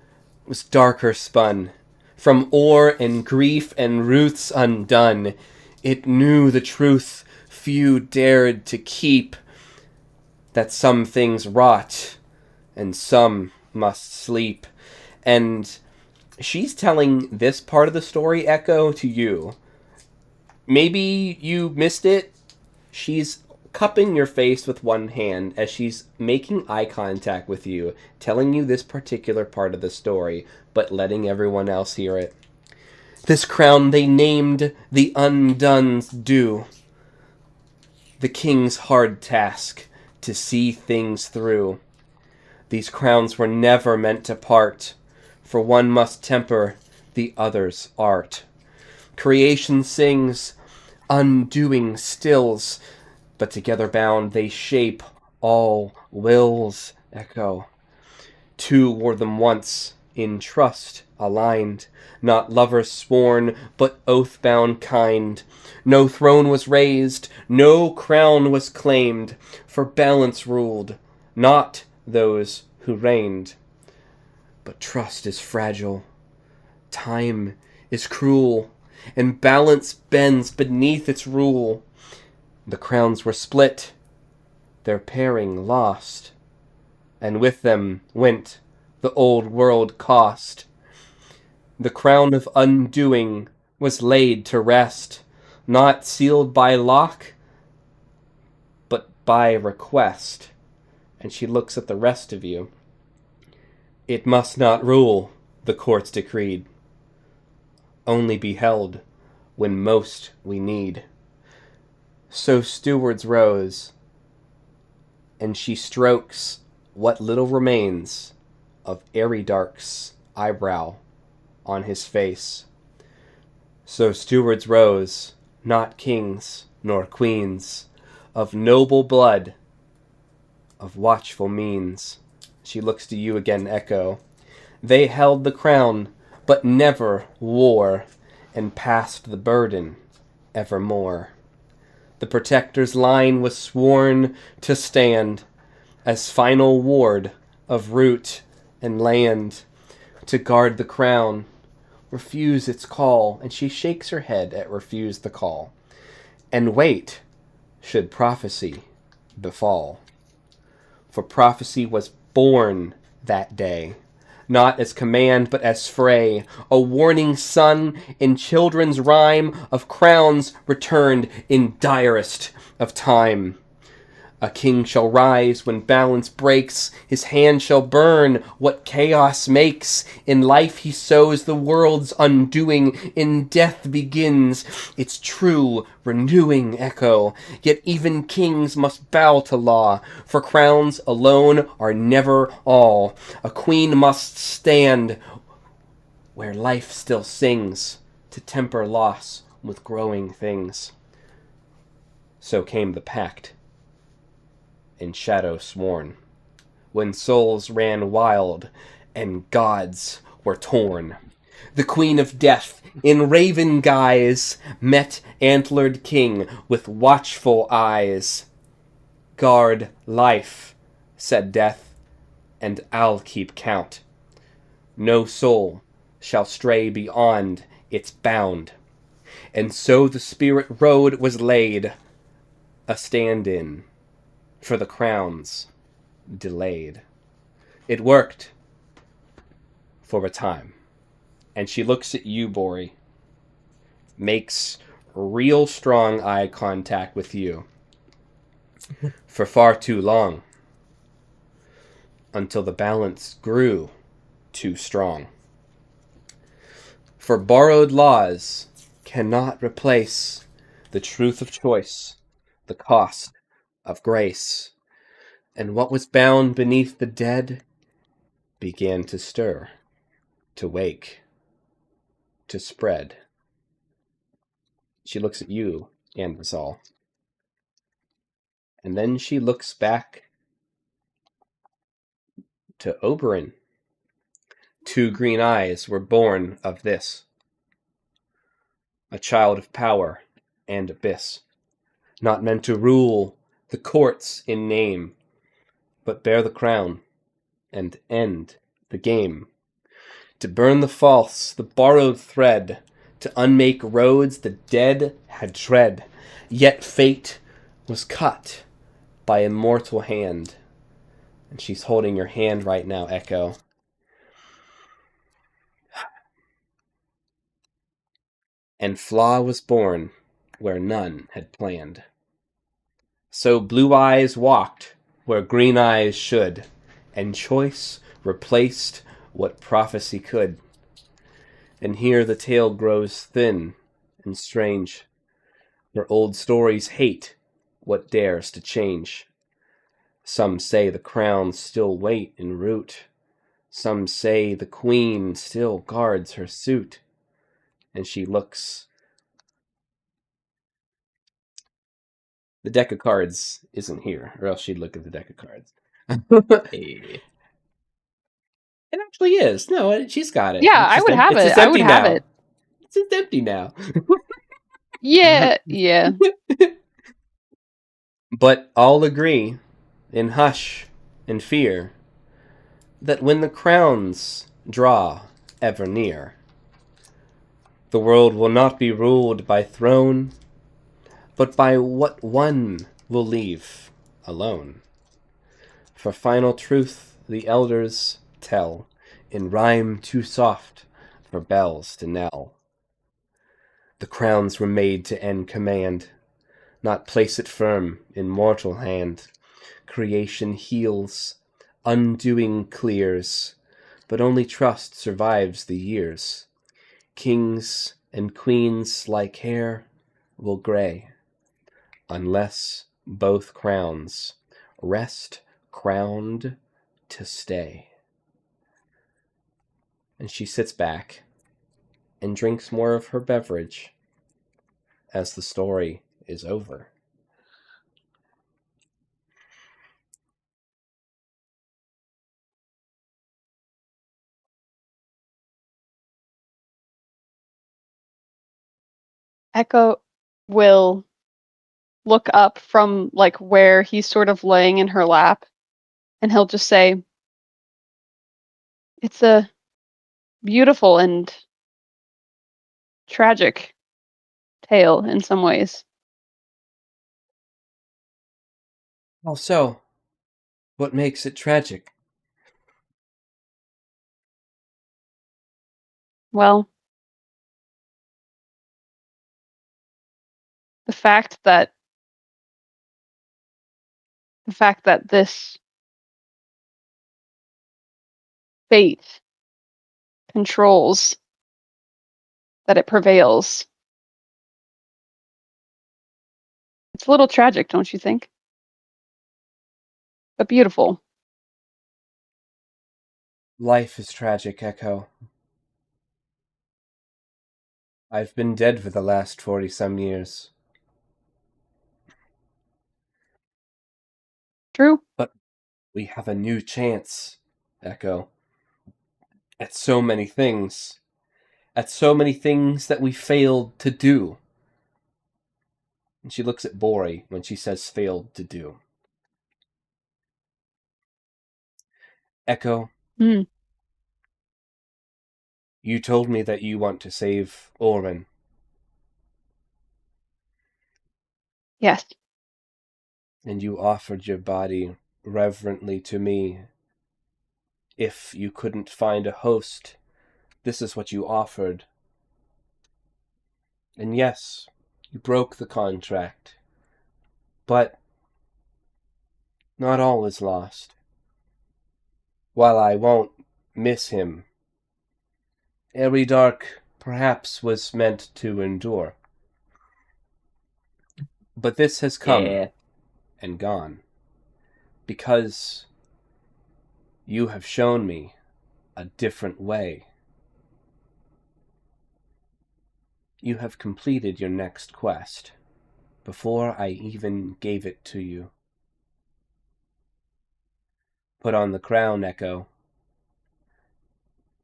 was darker spun. From ore and grief and roots undone, it knew the truth few dared to keep, that some things rot and some must sleep. And she's telling this part of the story, Echo, to you. Maybe you missed it. She's cupping your face with one hand as she's making eye contact with you, telling you this particular part of the story, but letting everyone else hear it. This crown they named the Undone's due, the king's hard task to see things through. These crowns were never meant to part, for one must temper the other's art. Creation sings, undoing stills, but together bound they shape all wills, Echo. 2 were them once, in trust aligned, not lovers sworn, but oath-bound kind. No throne was raised, no crown was claimed, for balance ruled, not those who reigned. But trust is fragile, time is cruel, and balance bends beneath its rule. The crowns were split, their pairing lost, and with them went the old world cost. The crown of undoing was laid to rest, not sealed by lock, but by request. And she looks at the rest of you. It must not rule, the courts decreed, only be held when most we need. So stewards rose, and she strokes what little remains of Eridark's eyebrow on his face. So stewards rose, not kings nor queens, of noble blood, of watchful means. She looks to you again, Echo. They held the crown, but never wore, and passed the burden evermore. The protector's line was sworn to stand as final ward of root and land, to guard the crown, refuse its call, and she shakes her head at refuse the call, and wait should prophecy befall. For prophecy was born that day, not as command but as fray, a warning sun in children's rhyme of crowns returned in direst of time. A king shall rise when balance breaks, his hand shall burn what chaos makes. In life he sows the world's undoing, in death begins its true renewing echo. Yet even kings must bow to law, for crowns alone are never all. A queen must stand where life still sings, to temper loss with growing things. So came the pact, in shadow sworn, when souls ran wild and gods were torn. The Queen of Death, in raven guise, met antlered king with watchful eyes. Guard life, said Death, and I'll keep count. No soul shall stray beyond its bound. And so the spirit road was laid, a stand-in for the crowns delayed. It worked for a time. And she looks at you, Bori, makes real strong eye contact with you for far too long, until the balance grew too strong. For borrowed laws cannot replace the truth of choice, the cost of grace. And what was bound beneath the dead began to stir, to wake, to spread. She looks at you, Anvisal. And then she looks back to Oberyn. 2 green eyes were born of this. A child of power and abyss. Not meant to rule the courts in name, but bear the crown and end the game. To burn the false, the borrowed thread, to unmake roads the dead had tread. Yet fate was cut by immortal hand. And she's holding your hand right now, Echo. And flaw was born where none had planned. So blue eyes walked where green eyes should, and choice replaced what prophecy could. And here the tale grows thin and strange, where old stories hate what dares to change. Some say the crowns still wait en route. Some say the queen still guards her suit. And she looks. The deck of cards isn't here, or else she'd look at the deck of cards. Hey. It actually is. No, she's got it. Yeah, It's I just would have it's it. just I would empty have now. it. It's just empty now. Yeah, yeah. But all agree, in hush and fear, that when the crowns draw ever near, the world will not be ruled by throne, but by what one will leave alone. For final truth the elders tell, in rhyme too soft for bells to knell. The crowns were made to end command, not place it firm in mortal hand. Creation heals, undoing clears, but only trust survives the years. Kings and queens like hair will gray, unless both crowns rest crowned to stay. And she sits back and drinks more of her beverage as the story is over. Echo will look up from like where he's sort of laying in her lap, and he'll just say, "It's a beautiful and tragic tale in some ways." Also, what makes it tragic? Well, the fact that this fate controls, that it prevails. It's a little tragic, don't you think? But beautiful. Life is tragic, Echo. I've been dead for the last 40-some years. True. But we have a new chance, Echo. At so many things. At so many things that we failed to do. And she looks at Bori when she says failed to do. Echo, Mm, you told me that you want to save Orin. yes. And you offered your body reverently to me. If you couldn't find a host, this is what you offered. And yes, you broke the contract. But not all is lost. While I won't miss him, Airy Dark perhaps was meant to endure. But this has come Yeah. and gone, because you have shown me a different way. You have completed your next quest before I even gave it to you. Put on the crown, Echo.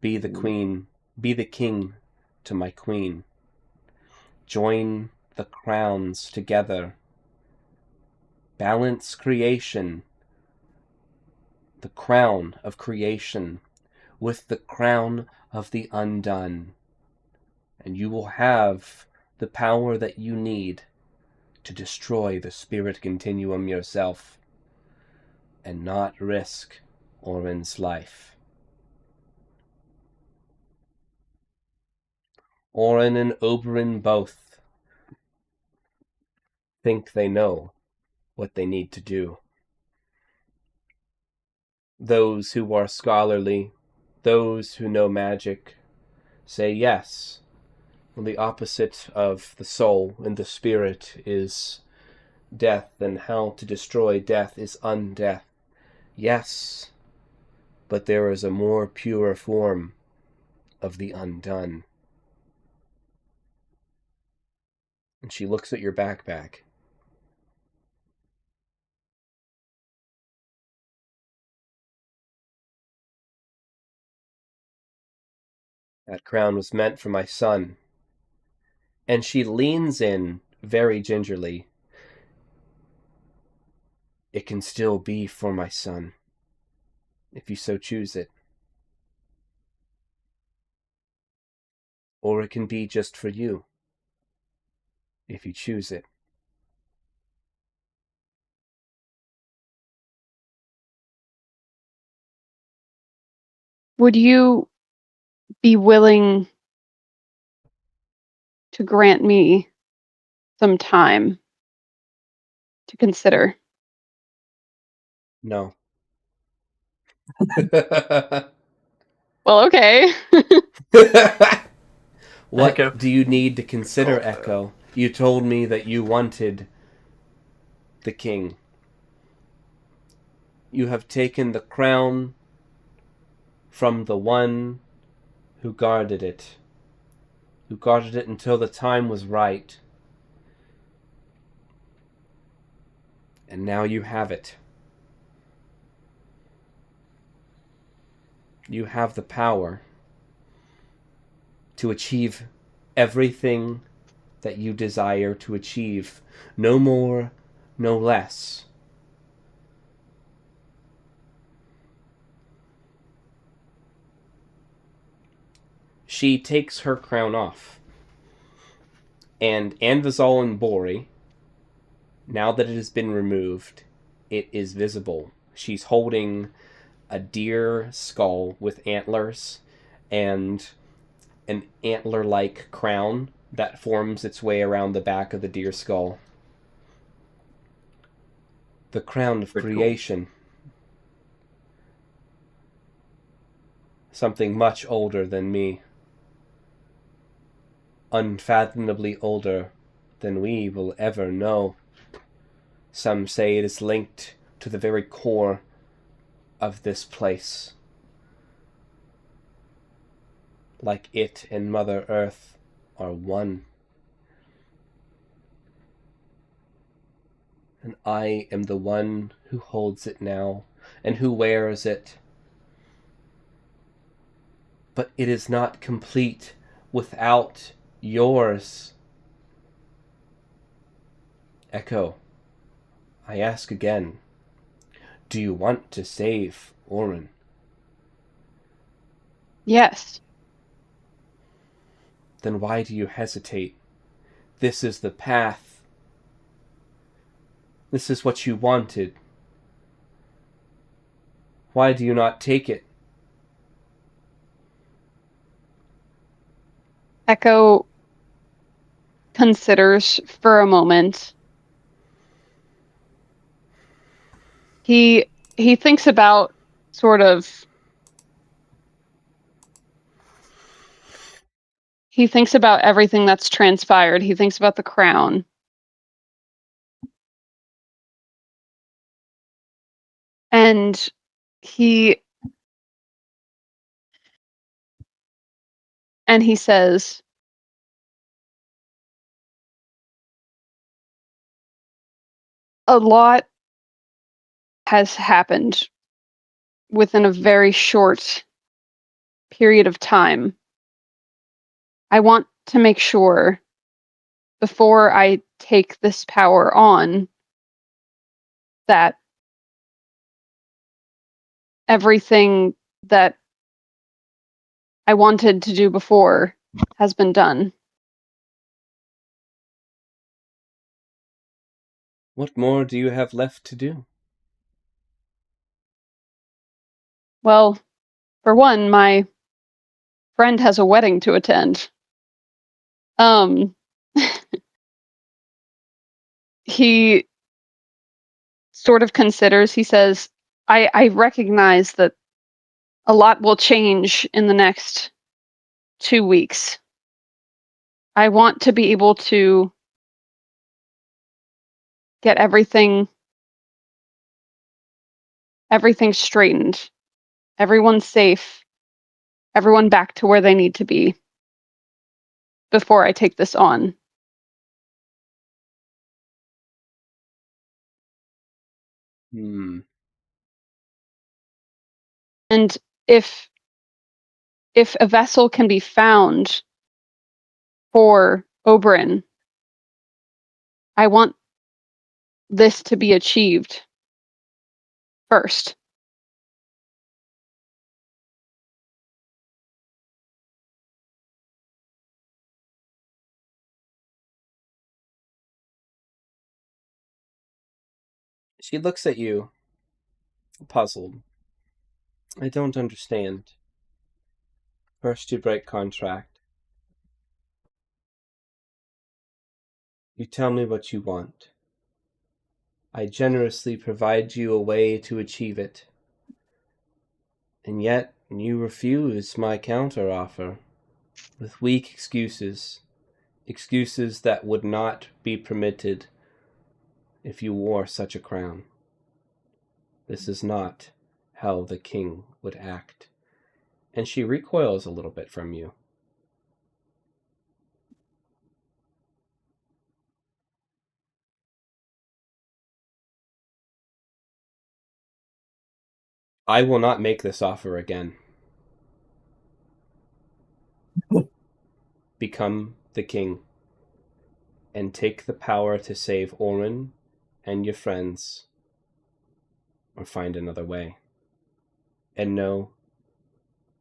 Be the queen, be the king to my queen. Join the crowns together. Balance creation, the crown of creation, with the crown of the undone. And you will have the power that you need to destroy the spirit continuum yourself and not risk Orin's life. Orin and Oberyn both think they know what they need to do. Those who are scholarly, those who know magic, say yes. Well, the opposite of the soul and the spirit is death, and how to destroy death is undeath. Yes, but there is a more pure form of the undone. And she looks at your backpack. That crown was meant for my son. And she leans in very gingerly. It can still be for my son, if you so choose it. Or it can be just for you, if you choose it. Would you be willing to grant me some time to consider? No. Well, okay. What Echo. do you need to consider, Oh, Echo? You told me that you wanted the king. You have taken the crown from the one who guarded it until the time was right. And now you have it. You have the power to achieve everything that you desire to achieve, no more, no less. She takes her crown off, and Anvizal and Bori, now that it has been removed, it is visible. She's holding a deer skull with antlers and an antler-like crown that forms its way around the back of the deer skull. The crown of creation. Something much older than me. Unfathomably older than we will ever know. Some say it is linked to the very core of this place. Like it and Mother Earth are one. And I am the one who holds it now, and who wears it. But it is not complete without yours. Echo, I ask again, do you want to save Orin? Yes. Then why do you hesitate? This is the path. This is what you wanted. Why do you not take it? Echo considers for a moment. He thinks about sort of. He thinks about everything that's transpired. He thinks about the crown. And he says, a lot has happened within a very short period of time. I want to make sure, before I take this power on, that everything that I wanted to do before has been done. What more do you have left to do? Well, for one, my friend has a wedding to attend. He sort of considers, he says, I recognize that a lot will change in the next 2 weeks. I want to be able to get everything straightened. Everyone safe. Everyone back to where they need to be before I take this on. And if a vessel can be found for Oberyn, I want this to be achieved first. She looks at you, puzzled. I don't understand. First you break contract. You tell me what you want. I generously provide you a way to achieve it. And yet you refuse my counteroffer with weak excuses. Excuses that would not be permitted if you wore such a crown. This is not how the king would act. And she recoils a little bit from you. I will not make this offer again. Become the king. and take the power to save Orin and your friends, or find another way. And know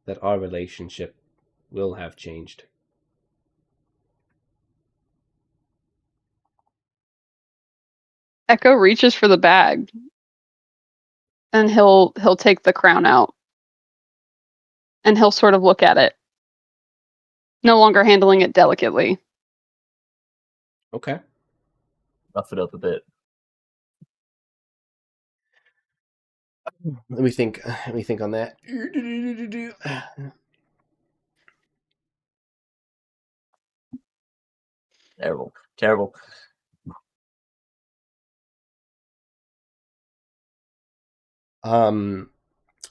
that our relationship will have changed. Echo reaches for the bag, and he'll take the crown out, and he'll sort of look at it, no longer handling it delicately. Okay. Rough it up a bit. Let me think on that. Terrible.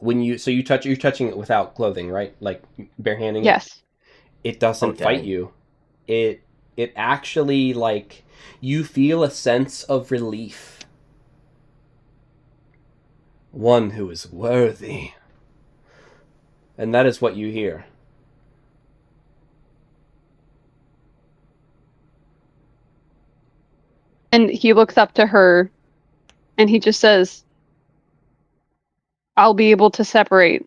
When you're touching it without clothing, right? Like barehanding it? Yes. It doesn't Oh, fight dang. you. It actually, like, you feel a sense of relief. One who is worthy. And that is what you hear. And he looks up to her, and he just says, I'll be able to separate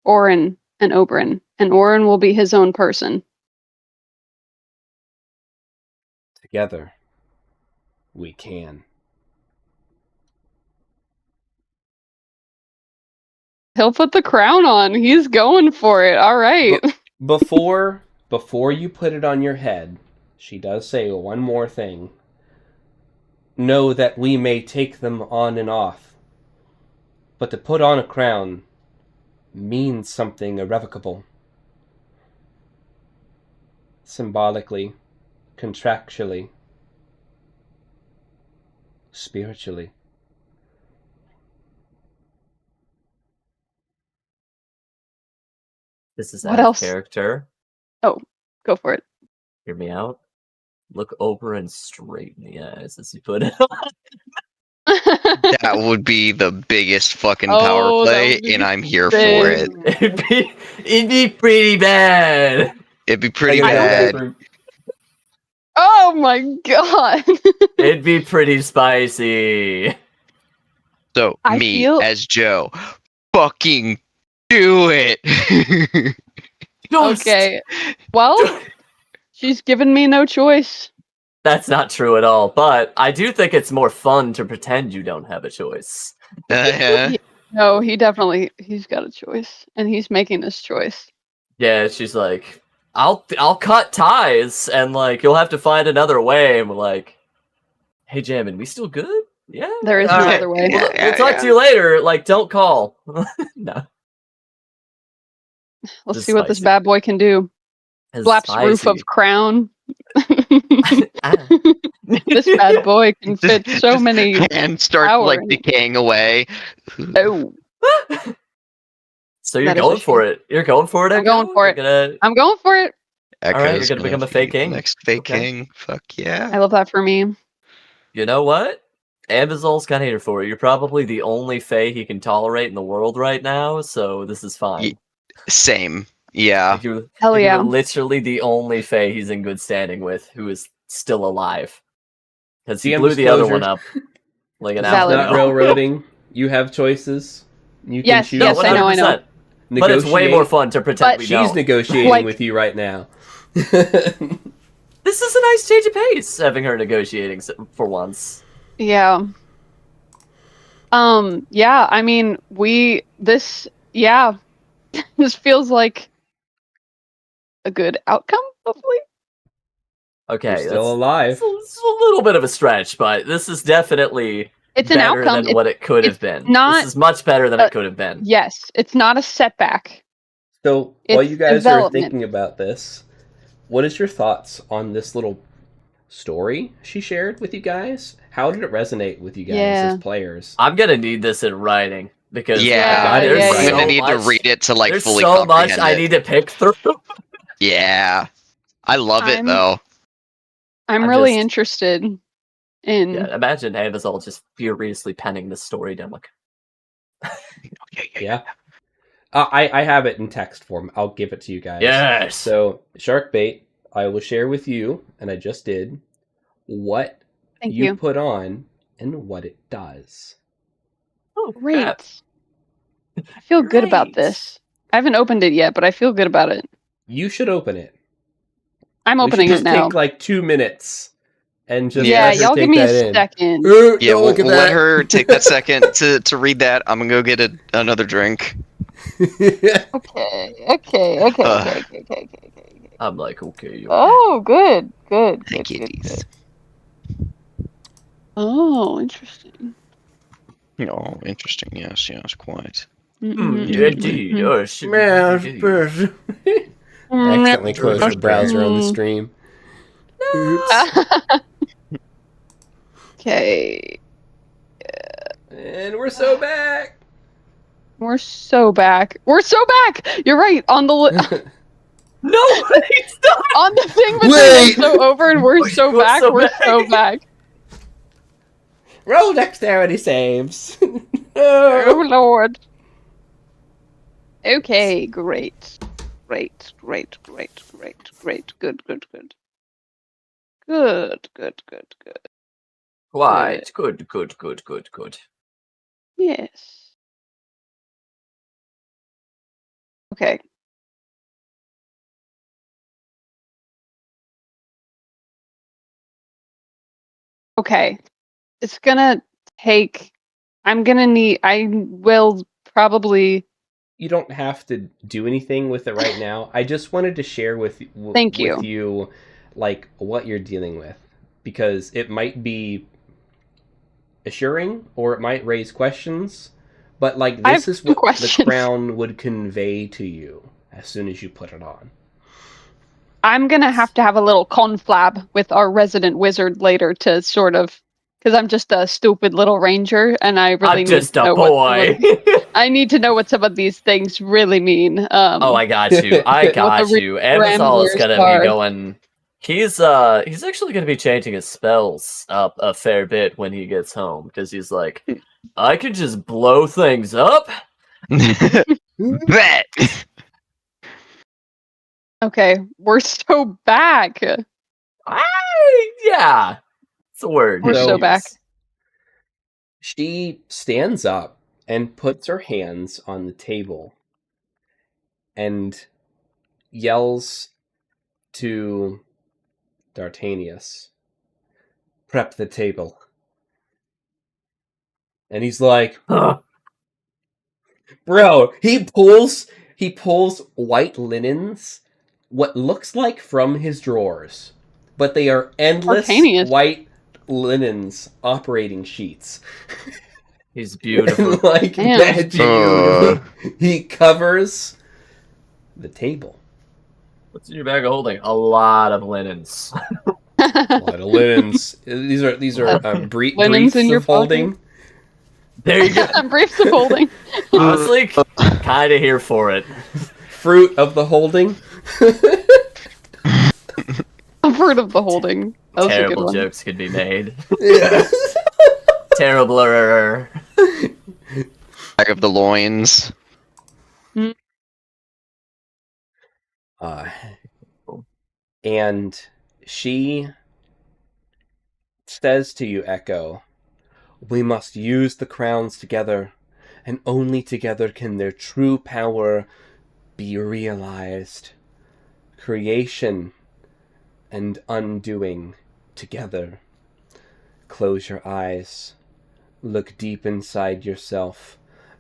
Orin and Oberyn, and Orin will be his own person. Together, we can. He'll put the crown on. He's going for it. All right. Before you put it on your head, she does say one more thing. Know that we may take them on and off, but to put on a crown means something irrevocable. Symbolically, contractually, spiritually. This is What out of else? character. Go for it. Hear me out. Look Oberyn straight in the eyes as you put it. That would be the biggest fucking power Oh, that play, would be and I'm here big. for it. It'd be pretty bad. It'd be pretty I know. bad. Oh my god. It'd be pretty spicy. So, I me feel- as Joe, fucking do it! Okay. Well, she's given me no choice. That's not true at all, but I do think it's more fun to pretend you don't have a choice. Uh-huh. No, he's got a choice, and he's making this choice. Yeah, she's like, I'll cut ties, and like you'll have to find another way. And we're like, hey, Jammin, we still good? Yeah, There is all no right. other way. We'll talk to you later. Like, don't call. No. Let's This see what this spicy. bad boy can do. It's Blaps roof of spicy. crown. Ah. This bad boy can fit so many. And starts power like in it. decaying away. Oh, So you're That is a going for it. You're going for it. I'm Echo? going for You're it. gonna- I'm going for it. Alright, Echo's you're gonna become a be fake the king? Next fake Okay. king. Fuck yeah. I love that for me. You know what? Ambizol's kind of here for it. You're probably the only Fae he can tolerate in the world right now, so this is fine. Same. Yeah. Like you're, Hell like yeah. you're literally the only Fae he's in good standing with who is still alive. Because he DM blew the other disclosure. one up like an It's Valid. hour not ago. railroading. You have choices. You can Yes, choose. No, yes, I know, I know. 100%. But it's way Negotiate. more fun to pretend But we She's don't. negotiating Like- with you right now. This is a nice change of pace, having her negotiating for once. Yeah. Yeah, I mean, this feels like a good outcome, hopefully. Okay, You're still alive. it's a little bit of a stretch, but this is definitely It's an better outcome. than what it could have it's been. not, This is much better than it could have been. Yes, it's not a setback. So, while It's you guys are development. thinking about this, what is your thoughts on this little story she shared with you guys? How did it resonate with you guys Yeah. as players? I'm gonna need this in writing because Yeah. there's I'm so gonna need to much- read it to like There's fully so much comprehend I it. need to pick through. Yeah. I love it I'm- though. I'm I'm really just- interested in. Yeah, imagine Ambizol just furiously penning this story down. Like, Yeah. I have it in text form. I'll give it to you guys. yes. So, Sharkbait, I will share with you, and I just did, what Thank you you. put on and what it does. Oh, Great. crap. I feel good about Great. this. I haven't opened it yet, but I feel good about it. You should open it. I'm We should opening it just now. take like 2 minutes and just Yeah, let her y'all give take me a that in. second. Yeah, Don't we'll look at let that. her take that second to read that. I'm gonna go get another drink. Okay. Uh, I'm like, okay. Oh, good. Thank you, Dees. Oh, interesting. Oh, interesting. Yes, quite. Indeed. Yes, Indeed. person. I accidentally closed the browser on the stream. Oops. Okay. And we're so back. We're so back. You're right. On the No, stop! on the thing between Wait! it's so over and we're so back. We're so back. Roll dexterity saves. Oh Lord. Okay, great. Good. Quite. Good. Yes. Okay. Okay. It's gonna take. I will probably. You don't have to do anything with it right now. I just wanted to share with Thank you like what you're dealing with, because it might be assuring or it might raise questions, but like I this have is what questions. the crown would convey to you as soon as you put it on. I'm gonna have to have a little conflab with our resident wizard later to sort of, because I'm just a stupid little ranger, and I really I'm need just to a know boy. I need to know what some of these things really mean. Oh, I got you. What the Amazal is parameters gonna are. be going. He's actually gonna be changing his spells up a fair bit when he gets home, because he's like, I could just blow things up. Bet. Okay, we're so back. Yeah, it's a word. We're so back. She stands up and puts her hands on the table and yells to D'Artanius, "Prep the table." And he's like, bro, he pulls white linens, what looks like from his drawers, but they are endless Artanius. white linens operating sheets. He's beautiful. And like Damn. magically, he covers the table. What's in your bag of holding? A lot of linens. A lot of linens. These are Linens briefs in your of holding. There you go. Briefs of holding. Honestly, kind of here for it. Fruit of the holding. I've heard of the holding. That was a good Terrible one. jokes could be made. Yeah. Terribler. Back of the loins. And she says to you, Echo, "We must use the crowns together, and only together can their true power be realized. Creation and undoing together. Close your eyes. Look deep inside yourself.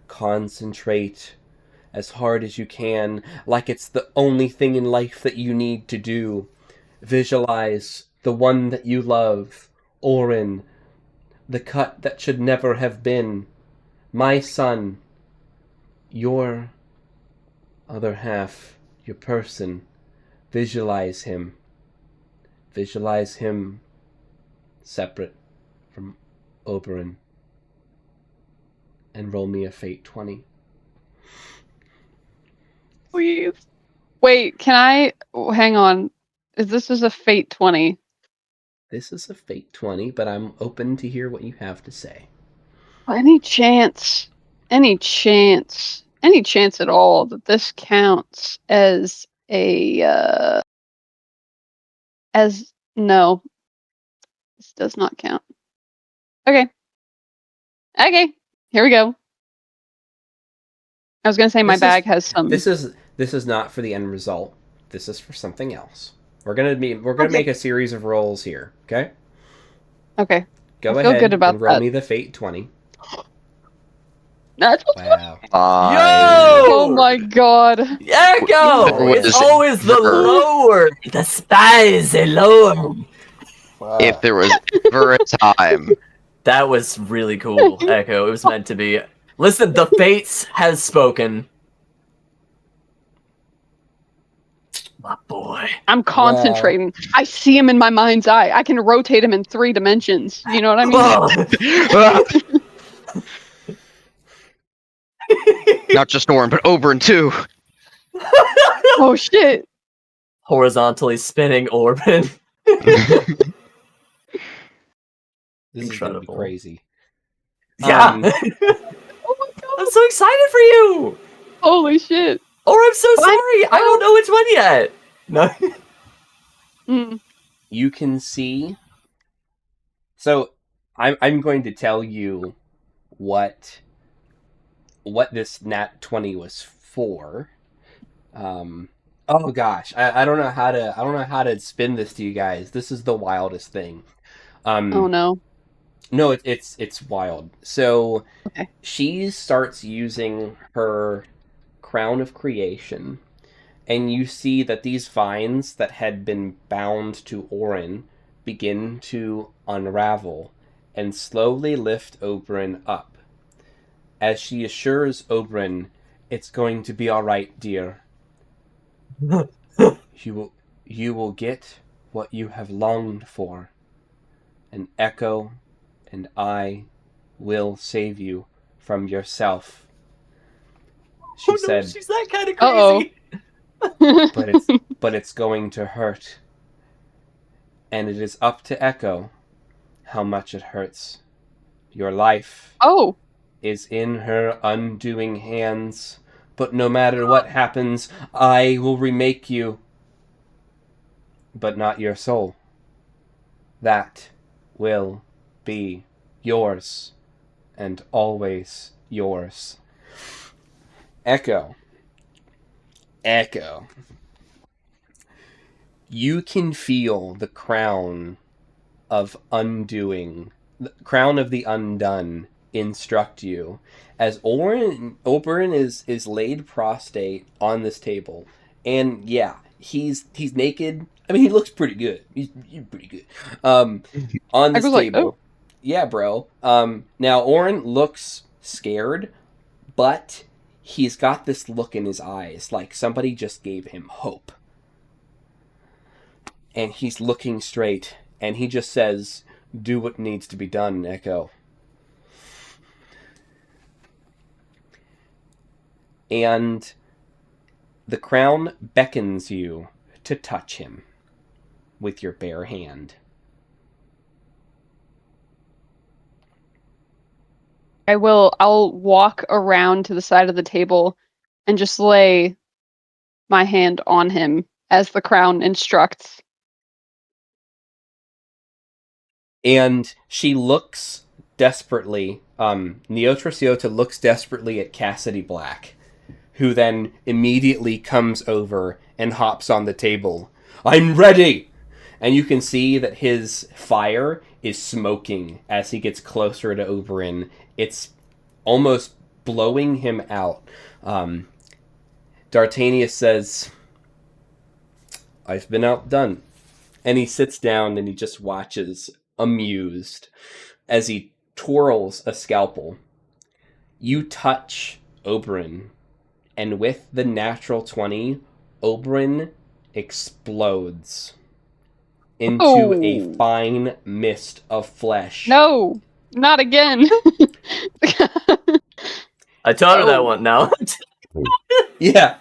Concentrate as hard as you can, like it's the only thing in life that you need to do. Visualize the one that you love, Orin, the cut that should never have been, my son, your other half, your person. Visualize him. Visualize him separate from Oberyn. And roll me a fate 20. Please. Wait, can I hang on? This is a fate 20. This is a fate 20, but I'm open to hear what you have to say. Any chance at all that this counts as a no. This does not count. Okay. Okay. Here we go. I was gonna say my bag has some. This is not for the end result. This is for something else. We're gonna make a series of rolls here. Okay. Okay. Go I feel ahead good about and roll that. me the fate 20. That's Wow. Oh my god. Echo! What It's is always the ever- lower! The spicy lower! If there was ever a time. That was really cool, Echo. It was meant to be. Listen, the fates has spoken. My boy. I'm concentrating. I see him in my mind's eye. I can rotate him in 3 dimensions. You know what I mean? Not just Orin, but Oberon too. Oh shit. Horizontally spinning Orbin. This is gonna be Incredible. crazy. Yeah! Oh my god. I'm so excited for you! Holy shit. Or I'm so sorry! I don't know which one yet! No. Mm. You can see. So I'm going to tell you what this nat 20 was for. Oh gosh, I don't know how to spin this to you guys. This is the wildest thing. Oh no. No, it's wild. So Okay. she starts using her crown of creation, and you see that these vines that had been bound to Orin begin to unravel and slowly lift Oberon up. As she assures Oberon, "It's going to be all right, dear. You will get what you have longed for. An Echo and I will save you from yourself." She said, she's that kind of Uh-oh. crazy. but it's going to hurt. And it is up to Echo how much it hurts. Your life Oh. is in her undoing hands, but no matter what happens, I will remake you. But not your soul. That will be yours, and always yours. Echo. You can feel the crown of undoing, the crown of the undone, instruct you as Oberon is laid prostrate on this table, and yeah, he's naked. I mean, he looks pretty good. He's pretty good. On this was like, table, oh. yeah, bro. Now Orin looks scared, but he's got this look in his eyes, like somebody just gave him hope. And he's looking straight, and he just says, "Do what needs to be done, Echo." And the crown beckons you to touch him with your bare hand. I'll walk around to the side of the table and just lay my hand on him as the crown instructs. And she looks desperately, Neotriciota looks desperately at Cassidy Black, who then immediately comes over and hops on the table. "I'm ready!" And you can see that his fire is smoking as he gets closer to Oberon. It's almost blowing him out. D'Artagnan says, "I've been outdone." And he sits down and he just watches, amused, as he twirls a scalpel. You touch Oberon, and with the natural 20, Oberon explodes into a fine mist of flesh. No, not again. I taught her that one now. Yeah.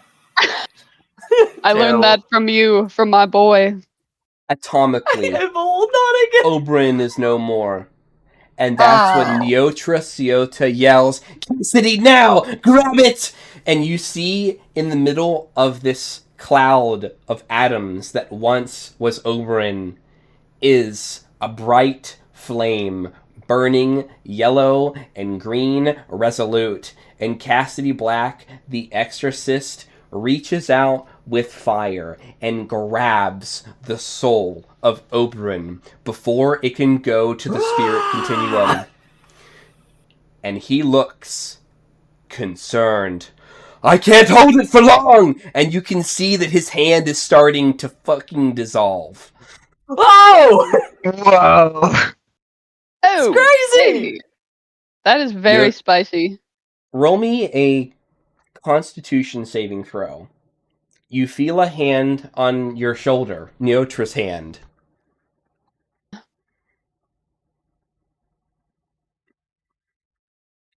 I learned that from you, from my boy. Atomically, I'm old, not again. Oberon is no more. And that's when Neotriciota yells, "Cassidy, now! Grab it!" And you see in the middle of this cloud of atoms that once was Oberon is a bright flame, burning yellow and green resolute, and Cassidy Black, the exorcist, reaches out with fire and grabs the soul of Oberyn before it can go to the spirit continuum. And he looks concerned. I can't hold it for long! And you can see that his hand is starting to fucking dissolve. Oh! Whoa! Oh, crazy! hey. That is very You're- spicy. Roll me a Constitution saving throw. You feel a hand on your shoulder, Neotra's hand.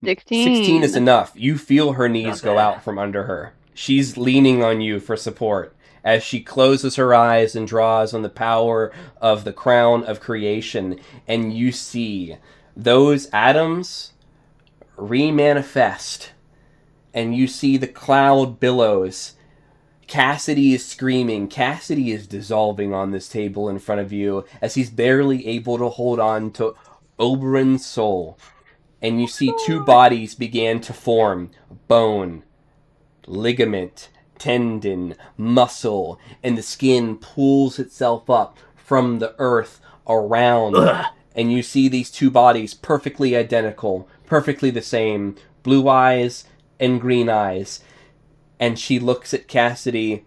16 is enough. You feel her knees go out from under her. She's leaning on you for support as she closes her eyes and draws on the power of the crown of creation, and you see those atoms remanifest, and you see the cloud billows. Cassidy is screaming. Cassidy is dissolving on this table in front of you as he's barely able to hold on to Oberyn's soul. And you see two bodies begin to form. Bone, ligament, tendon, muscle, and the skin pulls itself up from the earth around. And you see these two bodies perfectly identical, perfectly the same, blue eyes and green eyes. And she looks at Cassidy.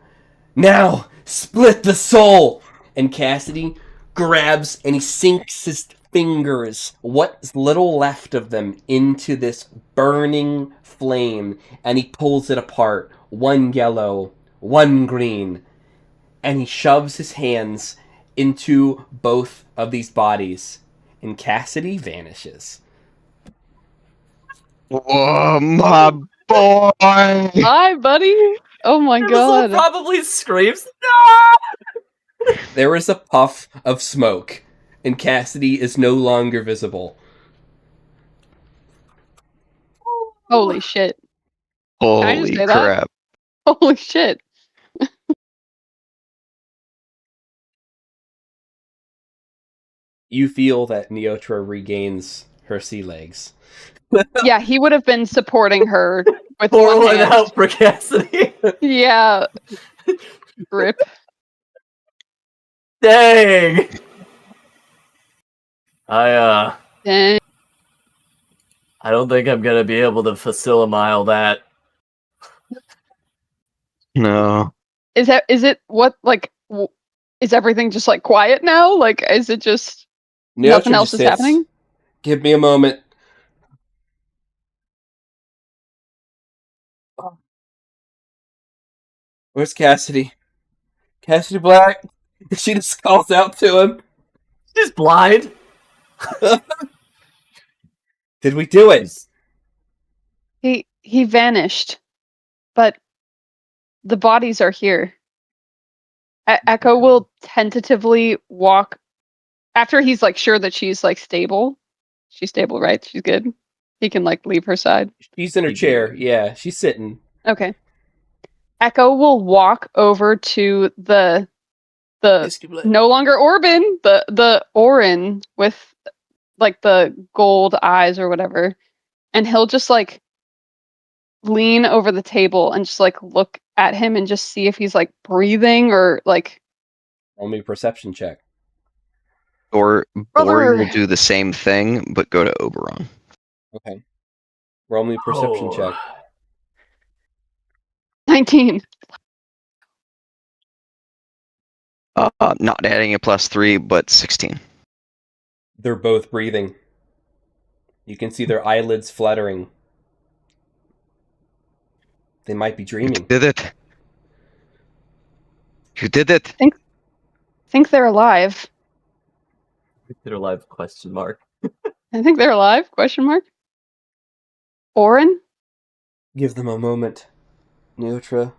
Now, split the soul! And Cassidy grabs and he sinks his fingers, what's little left of them, into this burning flame, and he pulls it apart, one yellow, one green, and he shoves his hands into both of these bodies, and Cassidy vanishes. Whoa, my boy! Hi, buddy. Oh my god. Probably screams. There is a puff of smoke, and Cassidy is no longer visible. Holy shit. I just Holy say that? crap! Holy shit. You feel that Neotra regains her sea legs. Yeah, he would have been supporting her with Pour one one hand. out for Cassidy. Yeah. Rip. Dang. I Dang. don't think I'm gonna be able to facilomile that. No. Is it what, like, is everything just, like, quiet now? Like, is it just Neotra nothing else just is sits. happening? Give me a moment. Where's Cassidy? Cassidy Black? She just calls out to him. She's blind. Did we do it? He vanished. But the bodies are here. Echo will tentatively walk after he's like sure that she's like stable. She's stable, right? She's good. He can like leave her side. She's in her chair. Yeah, she's sitting. Okay. Echo will walk over to the no longer Orbin, the Orin with like the gold eyes or whatever, and he'll just like lean over the table and just like look at him and just see if he's like breathing or like. Roll me a perception check. Or Brother. Bori will do the same thing, but go to Oberon. Okay. Roll me a perception check. 19. Not adding a +3, but 16. They're both breathing. You can see their eyelids fluttering. They might be dreaming. You did it. You did it. I think they're alive. They're alive? Question mark. I think they're alive? Question mark. Orin? Give them a moment, Neotra.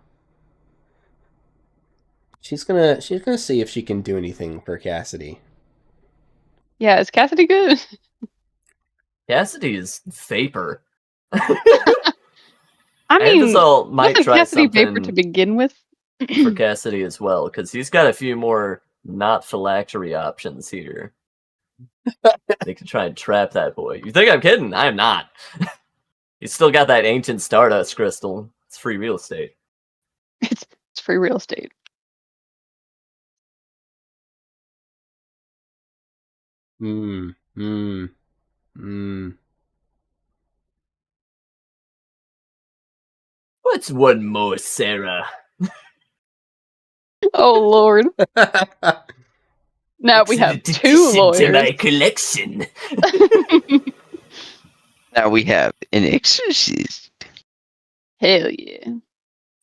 She's gonna see if she can do anything for Cassidy. Yeah, is Cassidy good? Cassidy is vapor. I mean, Anvizal might wasn't try Cassidy something vapor to begin with? for Cassidy as well, because he's got a few more not phylactery options here. They can try and trap that boy. You think I'm kidding? I am not. He's still got that ancient Stardust crystal. It's free real estate. It's free real estate. What's one more, Sarah? Oh Lord! Now we have two To lawyers. my collection. Now we have an exorcist. Hell yeah!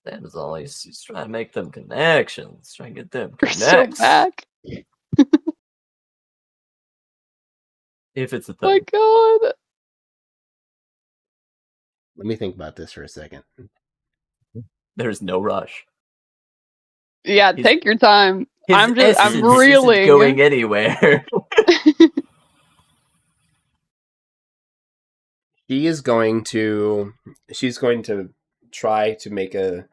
That is all he's trying to make them connections. Trying to get them We're so connects. back. If it's a My thing. God! Let me think about this for a second. There's no rush. Yeah, His- take your time. His I'm essence isn't reeling. going anywhere. She's going to try to make a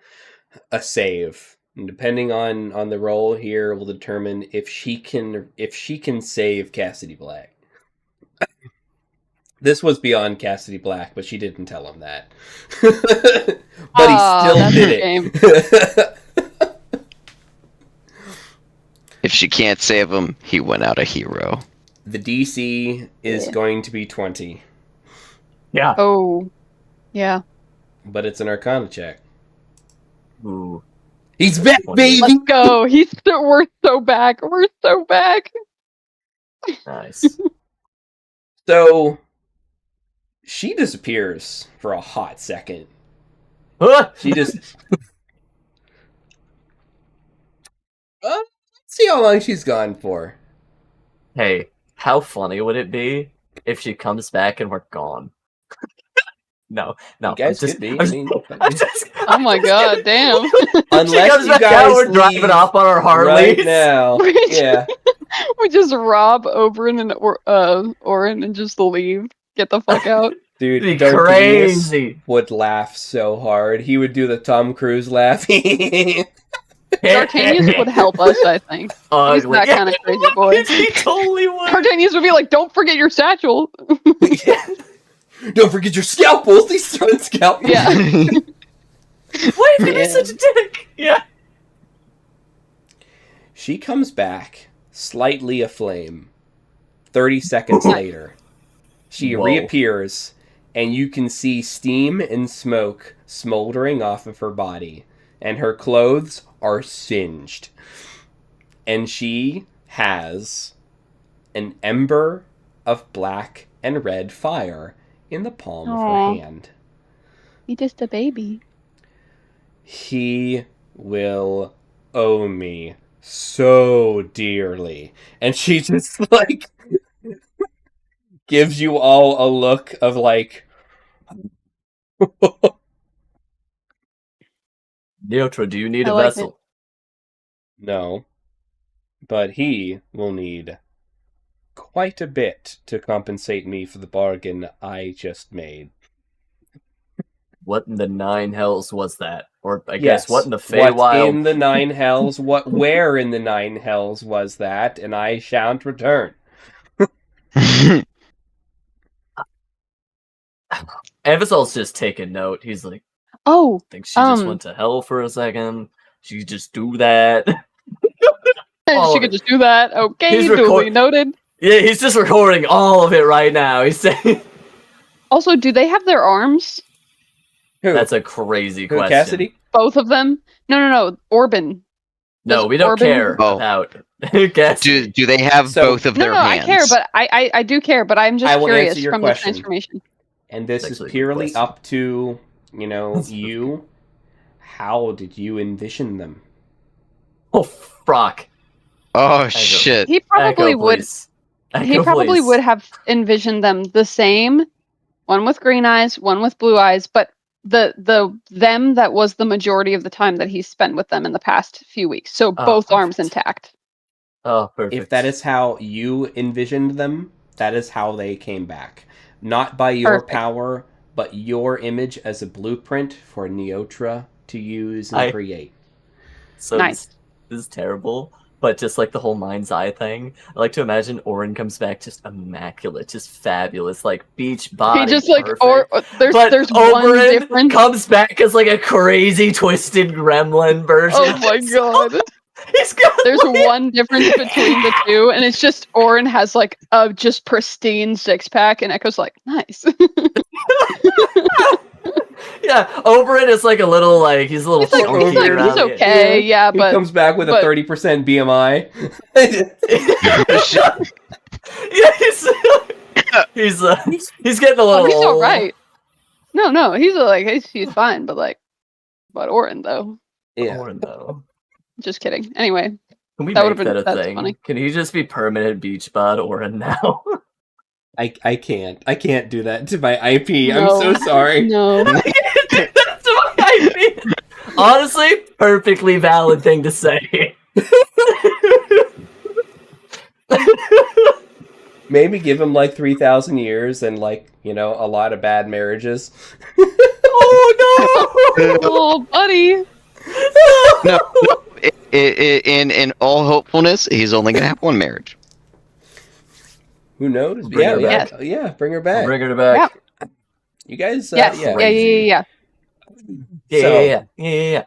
save. And depending on the roll here will determine if she can save Cassidy Black. This was beyond Cassidy Black, but she didn't tell him that. But he still that's did her it. If she can't save him, he went out a hero. The DC is Yeah. going to be 20, Yeah. Oh, yeah. but it's an Arcana check. Ooh. He's back, 20. baby! Let's go. We're so back. We're so back. Nice. So, she disappears for a hot second. She just... Let's see how long she's gone for. Hey, how funny would it be if she comes back and we're gone? No. You guys could be. I mean, Oh my God, damn. unless she comes you back guys out, we're driving leave off on our Harleys. right now. Yeah. We just rob Oberyn and Orin and just leave. Get the fuck out. Dude, It'd be Darth crazy. would laugh so hard. He would do the Tom Cruise laugh. D'Artagnan would help us, I think. He's Ugly. that kind of crazy boy. He totally would. D'Artagnan would be like, "Don't forget your satchel." Don't forget your scalpels. He's throwing scalpels. Yeah. Why is he Yeah. such a dick? Yeah. She comes back, slightly aflame. 30 seconds later, she Whoa. reappears, and you can see steam and smoke smoldering off of her body, and her clothes are singed. And she has an ember of black and red fire in the palm of Aw. her hand. He's just a baby. He will owe me so dearly. And she just, like, gives you all a look of, like... Neotra, do you need I a like vessel? No. But he will need quite a bit to compensate me for the bargain I just made. What in the nine hells was that? Or I Yes. guess what in the What Feywild? in the nine hells? Where in the nine hells was that? And I shan't return. Evisol's just taking note. He's like, Oh, I think she just went to hell for a second. She just do that. All she of could it. just do that. Okay, He's duly noted. Yeah, he's just recording all of it right now. He's saying Also, do they have their arms? Who? that's a crazy Who, question. Cassidy? Both of them? No. Orbin. No, Does we don't Orbin- care Oh. about Cassidy. Do they have So- both of their No, hands? I care, but I do care, but I'm just I will curious answer your from question. the transformation. And this That's is actually a good purely question. up to, you. How did you envision them? Oh, frock. Oh shit! He probably Echo, would. please. He Echo, probably please. would have envisioned them the same, one with green eyes, one with blue eyes, but the them that was the majority of the time that he spent with them in the past few weeks. So Oh, both arms perfect. intact. Oh, perfect. If that is how you envisioned them, that is how they came back. Not by your Perfect. power, but your image as a blueprint for Neotra to use and I- create. so Nice. this is terrible. but just like the whole mind's eye thing. I like to imagine Orin comes back just immaculate, just fabulous, like beach body. He just like perfect. there's one Oberyn difference. comes back as like a crazy twisted gremlin version. Oh my god. He's got There's one difference between the two, and it's just Orin has like a just pristine six pack, and Echo's like, nice. Yeah, Oberyn is like a little he's a little He's like, chunky around he's the- okay, yeah, He but comes back with a but- 30% BMI. Yeah, he's getting a little. oh, he's old. alright. No, he's fine, but Orin though. Yeah. Orin, though. Just kidding. Anyway, Can we That make would've been- that a that's thing? funny. Can he just be permanent beach bod Orin now? I can't do that to my IP. No. I'm so sorry. no. That's what I mean. Honestly, perfectly valid thing to say. Maybe give him like 3,000 years and a lot of bad marriages. Oh no! Oh, buddy. No. In all hopefulness, he's only gonna have one marriage. Who knows? Bring her Yeah, bring her back. Bring her back. You guys, Yes. yeah. Yeah. Yeah.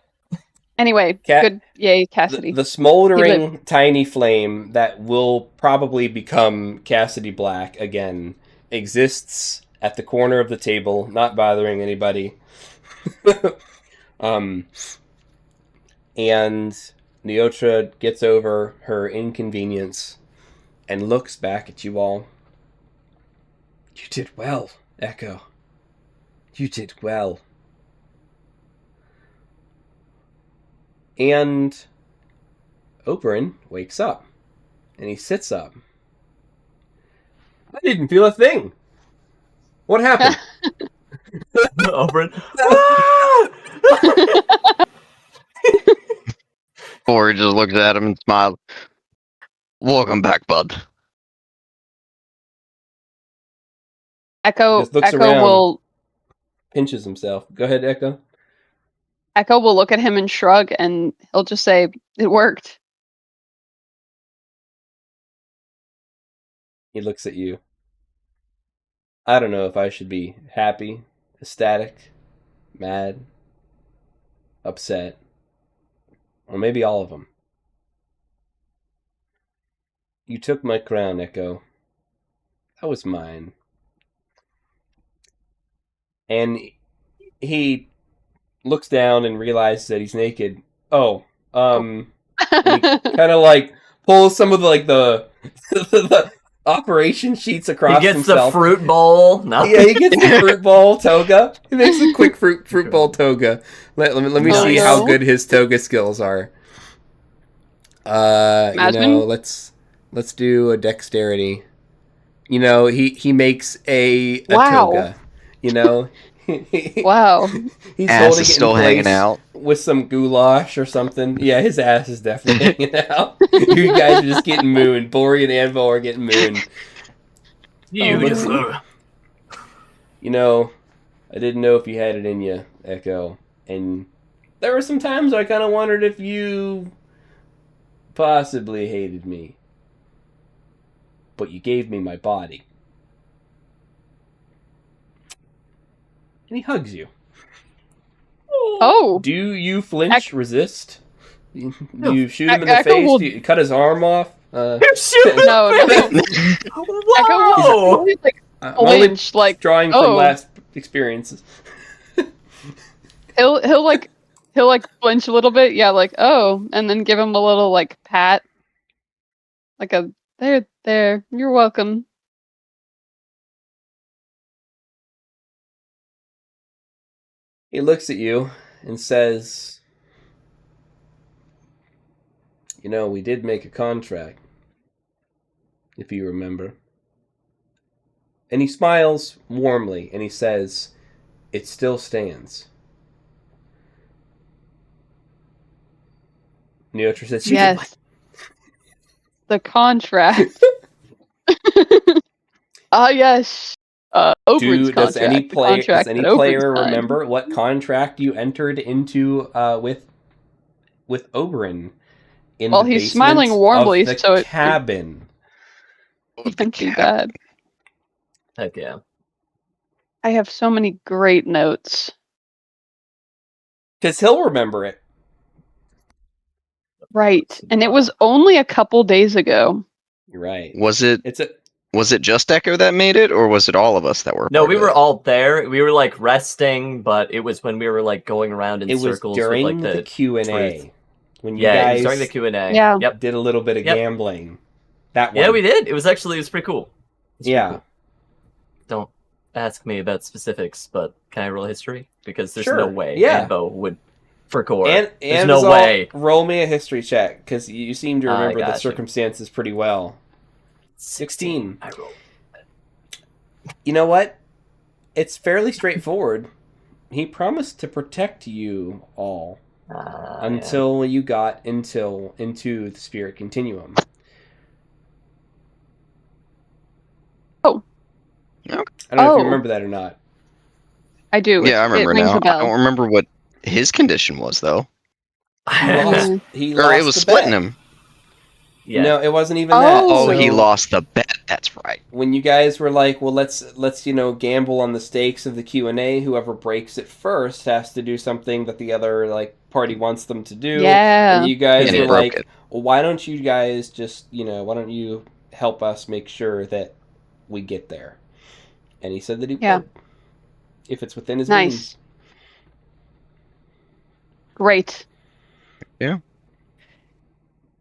Anyway, good. Yay, Cassidy. The smoldering tiny flame that will probably become Cassidy Black again exists at the corner of the table, not bothering anybody. And Neotra gets over her inconvenience and looks back at you all. You did well, Echo. You did well. And Oberyn wakes up. And he sits up. I didn't feel a thing. What happened? Oberyn. Or just looks at him and smiles. Welcome back, bud. Echo Just looks Echo around. will Pinches himself. Go ahead, Echo. Echo will look at him and shrug, and he'll just say, "It worked." He looks at you. I don't know if I should be happy, ecstatic, mad, upset, or maybe all of them. You took my crown, Echo. That was mine. And he looks down and realizes that he's naked. Kind of pulls some of the operation sheets across He gets himself. the fruit bowl. No. Yeah, he gets the fruit bowl toga. He makes a quick fruit bowl toga. Let me Oh, see no. how good his toga skills are. Imagine. Let's do a dexterity. He makes a Wow. toga. Wow. He's Ass holding is it still in hanging place out. with some goulash or something. Yeah, his ass is definitely hanging out. You guys are just getting mooned. Bori and Anvil are getting mooned. You I didn't know if you had it in you, Echo. And there were some times I kind of wondered if you possibly hated me. But you gave me my body. And he hugs you. Oh. Do you flinch, resist? You shoot him in the Echo face? will- Do you cut his arm off? No. Whoa! He's like I'm only flinch, drawing from oh. last experiences. he'll flinch a little bit, yeah, oh, and then give him a little pat. There, you're welcome. He looks at you and says, we did make a contract, if you remember. And he smiles warmly and he says, it still stands. Neotra says, Yes. The contract. Yes. Oberyn's does any contract, the contract that player Oberyn's signed. remember what contract you entered into with Oberyn? in Well, the he's basement smiling warmly, of the so it cabin. can't be bad. Heck yeah. I have so many great notes. Because he'll remember it. Right. And it was only a couple days ago. You're right. Was it It's a just Echo that made it, or was it all of us that were? No, part we of were it? all there. We were like resting, but it was when we were like going around in it was circles during with like the the Q&A. truth. When you Yeah, it was guys during the Q&A. Yeah. Yep. did a little bit of Yep. gambling. That one. Yeah, we did. It was pretty cool. It's pretty Yeah. cool. Don't ask me about specifics, but can I roll history? Because there's Sure. no way Yeah. Anbo would for core. And There's no Azal, way. roll me a history check, because you seem to I remember the got you. circumstances pretty well. 16. I rolled. You know what? It's fairly straightforward. He promised to protect you all until you got into the spirit continuum. Oh. Okay. I don't know if you Oh. remember that or not. I do. Yeah, I remember it rings now. a bell. I don't remember what his condition was though. He Or lost it was the splitting bet. him. Yeah. No, it wasn't even that. Oh, So he lost the bet. That's right. when you guys were like, well, let's gamble on the stakes of the Q&A. Whoever breaks it first has to do something that the other party wants them to do. Yeah. And you guys And were he broke like, it. well, why don't you guys just, why don't you help us make sure that we get there? And he said that he would, if it's within his means. Nice. Great. Yeah.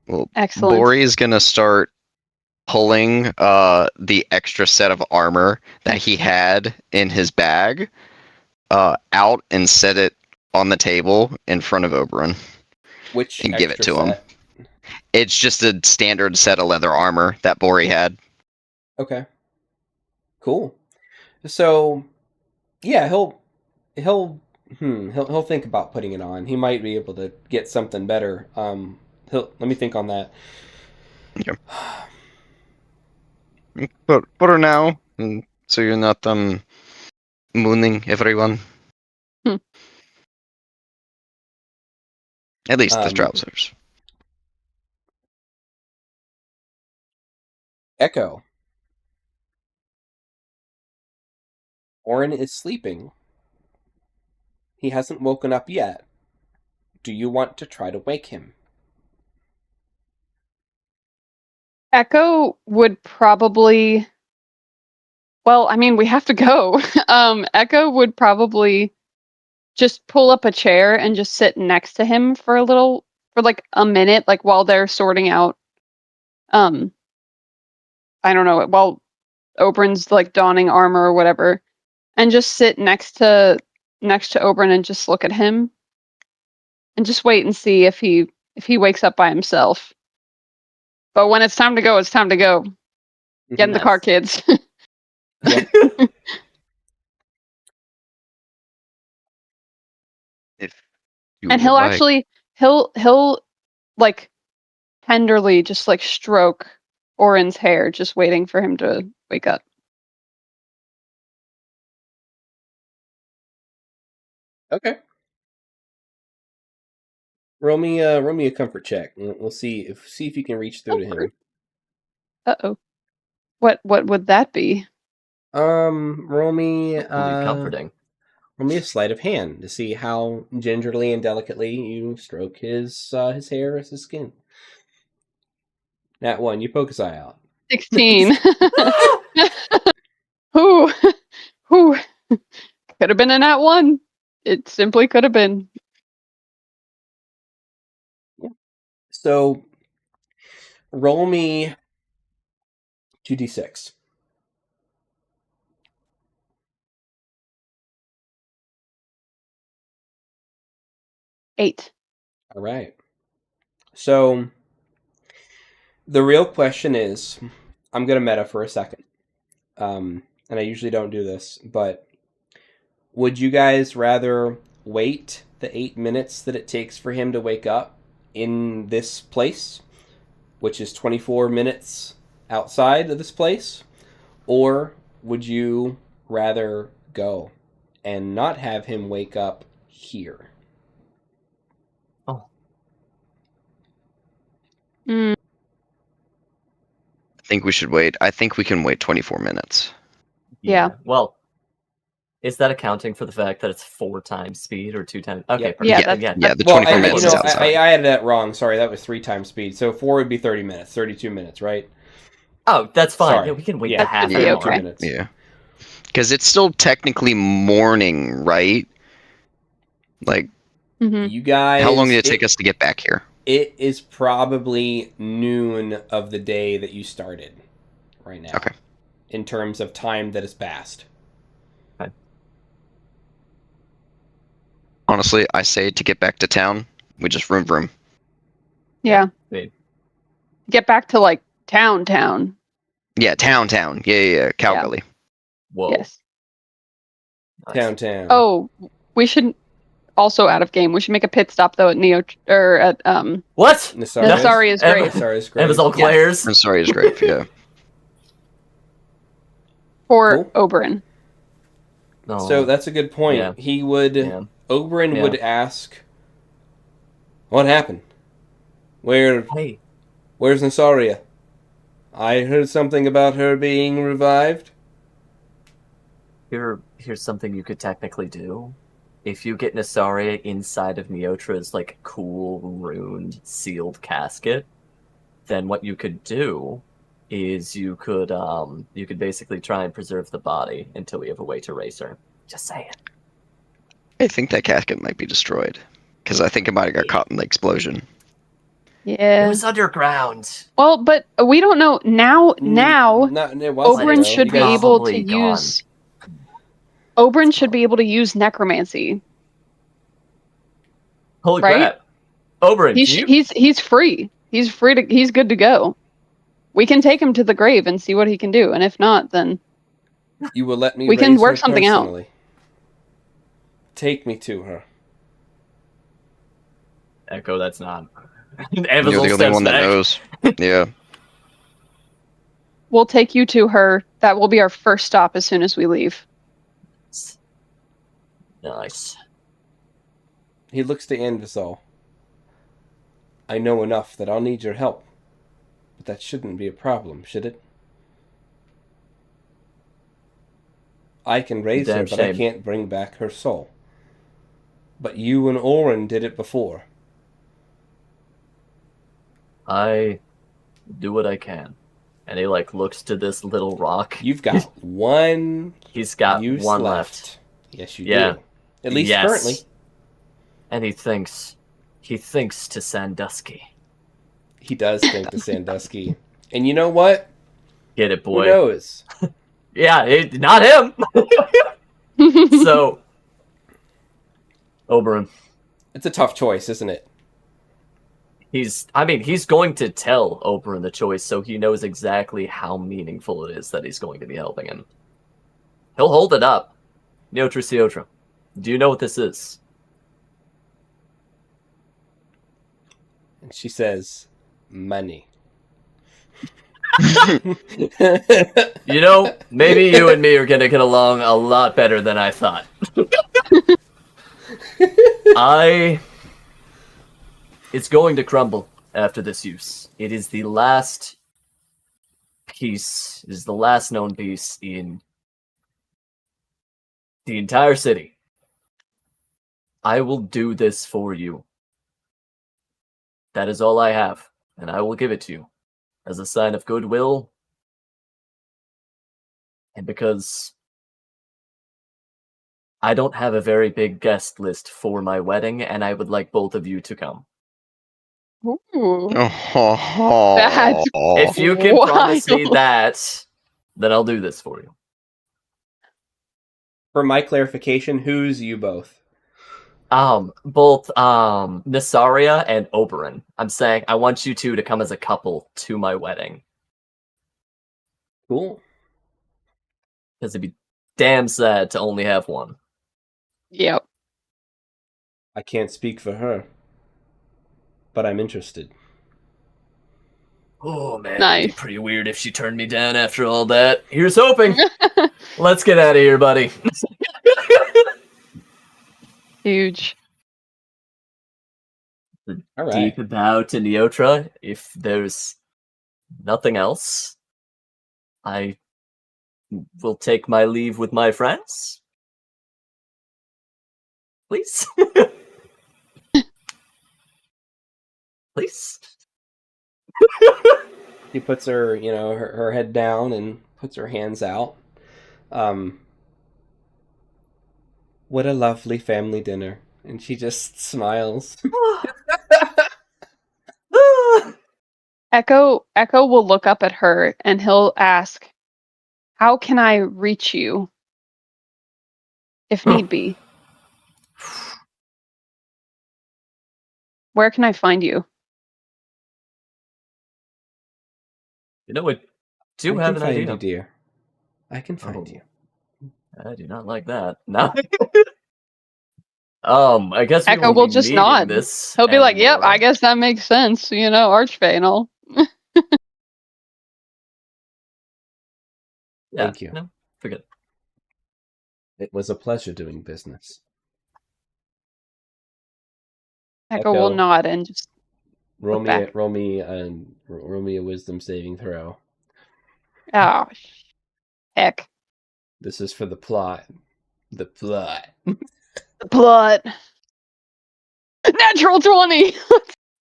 Well, Excellent. Bori is gonna start pulling the extra set of armor that he had in his bag out and set it on the table in front of Oberon. Which And give it extra to him. set? It's just a standard set of leather armor that Bori had. Okay. Cool. So, yeah, he'll think about putting it on. He might be able to get something better. Let me think on that. Okay. But for now, so you're not mooning everyone. At least the trousers. Echo. Orin is sleeping. He hasn't woken up yet. Do you want to try to wake him? Echo would probably. Well, I mean, we have to go. Echo would probably just pull up a chair and just sit next to him for like a minute, like while they're sorting out. I don't know, while Oberon's like donning armor or whatever, and just sit next to Oberon and just look at him, and just wait and see if he wakes up by himself. But when it's time to go, it's time to go. Get in the car, kids. Yeah. If you And would like. he'll like tenderly just like stroke Orin's hair, just waiting for him to wake up. Okay. Roll me a comfort check. We'll see if you can reach through to him. Uh-oh. What would that be? Roll me Comforting. roll me a sleight of hand to see how gingerly and delicately you stroke his hair as his skin. Nat 1, you poke his eye out. 16. Who could have been a nat 1. It simply could have been. So, roll me 2d6. Eight. All right. So, the real question is, I'm going to meta for a second. And I usually don't do this, but would you guys rather wait the 8 minutes that it takes for him to wake up in this place, which is 24 minutes outside of this place, or would you rather go and not have him wake up here? Oh. I think we should wait. I think we can wait 24 minutes. Yeah. Well, is that accounting for the fact that it's 4 times speed or 2 times? Okay, Yep. perfect. Yeah, Then that's- Yeah, the Well, 24 I, minutes you is know, outside. I had that wrong. Sorry, that was 3 times speed. So 4 would be 30 minutes, 32 minutes, right? Oh, that's fine. Sorry. Yeah, we can wait Yeah, the half be an Yeah, hour. okay. minutes. Yeah. Because it's still technically morning, right? Like, Hmm. You guys, how long did it take us to get back here? It is probably noon of the day that you started right now. Okay. In terms of time that has passed. Honestly, I say to get back to town, we just vroom. Yeah. Wait. Get back to like town. Yeah, town. Yeah. Calgary. Whoa. Yes. Nice. Town. Oh, we should also out of game. We should make a pit stop though at What? Nasaria's Em- grave Nasaria's It was all Yes. Claire's. I'm sorry, it's great. Yeah. for Cool. Oberyn. No. So that's a good point. Yeah. He would, Yeah. Oberyn Yeah. would ask, "What happened? Where's Hey, Nasaria? I heard something about her being revived." here's something you could technically do. If you get Nasaria inside of Neotra's like cool runed sealed casket, then what you could do is you could basically try and preserve the body until we have a way to raise her. Just saying. I think that casket might be destroyed. Because I think it might have got caught in the explosion. It Yeah. was underground. Well, but we don't know now. Now It wasn't, Oberyn though. should You be guys- able to Probably gone. use. Oberyn should be able to use necromancy. Holy Right? crap. Oberyn, He's can you- he's free. He's free to. He's good to go. We can take him to the grave and see what he can do, and if not, then You will let me We can raise work her something out. personally. Take me to her. Echo, that's not. You're Evazil the only steps one that back. knows. Yeah. we'll take you to her. That will be our first stop as soon as we leave. Nice. He looks to Anvisol. "I know enough that I'll need your help. But that shouldn't be a problem, should it? I can raise her, Damn but I shame. can't bring back her soul. But you and Oren did it before. I do what I can. And he like looks to this little rock. You've got one He's got use one left. left. Yes, you Yeah. do. At least Yes. currently. And he thinks to Sandusky. He does think to Sandusky. And you know what? Get it, Who boy. knows? Yeah, not him. So, Oberyn, It's a tough choice, isn't it? he's going to tell Oberyn the choice so he knows exactly how meaningful it is that he's going to be helping him. He'll hold it up. Neotra Siotra, do you know what this is? And she says, money. You know, maybe you and me are going to get along a lot better than I thought. It's going to crumble after this use. It is the last piece, it is the last known piece in the entire city. I will do this for you. That is all I have, and I will give it to you as a sign of goodwill, and because I don't have a very big guest list for my wedding, and I would like both of you to come. Ooh. Oh, That's- If you can promise me Wild. that, then I'll do this for you. For my clarification, who's you both? Both Nasaria and Oberyn. I'm saying I want you two to come as a couple to my wedding. Cool. Because it'd be damn sad to only have one. Yep. I can't speak for her, but I'm interested. Oh man, Nice. it'd be pretty weird if she turned me down after all that. Here's hoping. Let's get out of here, buddy. Huge. All right. Deep bow to Neotra. If there's nothing else, I will take my leave with my friends. Please? Please? She puts her, her head down and puts her hands out. What a lovely family dinner. And she just smiles. Echo will look up at her and he'll ask, "How can I reach you? If need be. Where can I find you?" You know, I do I have can an find idea. you, dear. I can find you. I do not like that. No. I guess we Echo won't will be just needing nod. this He'll be like, "Yep, anymore. I guess that makes sense. Archfey and all." Yeah, Thank you. No, forget it. It was a pleasure doing business. Echo will Echo. nod and just Roll look me, back. roll me a wisdom saving throw. Oh, heck. This is for the plot. The plot. The plot. Natural 20!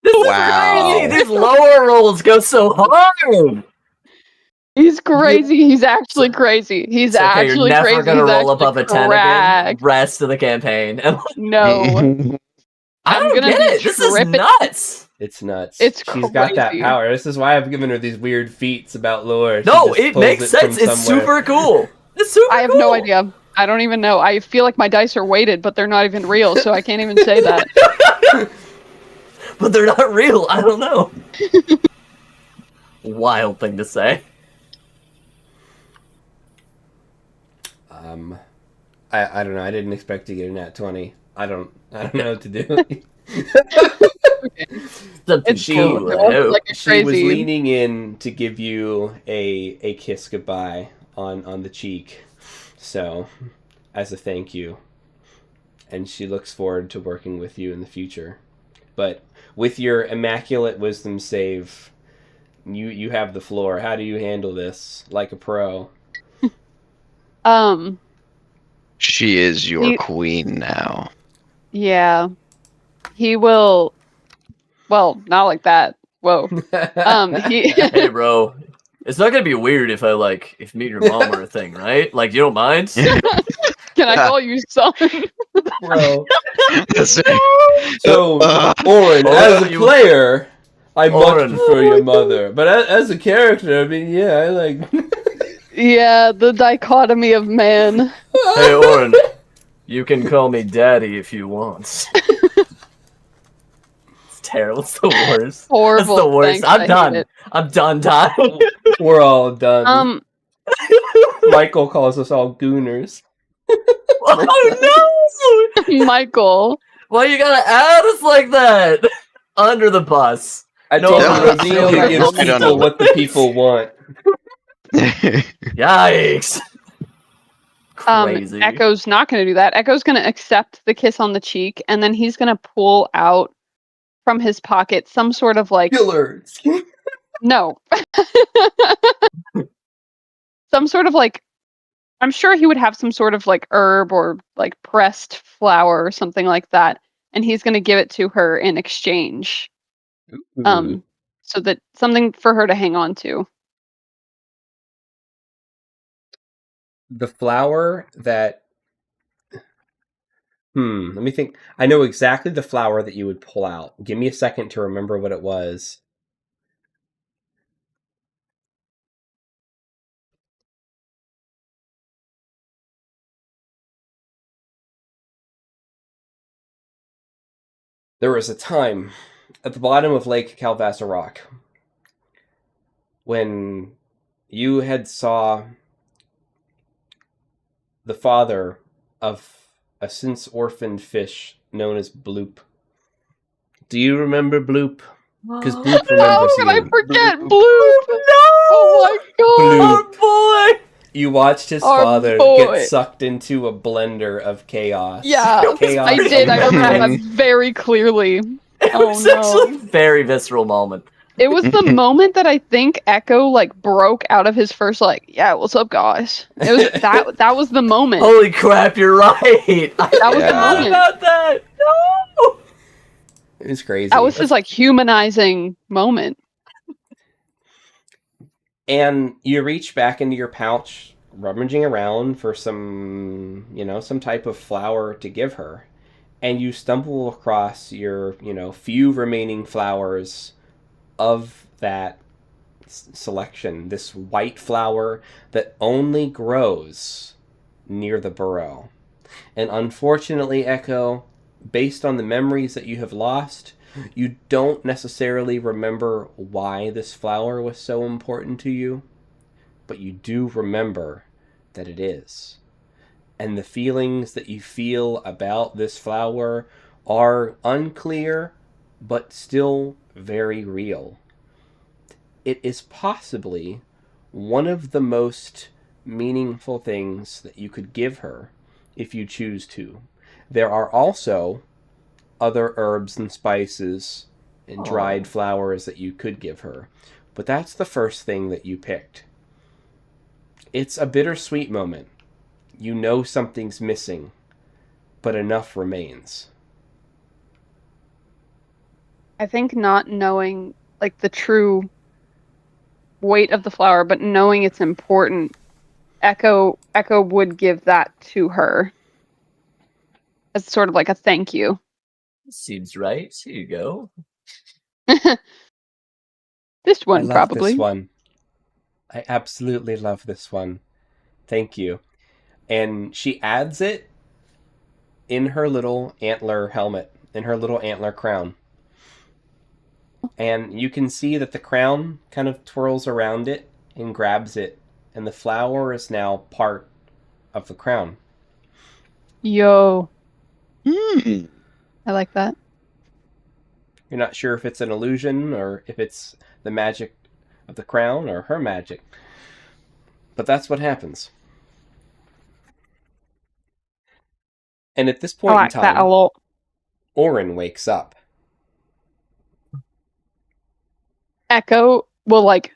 This Wow. is crazy! These lower rolls go so hard! He's crazy. He's actually crazy. He's It's okay, you're actually never crazy. gonna He's roll actually above a 10 again rest of the campaign. No. I I'm don't gonna get be it! This is tripping. nuts! It's nuts. It's She's got that crazy. power. This is why I've given her these weird feats about lore. She No, just it pulls makes sense. from It's somewhere. super cool. It's super cool. I have no idea. I don't even know. I feel like my dice are weighted, but they're not even real, so I can't even say that. But they're not real. I don't know. Wild thing to say. I don't know. I didn't expect to get a nat 20. I don't know what to do. Something She- cool. I hope. Like a She was crazy. leaning in to give you a kiss goodbye on the cheek. So, as a thank you. And she looks forward to working with you in the future. But with your immaculate wisdom save, you have the floor. How do you handle this like a pro? She is your You- queen now. Yeah. He will. Well, not like that. Whoa. He. Hey, bro. It's not gonna be weird if if me and your mom are a thing, right? Like, you don't mind? Can I call you son? Bro. Listen. So, Oren, as a you- player, I much Oren. prefer your mother. But as a character, I mean, yeah, I like... Yeah, the dichotomy of man. Hey, Oren. You can call me daddy if you want. It's terrible. It's the worst. Horrible. That's the worst. Thanks, I I'm hate done. it. I'm done. We're all done. Um, Michael calls us all gooners. Oh no! Michael. Why you gotta add us like that? Under the bus. I No, told no, Rodinia no, gives no, people what the people want. Yikes. Crazy. Echo's not going to do that. Echo's going to accept the kiss on the cheek, and then he's going to pull out from his pocket some sort of Killers. no. Some sort of I'm sure he would have some sort of herb or pressed flour or something like that, and he's going to give it to her in exchange. So that something for her to hang on to. The flower that... let me think. I know exactly the flower that you would pull out. Give me a second to remember what it was. There was a time at the bottom of Lake Calvasarok when you had saw the father of a since orphaned fish known as Bloop. Do you remember Bloop? Because Bloop remembers How you. could I forget Bloop? Oh my god! Oh boy! You watched his Our father boy. get sucked into a blender of chaos. Yeah, Chaos I did. I remember and that very clearly. It Oh, was no. actually a very visceral moment. It was the moment that I think Echo like broke out of his first like, yeah, what's up, guys? It was that was the moment. Holy crap, you're right! I That was the forgot moment. about that! No! It was crazy. That was his like humanizing moment. And you reach back into your pouch, rummaging around for some, some type of flower to give her. And you stumble across your, few remaining flowers of that selection. This white flower that only grows near the burrow. And unfortunately, Echo, based on the memories that you have lost, you don't necessarily remember why this flower was so important to you, but you do remember that it is. And the feelings that you feel about this flower are unclear, but still very real. It is possibly one of the most meaningful things that you could give her if you choose to. There are also other herbs and spices and dried flowers that you could give her, but that's the first thing that you picked. It's a bittersweet moment. You know something's missing, but enough remains. I think not knowing like the true weight of the flower, but knowing it's important, Echo would give that to her as sort of like a thank you. Seems right. Here you go. This one I love probably. this one. I absolutely love this one. Thank you. And she adds it in her little antler helmet, in her little antler crown. And you can see that the crown kind of twirls around it and grabs it, and the flower is now part of the crown. Yo, Hmm. I like that. You're not sure if it's an illusion or if it's the magic of the crown or her magic. But that's what happens. And at this I point in like that a time, lot. Orin wakes up. Echo will like.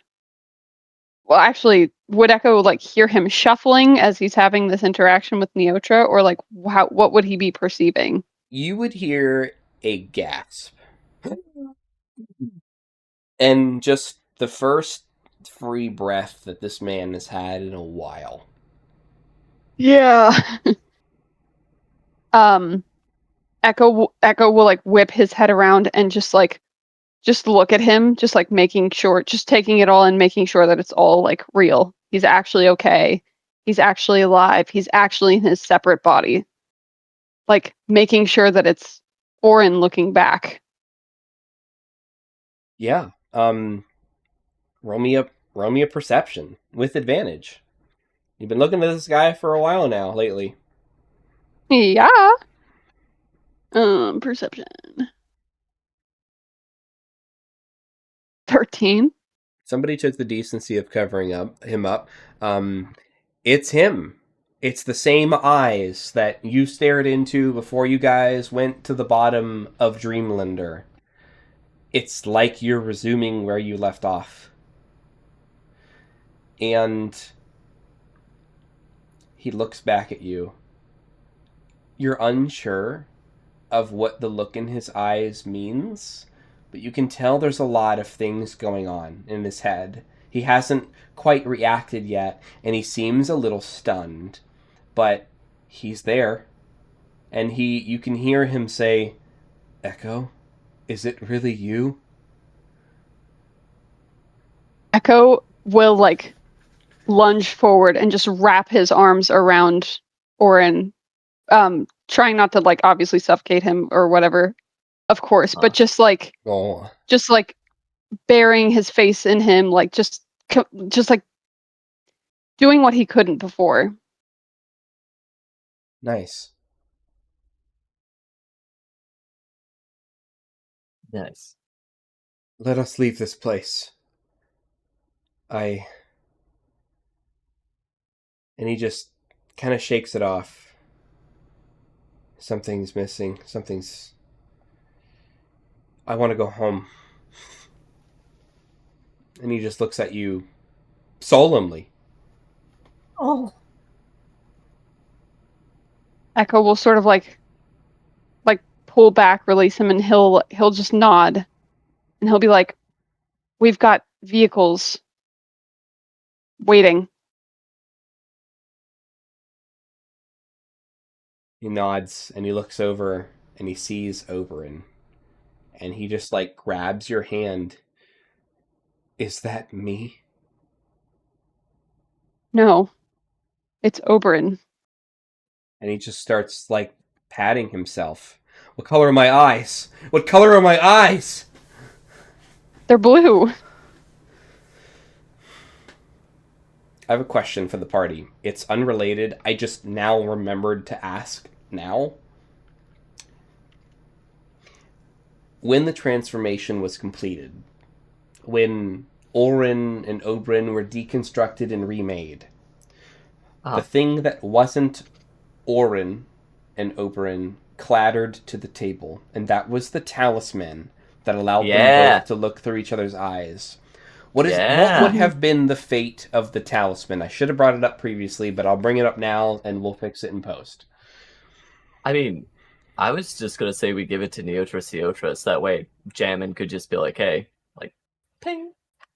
Well, actually, would Echo like hear him shuffling as he's having this interaction with Neotra, or like what would he be perceiving? You would hear a gasp. And just the first free breath that this man has had in a while. Yeah. Echo will like whip his head around and just look at him, just like making sure, just taking it all and making sure that it's all like real. He's actually okay. He's actually alive. He's actually in his separate body. Like making sure that it's Orin looking back. Yeah. Roll me a perception with advantage. You've been looking at this guy for a while now, lately. Yeah. Perception. 13. Somebody took the decency of covering him up. It's him. It's the same eyes that you stared into before you guys went to the bottom of Dreamlander. It's like you're resuming where you left off. And he looks back at you. You're unsure of what the look in his eyes means, but you can tell there's a lot of things going on in his head. He hasn't quite reacted yet, and he seems a little stunned, but he's there. And you can hear him say, "Echo, is it really you?" Echo will like lunge forward and just wrap his arms around Orin, trying not to like obviously suffocate him or whatever, of course, but just like burying his face in him, like just like doing what he couldn't before. Nice. Nice. Let us leave this place. And he just kind of shakes it off. Something's missing. I want to go home. And he just looks at you solemnly. Oh. Echo will sort of like pull back, release him, and he'll just nod, and he'll be like, "We've got vehicles waiting." He nods and he looks over and he sees Oberyn. And he just like grabs your hand. Is that me? No, it's Oberyn. And he just starts like patting himself. What color are my eyes? What color are my eyes? They're blue. I have a question for the party. It's unrelated. I just now remembered to ask now. When the transformation was completed, when Orin and Oberyn were deconstructed and remade, the thing that wasn't Orin and Oberyn clattered to the table, and that was the talisman that allowed them both to look through each other's eyes. What would have been the fate of the talisman? I should have brought it up previously, but I'll bring it up now and we'll fix it in post. I mean, I was just gonna say we give it to Neotris. That way Jammin could just be like, hey, like, ping,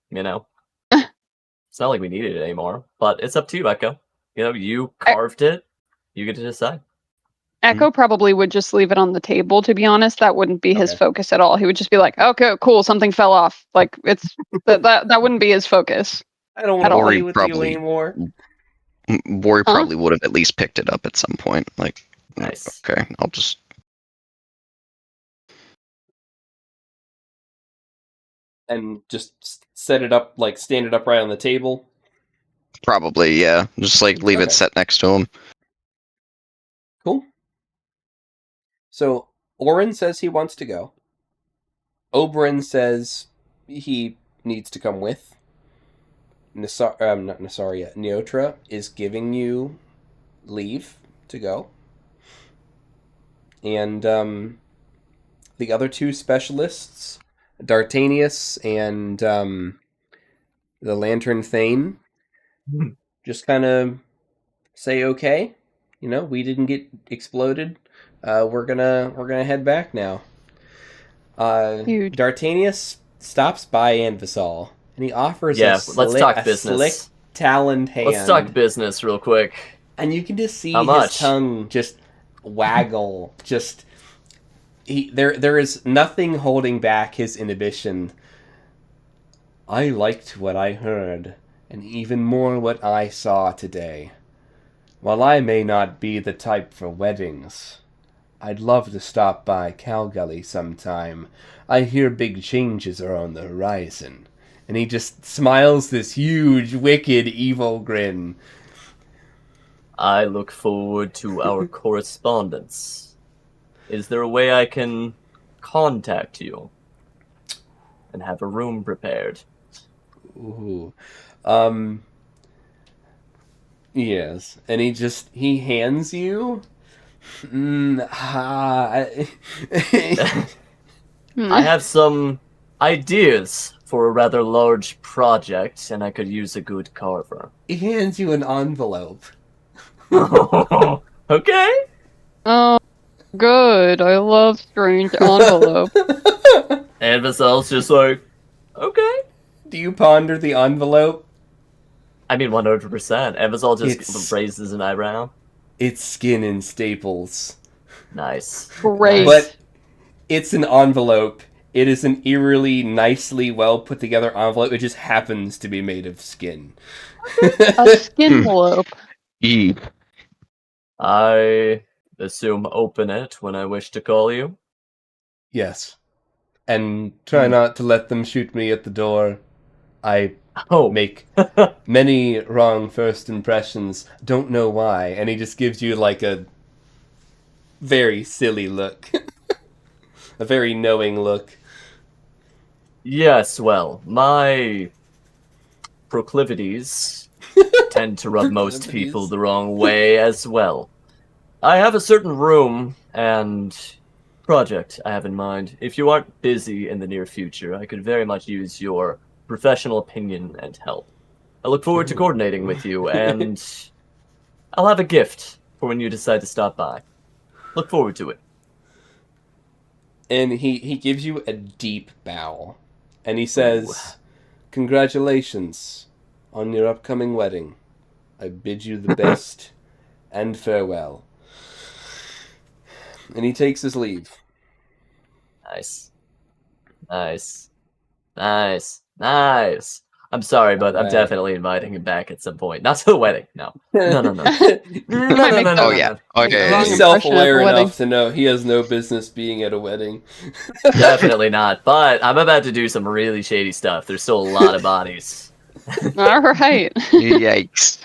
you know? It's not like we needed it anymore, but it's up to you, Echo. You know, you carved it. You get to decide. Echo probably would just leave it on the table, to be honest. That wouldn't be his focus at all. He would just be like, okay, cool, something fell off. Like, it's that wouldn't be his focus. I don't want to play with you anymore. Bori probably would have at least picked it up at some point. Like, nice. Okay, I'll just... And just set it up, like, stand it up right on the table? Probably, yeah. Just, like, leave it set next to him. Cool. So, Orin says he wants to go. Oberyn says he needs to come with. Neotra is giving you leave to go. And the other two specialists, D'Artanius and the Lantern Thane, just kind of say, okay, you know, we didn't get exploded. We're gonna head back now. D'Artanius stops by Anvisal and he offers let's talk business. Slick taloned hand. Let's talk business real quick. And you can just see his tongue just waggle. Just there is nothing holding back his inhibition. I liked what I heard, and even more what I saw today. While I may not be the type for weddings, I'd love to stop by Calgully sometime. I hear big changes are on the horizon. And he just smiles this huge, wicked, evil grin. I look forward to our correspondence. Is there a way I can contact you and have a room prepared? Ooh. Yes. And he hands you... I have some ideas for a rather large project, and I could use a good carver. He hands you an envelope. Okay. Oh, good. I love strange envelope. And Vasel's just like, okay. Do you ponder the envelope? I mean, 100%. And Vasal just raises an eyebrow. It's skin and staples. Nice. Great. But it's an envelope. It is an eerily, nicely well put together envelope. It just happens to be made of skin. A skin envelope. I assume open it when I wish to call you. Yes. And try not to let them shoot me at the door. I make many wrong first impressions. Don't know why. And he just gives you like a very silly look. A very knowing look. Yes, well, my proclivities tend to rub most people the wrong way as well. I have a certain room, and project I have in mind. If you aren't busy in the near future, I could very much use your professional opinion and help. I look forward to coordinating with you, and I'll have a gift for when you decide to stop by. Look forward to it. And he gives you a deep bow. And he says, "Congratulations on your upcoming wedding. I bid you the best and farewell." And he takes his leave. Nice. Nice. Nice. Nice. I'm sorry, but I'm Alright. definitely inviting him back at some point. Not to the wedding, no. No. might make Oh yeah. Okay. Wrong He's impression self-aware at the wedding. enough to know he has no business being at a wedding. Definitely not. But I'm about to do some really shady stuff. There's still a lot of bodies. All right. Yikes.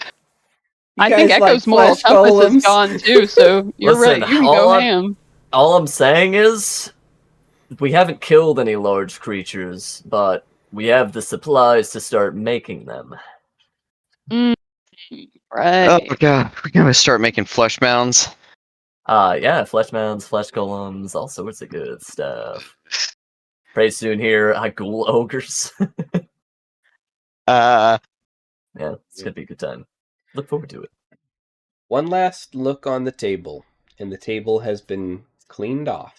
I think guys like Echo's moral flesh compass golems? is gone too, so you're Listen, right. You can go all ham. All I'm saying is, we haven't killed any large creatures, but we have the supplies to start making them. Right. Oh god, we're gonna start making flesh mounds. Yeah, flesh mounds, flesh golems, all sorts of good stuff. Pretty soon here, ghoul ogres. Uh, Yeah, it's gonna be a good time. Look forward to it. One last look on the table, and the table has been cleaned off.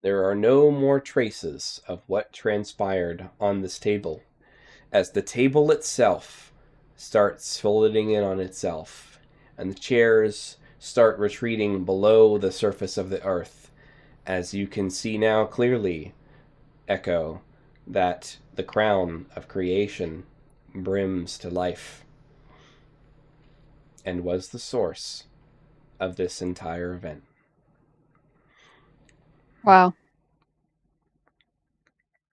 There are no more traces of what transpired on this table, as the table itself starts folding in on itself, and the chairs start retreating below the surface of the earth, as you can see now clearly, Echo, that the crown of creation brims to life, and was the source of this entire event. Wow.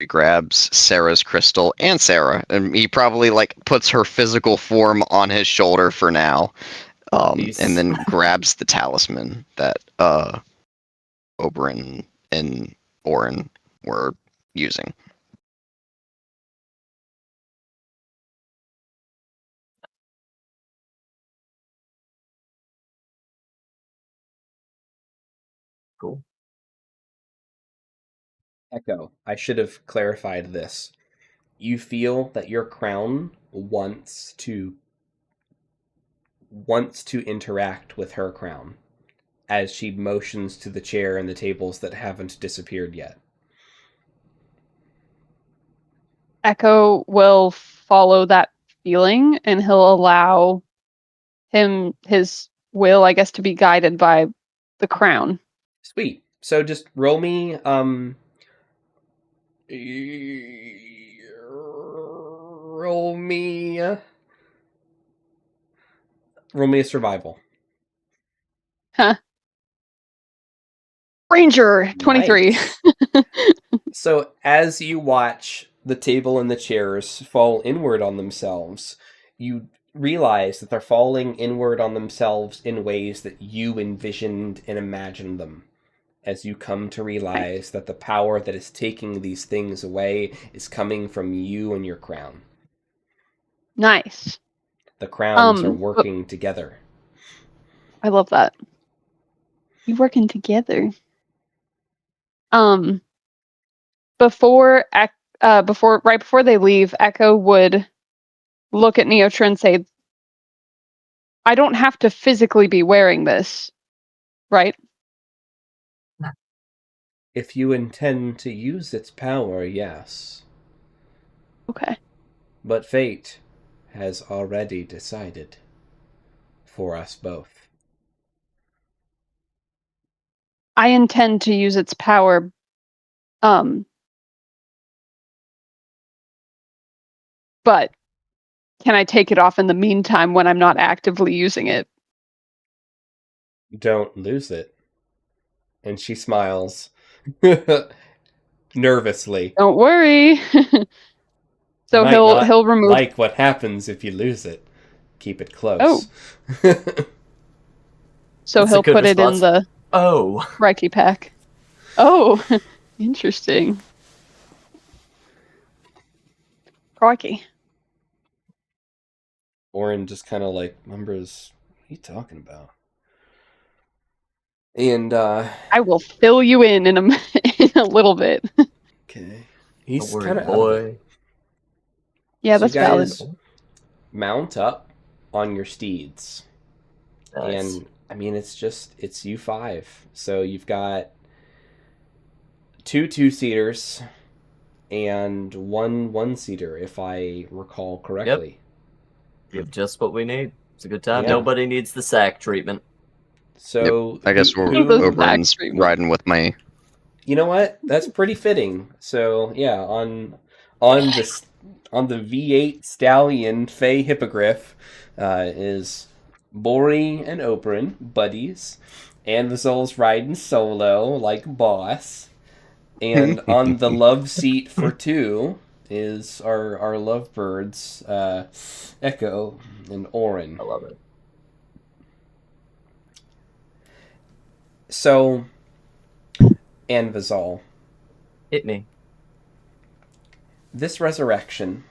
he grabs Sarah's crystal and Sarah, and he probably like puts her physical form on his shoulder for now, Peace. and then grabs the talisman that Oberyn and Orin were using. Cool. Echo, I should have clarified this. You feel that your crown wants to interact with her crown as she motions to the chair and the tables that haven't disappeared yet. Echo will follow that feeling, and he'll allow his will, I guess, to be guided by the crown. Sweet. So just roll me a survival. Huh. Ranger 23. Nice. So as you watch the table and the chairs fall inward on themselves, you realize that they're falling inward on themselves in ways that you envisioned and imagined them. As you come to realize that the power that is taking these things away is coming from you and your crown. Nice. The crowns are working together. I love that. You working together. Right before they leave, Echo would look at Neotra and say, "I don't have to physically be wearing this, right?" If you intend to use its power, yes. Okay. But fate has already decided for us both. I intend to use its power, but can I take it off in the meantime when I'm not actively using it? Don't lose it. And she smiles. Nervously. Don't worry. So Might he'll not remove like what happens if you lose it. Keep it close. Oh. So That's a he'll good put it in response. the Oh, righty pack. Oh, interesting. Crikey. Orin just kind of like remembers, what are you talking about? And I will fill you in a in a little bit. okay, he's Don't worry, kind of boy. Yeah, So that's you valid. guys mount up on your steeds. Nice. And I mean, it's you five. So you've got 2 2-seaters and 1 1-seater, if I recall correctly. You have just what we need. It's a good time. Yeah. Nobody needs the sack treatment. So I guess who- we're Those Oberon's back riding with my. you know what? That's pretty fitting. So yeah, on this on the V8 Stallion Fey Hippogriff is Bori and Oberon, buddies. Anvizol's riding solo like boss. And on the love seat for 2 is our lovebirds, Echo and Orin. I love it. So, Anvizol, Hit me. this resurrection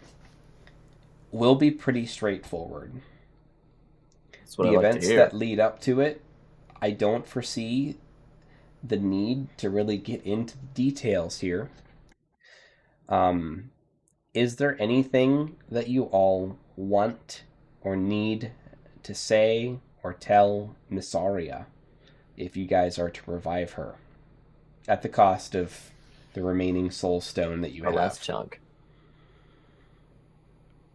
will be pretty straightforward. That's what The I like events to hear. that lead up to it, I don't foresee the need to really get into the details here. Is there anything that you all want or need to say or tell Missaria if you guys are to revive her at the cost of the remaining soul stone that you Our have? last chunk.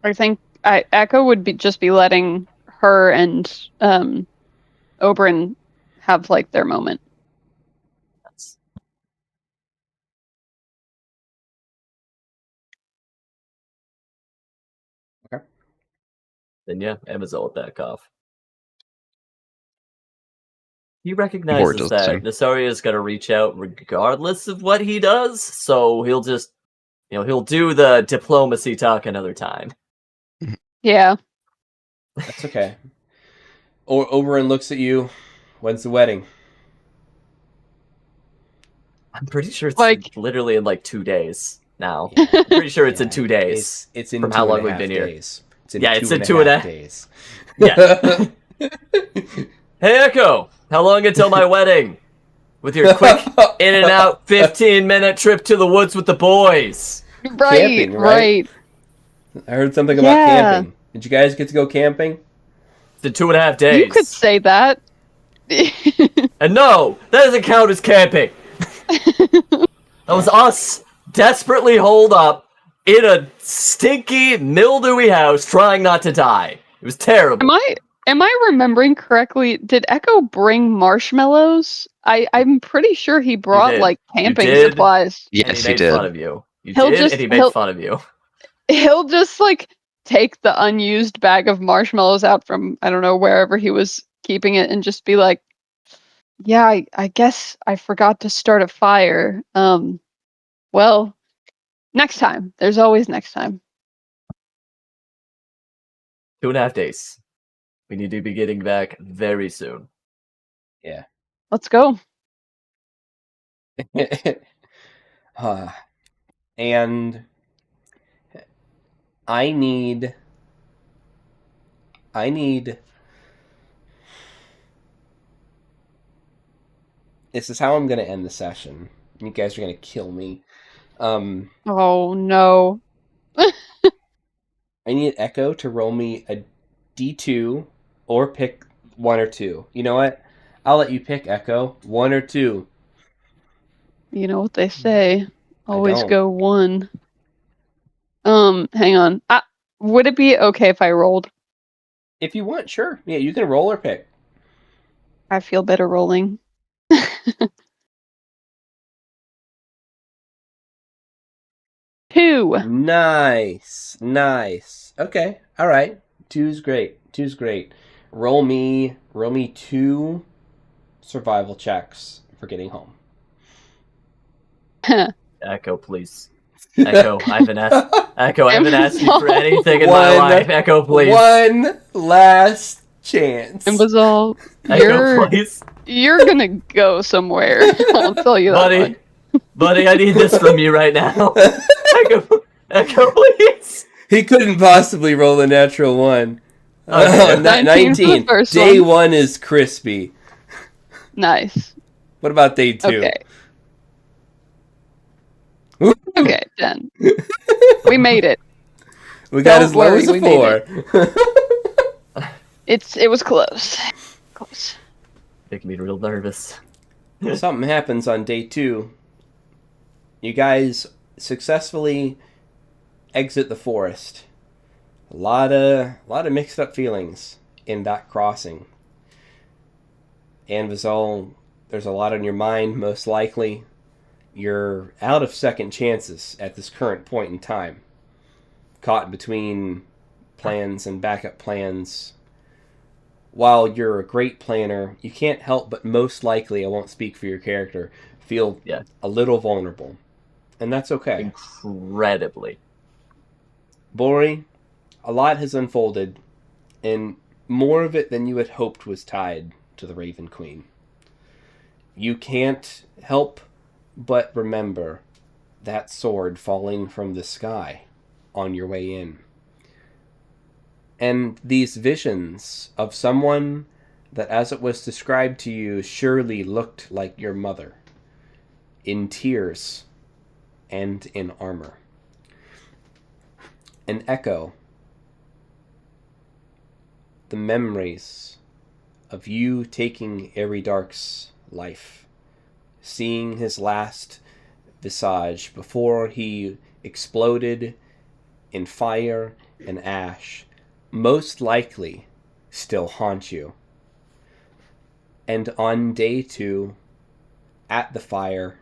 I think Echo would just be letting her and Oberon have like their moment. That's... Okay. Then yeah, Amazon will back off. He recognizes does the that same. Nasaria is going to reach out regardless of what he does, so he'll just, he'll do the diplomacy talk another time. Yeah. That's okay. Or Oberon looks at you. When's the wedding? I'm pretty sure it's Like- literally in like 2 days now. Yeah. I'm pretty sure it's in Yeah, 2 days. It's in from 2 how and a long we've half been here. days. It's in Yeah, two it's and in a 2 and a half half- days. Yeah. Hey, Echo! How long until my wedding? With your quick in and out 15-minute trip to the woods with the boys. Right, Camping, right? right. I heard something about Yeah. camping. Did you guys get to go camping? It's in 2.5 days. You could say that. And no, that doesn't count as camping. That was us desperately holed up in a stinky, mildewy house trying not to die. It was terrible. Am I remembering correctly? Did Echo bring marshmallows? I'm pretty sure he brought did. like You camping did. supplies. And Yes, he he made did. fun of you. You He'll did, just- and he made he'll- fun of you. He'll just like take the unused bag of marshmallows out from I don't know wherever he was keeping it and just be like, "Yeah, I guess I forgot to start a fire. Well, next time. There's always next time." 2.5 days. We need to be getting back very soon. Let's go. And I need this is how I'm gonna end the session. You guys are gonna kill me. Oh no. I need Echo to roll me a D2 or pick 1 or 2. You know what? I'll let you pick, Echo. 1 or 2. You know what they say. Always don't. go one. Hang on. Would it be okay if I rolled? If you want, sure. Yeah, you can roll or pick. I feel better rolling. Two. Nice. Okay. All right. 2's great. 2's great. Roll me 2 survival checks for getting home. Echo, please. Echo, I haven't asked you for anything in my One- life. Echo, please. One last chance. It was all. Echo, please. You're gonna go somewhere. I'll tell you that. Buddy, I need this from you right now. Echo, please. He couldn't possibly roll a natural 1. Okay. 19 for the first Day one. 1 is crispy. Nice. What about day 2? Okay. Okay, 10. We made it. We got Don't as low worry, as a we made 4. It was close. Close. Making me real nervous. Something happens on day 2. You guys successfully exit the forest. A lot of mixed up feelings in that crossing. Anvizol, there's a lot on your mind, most likely. You're out of second chances at this current point in time. Caught between plans and backup plans. While you're a great planner, you can't help but most likely, I won't speak for your character, feel a little vulnerable. And that's okay. Incredibly. Bori, a lot has unfolded, and more of it than you had hoped was tied to the Raven Queen. You can't help but remember that sword falling from the sky on your way in. And these visions of someone that, as it was described to you, surely looked like your mother, in tears and in armor. An echo, the memories of you taking Eridark's life, seeing his last visage before he exploded in fire and ash, most likely still haunt you. And on day 2, at the fire,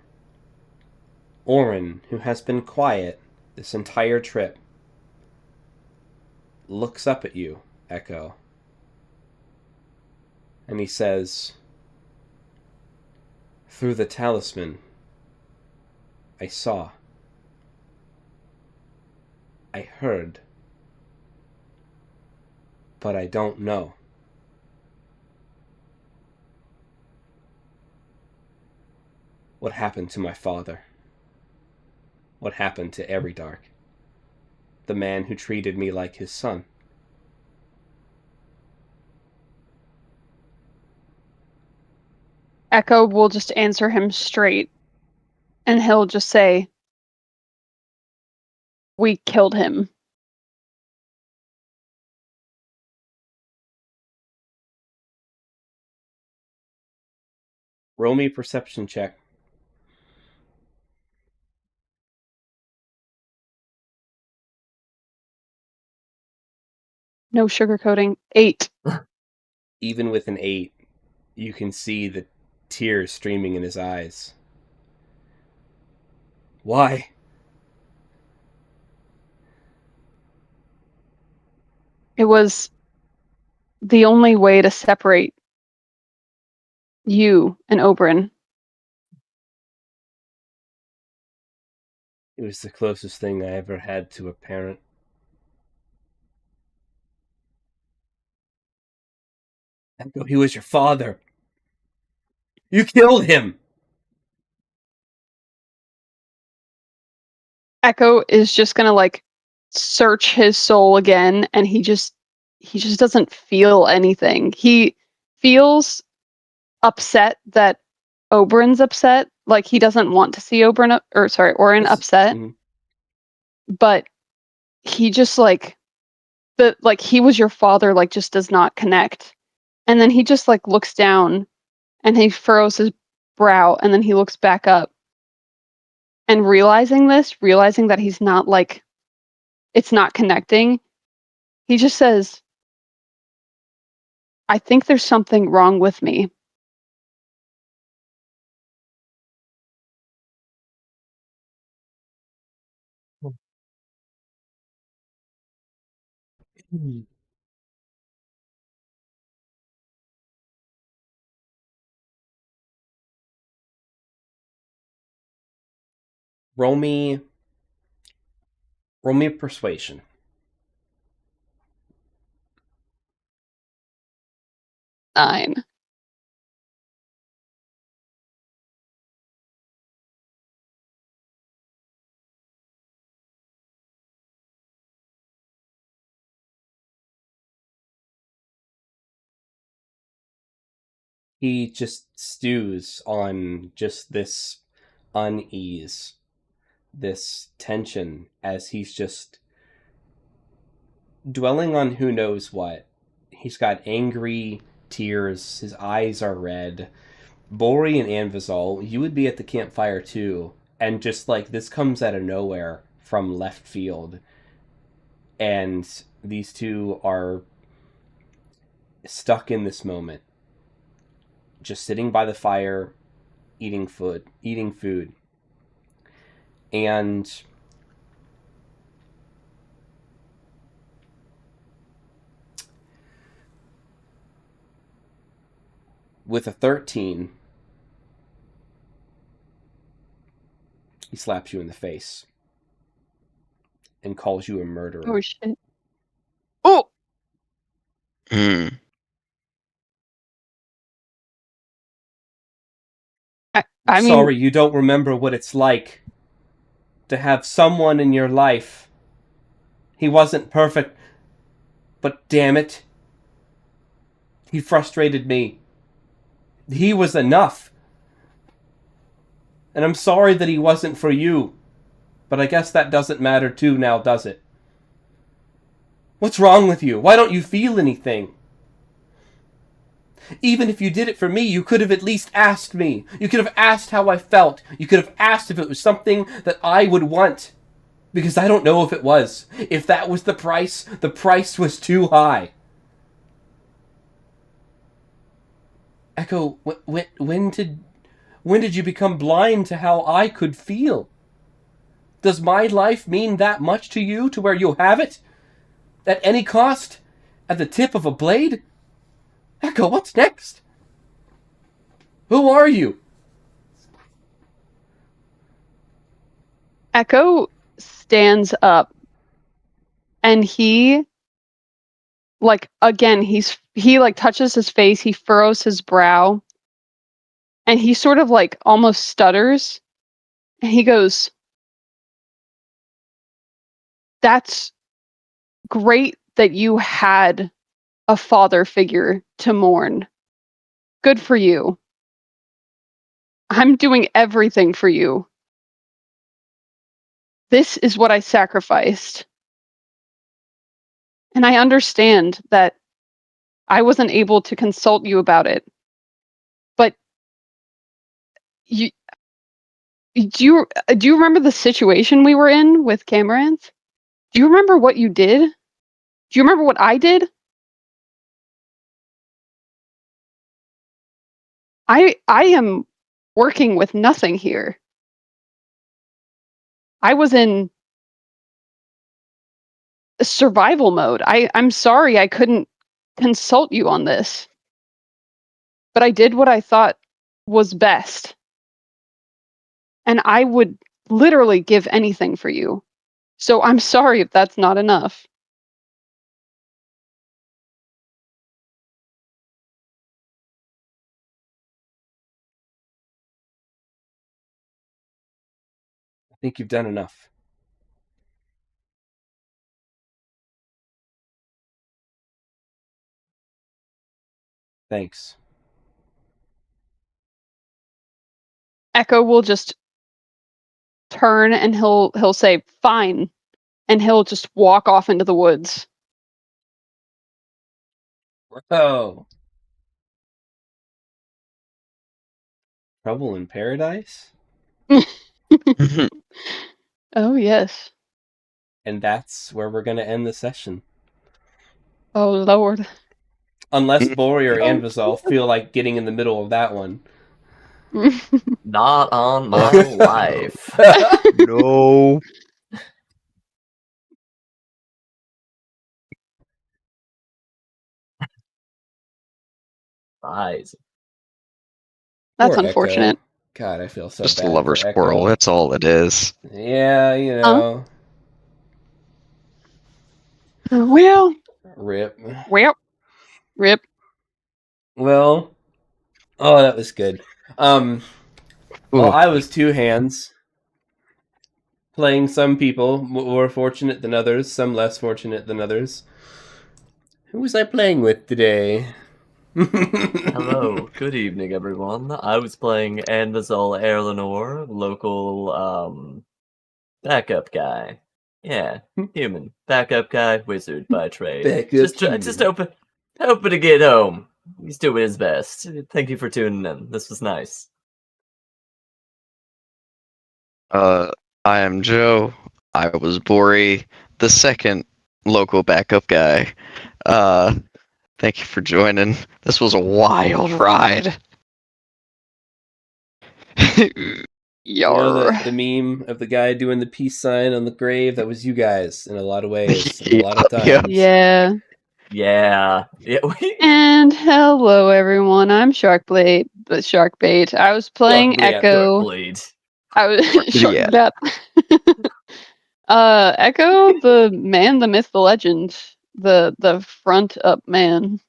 Orin, who has been quiet this entire trip, looks up at you, Echo, and he says, "Through the talisman, I saw. I heard. But I don't know." What happened to my father? What happened to Eridark? The man who treated me like his son? Echo will just answer him straight, and he'll just say, "We killed him." Roll me a perception check. No sugarcoating. 8. Even with an 8, you can see the tears streaming in his eyes. Why? It was the only way to separate you and Oberyn. It was the closest thing I ever had to a parent. Echo, he was your father. You killed him! Echo is just gonna like search his soul again, and he just doesn't feel anything. He feels upset that Oberyn's upset. Like he doesn't want to see Orin upset. Mhm. But he just like he was your father, like just does not connect. And then he just like looks down and he furrows his brow, and then he looks back up. And realizing that he's not like, it's not connecting, he just says, "I think there's something wrong with me." Roll me a persuasion. Nine. he just stews on just this unease, this tension, as he's just dwelling on who knows what. He's got angry tears, his eyes are red. Bori and Anvizal, you would be at the campfire too, and just like this comes out of nowhere from left field. And these two are stuck in this moment, just sitting by the fire, eating food. And with a 13, he slaps you in the face and calls you a murderer. Oh shit. Oh! Hmm. I mean, Sorry, you don't remember what it's like to have someone in your life. He wasn't perfect, but damn it, he frustrated me. He was enough. And I'm sorry that he wasn't for you, but I guess that doesn't matter too now, does it? What's wrong with you? Why don't you feel anything? Even if you did it for me, you could have at least asked me. You could have asked how I felt. You could have asked if it was something that I would want. Because I don't know if it was. If that was the price was too high. Echo, when did you become blind to how I could feel? Does my life mean that much to you, to where you'll have it? At any cost? At the tip of a blade? Echo, what's next? Who are you? Echo stands up, and he touches his face, he furrows his brow, and he sort of like almost stutters, and he goes, "That's great that you had a father figure to mourn. Good for you. I'm doing everything for you. This is what I sacrificed. And I understand that I wasn't able to consult you about it. But do you remember the situation we were in with Camaranthe? Do you remember what you did? Do you remember what I did? I am working with nothing here. I was in survival mode. I'm sorry I couldn't consult you on this. But I did what I thought was best. And I would literally give anything for you. So I'm sorry if that's not enough. I think you've done enough. Thanks. Echo will just turn and he'll say, "Fine," and he'll just walk off into the woods. Whoa. Trouble in Paradise? Oh, yes. And that's where we're going to end the session. Oh, Lord. Unless Bori or Anvizal feel like getting in the middle of that one. Not on my life. No. Eyes. That's Poor unfortunate. Echo. God, I feel so Just bad a lover for squirrel. Echo. That's all it is. Yeah, you know. Well, Rip. rip. Well, oh, that was good. Well, Ooh. I was TwoHands, playing some people more fortunate than others, some less fortunate than others. Who was I playing with today? Hello, good evening, everyone. I was playing Anvizol Erlenor, local, backup guy. Yeah, human. Backup guy, wizard by trade. Backup Just human. hoping to get home. He's doing his best. Thank you for tuning in. This was nice. I am Joe. I was Bori, the second local backup guy. Thank you for joining. This was a wild ride. You know Yar. the meme of the guy doing the peace sign on the grave? That was you guys in a lot of ways, and a lot of times. Yeah. Yeah. Yeah. And hello, everyone. I'm Sharkbait. I was playing Sharkblade. Echo. Blade. I was Yeah. Sharkbait. Echo, the man, the myth, the legend, the front up man.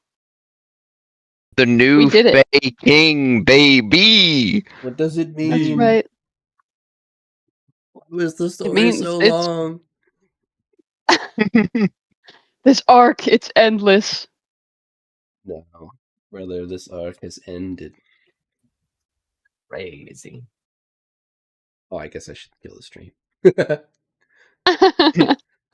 The new We did it. Fae King, baby! What does it That's mean? right. Why was the story means so it's- long? This arc, it's endless. No, brother, this arc has ended. Crazy. Oh, I guess I should kill the stream.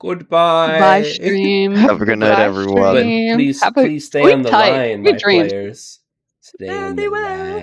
Goodbye, Goodbye. stream. Have a good night, Goodbye, everyone. But stream. please, Have a please stay sleep on the tight. line, Sweet my dreams. players. Stay on the Very well. line.